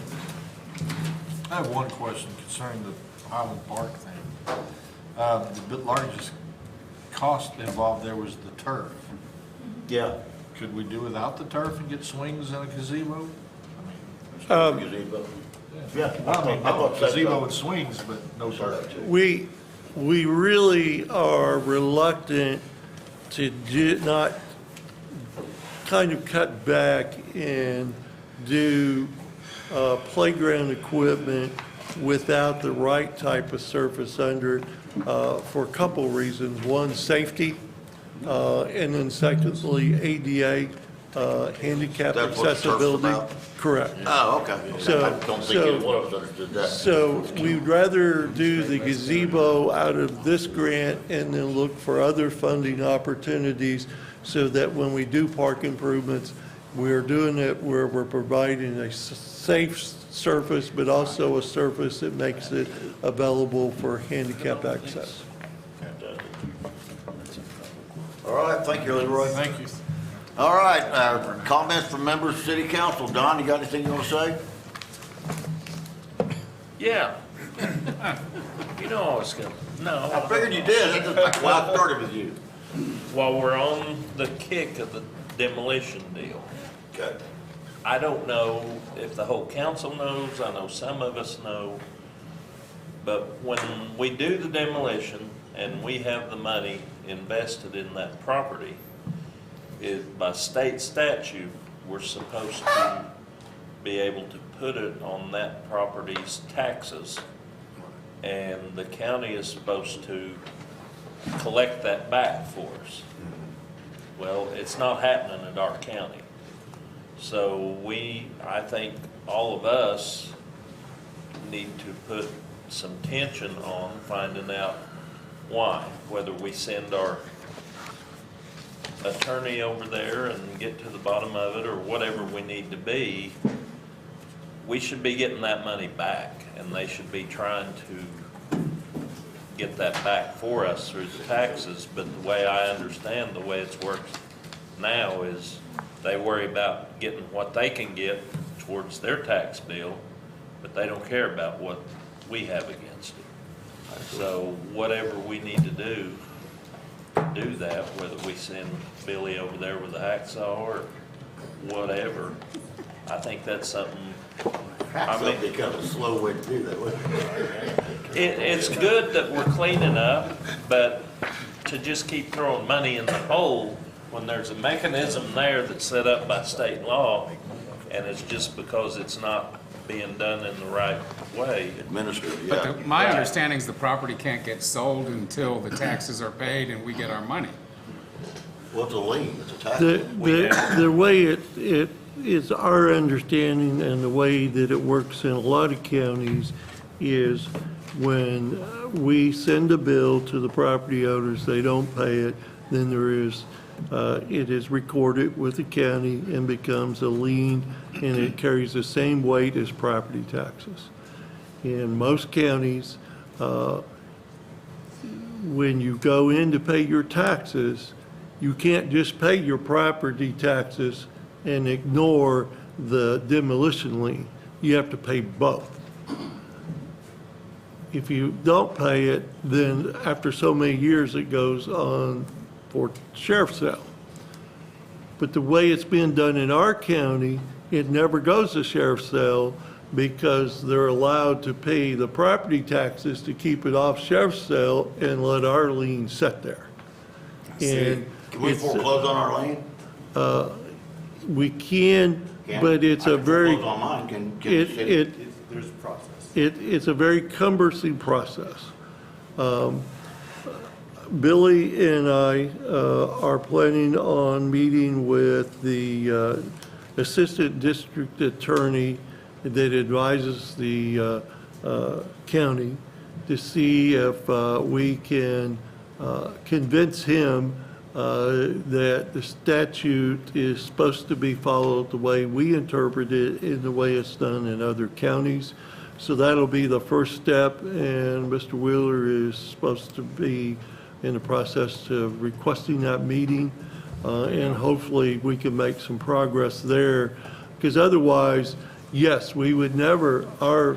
I have one question concerning the Highland Park thing. The largest cost involved there was the turf. Yeah. Could we do without the turf and get swings and a gazebo? Gazebo. Yeah. I mean, I thought so. gazebo with swings, but no turf. We really are reluctant to not kind of cut back and do playground equipment without the right type of surface under it, for a couple reasons. One, safety, and then secondly, ADA, handicap That's what the turf's accessibility. about? Correct. Oh, okay. So- I don't think either one of us understood that. So we'd rather do the gazebo out of this grant and then look for other funding opportunities so that when we do park improvements, we're doing it where we're providing a safe surface, but also a surface that makes it available for handicap access. All right, thank you, Leroy. Thank you. All right, comments from members of city council. Don, you got anything you want to say? Yeah. You know I was gonna, no. I figured you did. That's like why I started with you. While we're on the kick of the demolition deal, Okay. I don't know if the whole council knows, I know some of us know, but when we do the demolition and we have the money invested in that property, by state statute, we're supposed to be able to put it on that property's taxes, and the county is supposed to collect that back for us. Well, it's not happening in our county. So I think all of us need to put some tension on finding out why, whether we send our attorney over there and get to the bottom of it or whatever we need to be. We should be getting that money back, and they should be trying to get that back for us through the taxes. But the way I understand the way it's worked now is they worry about getting what they can get towards their tax bill, but they don't care about what we have against it. So whatever we need to do that, whether we send Billy over there with a hacksaw or whatever, I think that's something. Hacksaw becomes a slow way to do that, wouldn't it? It's good that we're cleaning up, but to just keep throwing money in the hole when there's a mechanism there that's set up by state law, and it's just because it's not being done in the right way. Administered, But my understanding is the property can't get sold until the taxes are paid and we get our money. Well, it's a lien, it's a tax. The way it is our understanding and the way that it works in a lot of counties is when we send a bill to the property owners, they don't pay it, then it is recorded with the county and becomes a lien, and it carries the same weight as property taxes. In most counties, when you go in to pay your taxes, you can't just pay your property taxes and ignore the demolition lien. You have to pay both. If you don't pay it, then after so many years, it goes on for sheriff's sale. But the way it's been done in our county, it never goes to sheriff's sale because they're allowed to pay the property taxes to keep it off sheriff's sale and let our lien sit there. And can we foreclose on our lien? We can, but it's a very, foreclose on mine. Can There's a process. it's a very cumbersome process. Billy and I are planning on meeting with the assistant district attorney that advises the county to see if we can convince him that the statute is supposed to be followed the way we interpret it in the way it's done in other counties. So that'll be the first step, and Mr. Wheeler is supposed to be in the process of requesting that meeting, and hopefully we can make some progress there. Because otherwise, yes, we would never, our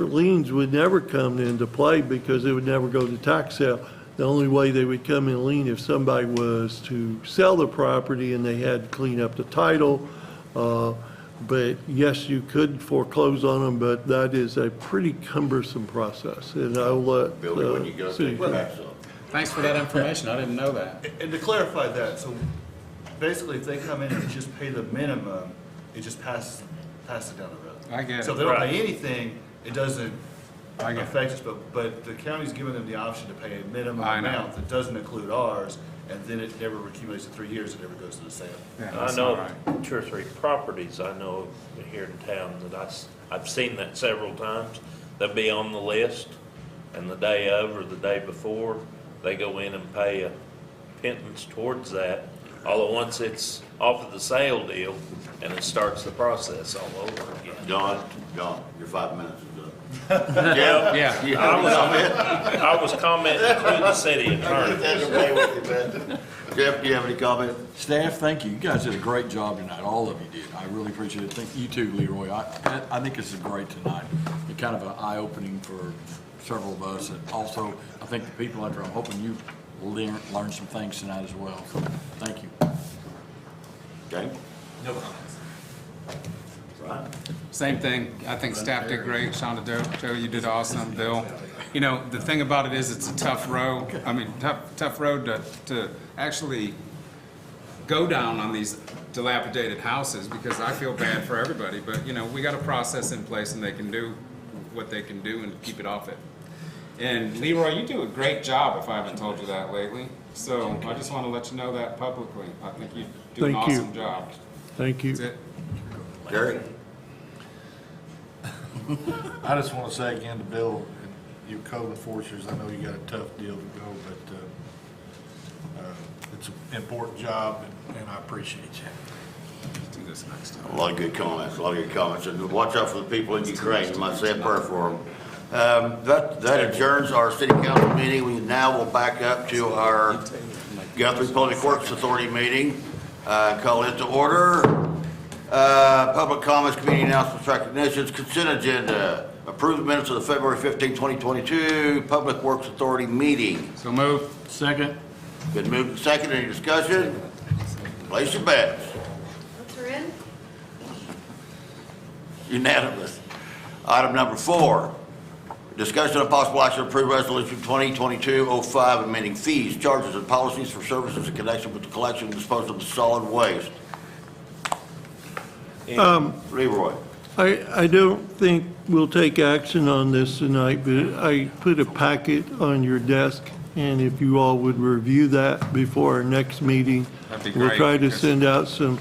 liens would never come into play because it would never go to tax sale. The only way they would come in lien if somebody was to sell the property and they had to clean up the title. But yes, you could foreclose on them, but that is a pretty cumbersome process. And I'll let Billy, when you go city take tax clerk. up. Thanks for that information, I didn't know that. And to clarify that, so basically if they come in and just pay the minimum, it just passes it down the road. I get it. So if they don't Right. pay anything, it doesn't I get it. affect us, but the county's giving them the option to pay a minimum I know. amount that doesn't include ours, and then it never accumulates in 3 years, it never goes to the sale. I know 2 or 3 properties I know of here in town that I've seen that several times. They'll be on the list, and the day of or the day before, they go in and pay a pittance towards that. Although once it's off of the sale deal, and it starts the process all over again. John, your 5 minutes is up. Jeff? Yeah. I was commenting to the city attorney. That's okay with you, man. Jeff, do you have any comment? Staff, thank you. You guys did a great job tonight. All of you did. I really appreciate it. Thank you too, Leroy. I think this is great tonight. It's kind of an eye-opening for several of us. And also, I think the people out there, I'm hoping you learn some things tonight as well. So, thank you. Okay. No comments. Right. Same thing. I think staff did great. Shonda, Joe, you did awesome. Bill, you know, the thing about it is it's a tough road. I mean, tough road to actually go down on these dilapidated houses, because I feel bad for everybody. But, you know, we got a process in place and they can do what they can do and keep it off it. And Leroy, you do a great job, if I haven't told you that lately. So I just want to let you know that publicly. I think you do an Thank you. awesome job. Thank you. That's it. Gary? I just want to say again to Bill, and you code enforcers, I know you got a tough deal to go, but it's an important job, and I appreciate you. Let's do this next time. A lot of good comments, And watch out for the people in Ukraine. You might say a prayer for them. That adjourns our city council meeting. We now will back up to our Guthrie Public Works Authority meeting. Call it to order. Public comments, community announcements, recognitions, consent agenda. Approve the minutes of the February 15, 2022 Public Works Authority meeting. So move. Second. Been moved and second. Any discussion? Place your bets. Votes are in. Unanimous. Item number 4, discussion of possible action to approve resolution 2022-05, amending fees, charges, and policies for services in connection with the collection and disposal of solid waste. Leroy. I don't think we'll take action on this tonight, but I put a packet on your desk, and if you all would review that before our next meeting, That'd be we'll great, try to because- send out some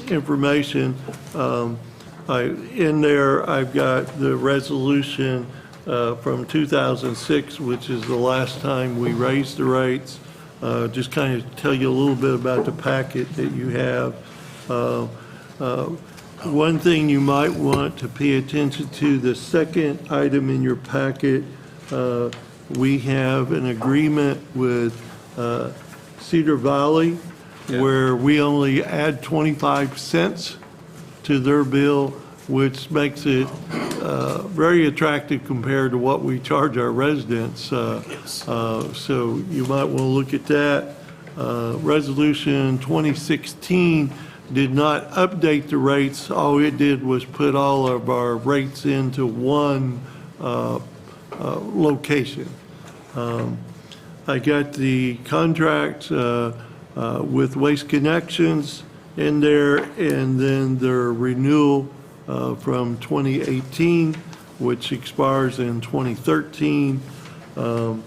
information. In there, I've got the resolution from 2006, which is the last time we raised the rates. Just kind of tell you a little bit about the packet that you have. One thing you might want to pay attention to, the second item in your packet, we have an agreement with Cedar Valley where we only add 25 cents to their bill, which makes it very attractive compared to what we charge our residents. So you might want to look at that. Resolution 2016 did not update the rates. All it did was put all of our rates into one location. I got the contract with Waste Connections in there, and then their renewal from 2018, which expires in 2013. The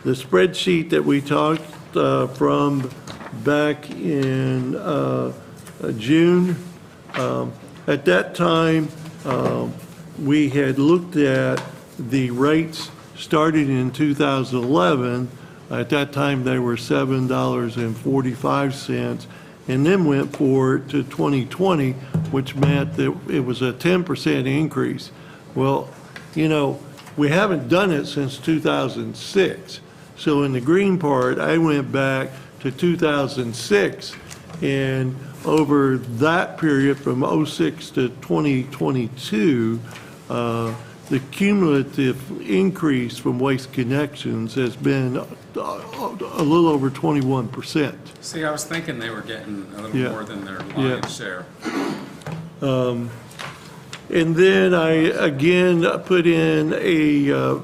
spreadsheet that we talked from back in June, at that time, we had looked at the rates started in 2011. At that time, they were $7.45, and then went forward to 2020, which meant that it was a 10% increase. Well, you know, we haven't done it since 2006. So in the green part, I went back to 2006, and over that period from 06 to 2022, the cumulative increase from Waste Connections has been a little over 21%. See, I was thinking they were getting a little Yeah. more than their Yeah. lion's share. And then I, again, put in a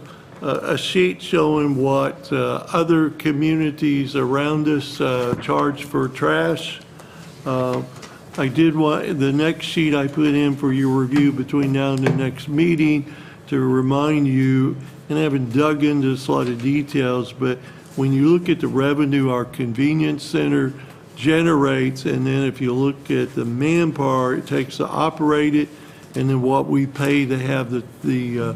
sheet showing what other communities around us charge for trash. I did want, the next sheet I put in for your review between now and the next meeting to remind you, and I haven't dug into this a lot of details, but when you look at the revenue our convenience center generates, and then if you look at the manpower it takes to operate it, and then what we pay to have the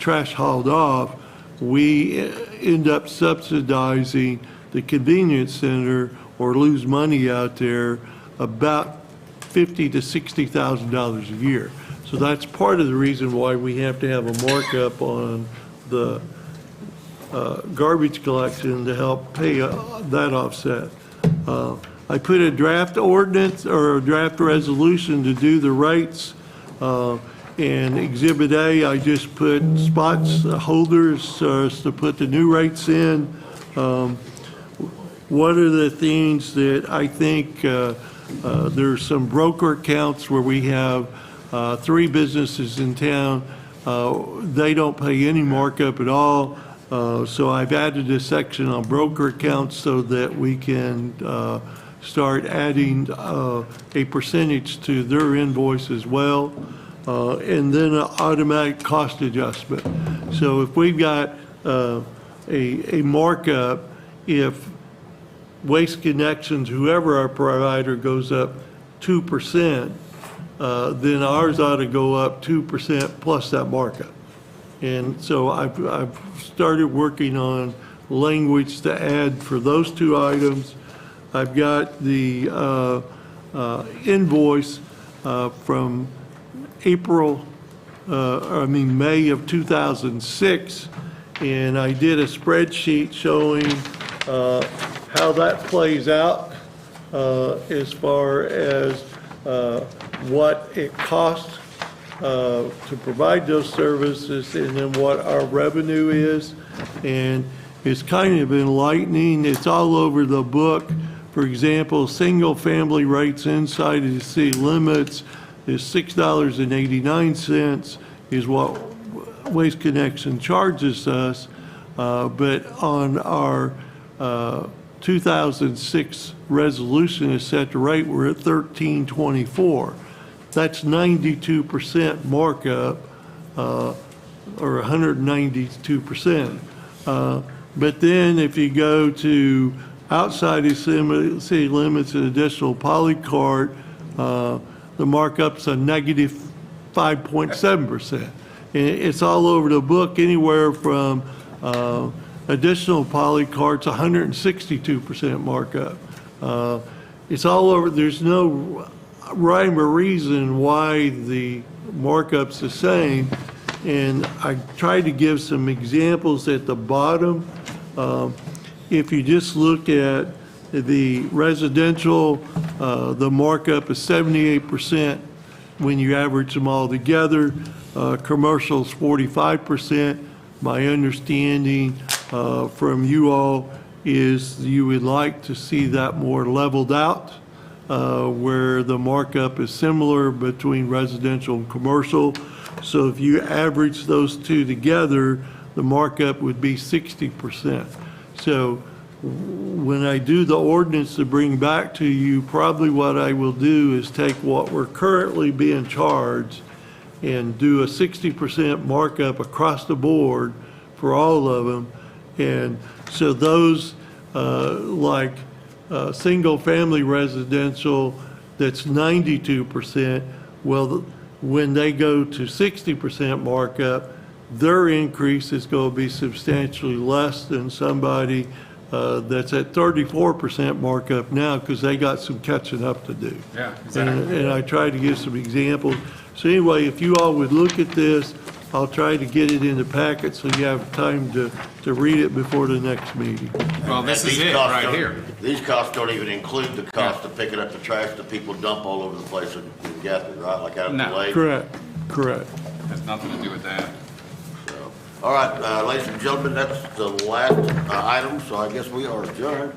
trash hauled off, we end up subsidizing the convenience center or lose money out there about $50,000 to $60,000 a year. So that's part of the reason why we have to have a markup on the garbage collection to help pay that offset. I put a draft ordinance or a draft resolution to do the rates. And Exhibit A, I just put spots, holders to put the new rates in. One of the things that I think there's some broker accounts where we have 3 businesses in town. They don't pay any markup at all. So I've added a section on broker accounts so that we can start adding a percentage to their invoice as well. And then an automatic cost adjustment. So if we've got a markup, if Waste Connections, whoever our provider, goes up 2%, then ours ought to go up 2% plus that markup. And so I've started working on language to add for those 2 items. I've got the invoice from May of 2006, and I did a spreadsheet showing how that plays out as far as what it costs to provide those services and then what our revenue is. And it's kind of enlightening. It's all over the book. For example, single-family rates inside of the city limits is $6.89 is what Waste Connection charges us, but on our 2006 resolution is set to rate, we're at $13.24. That's 92% markup, or 192%. But then if you go to outside the city limits and additional polycart, the markup's a negative 5.7%. It's all over the book, anywhere from additional polycarts, 162% markup. It's all over. There's no rhyme or reason why the markup's the same. And I tried to give some examples at the bottom. If you just look at the residential, the markup is 78% when you average them all together. Commercial's 45%. My understanding from you all is you would like to see that more leveled out, where the markup is similar between residential and commercial. So if you average those 2 together, the markup would be 60%. So when I do the ordinance to bring back to you, probably what I will do is take what we're currently being charged and do a 60% markup across the board for all of them. And so those like single-family residential, that's 92%. Well, when they go to 60% markup, their increase is going to be substantially less than somebody that's at 34% markup now, because they got some catching up to do. Yeah, exactly. And I tried to give some examples. So anyway, if you all would look at this, I'll try to get it in the packet so you have time to read it before the next meeting. Well, this is These it costs right don't- here. These costs don't even include the cost of picking up the trash that people dump all over the place in Guthrie, right? Like out of the No. lake? Correct, correct. Has nothing to do with that. So, all right, ladies and gentlemen, that's the last item, so I guess we are adjourned.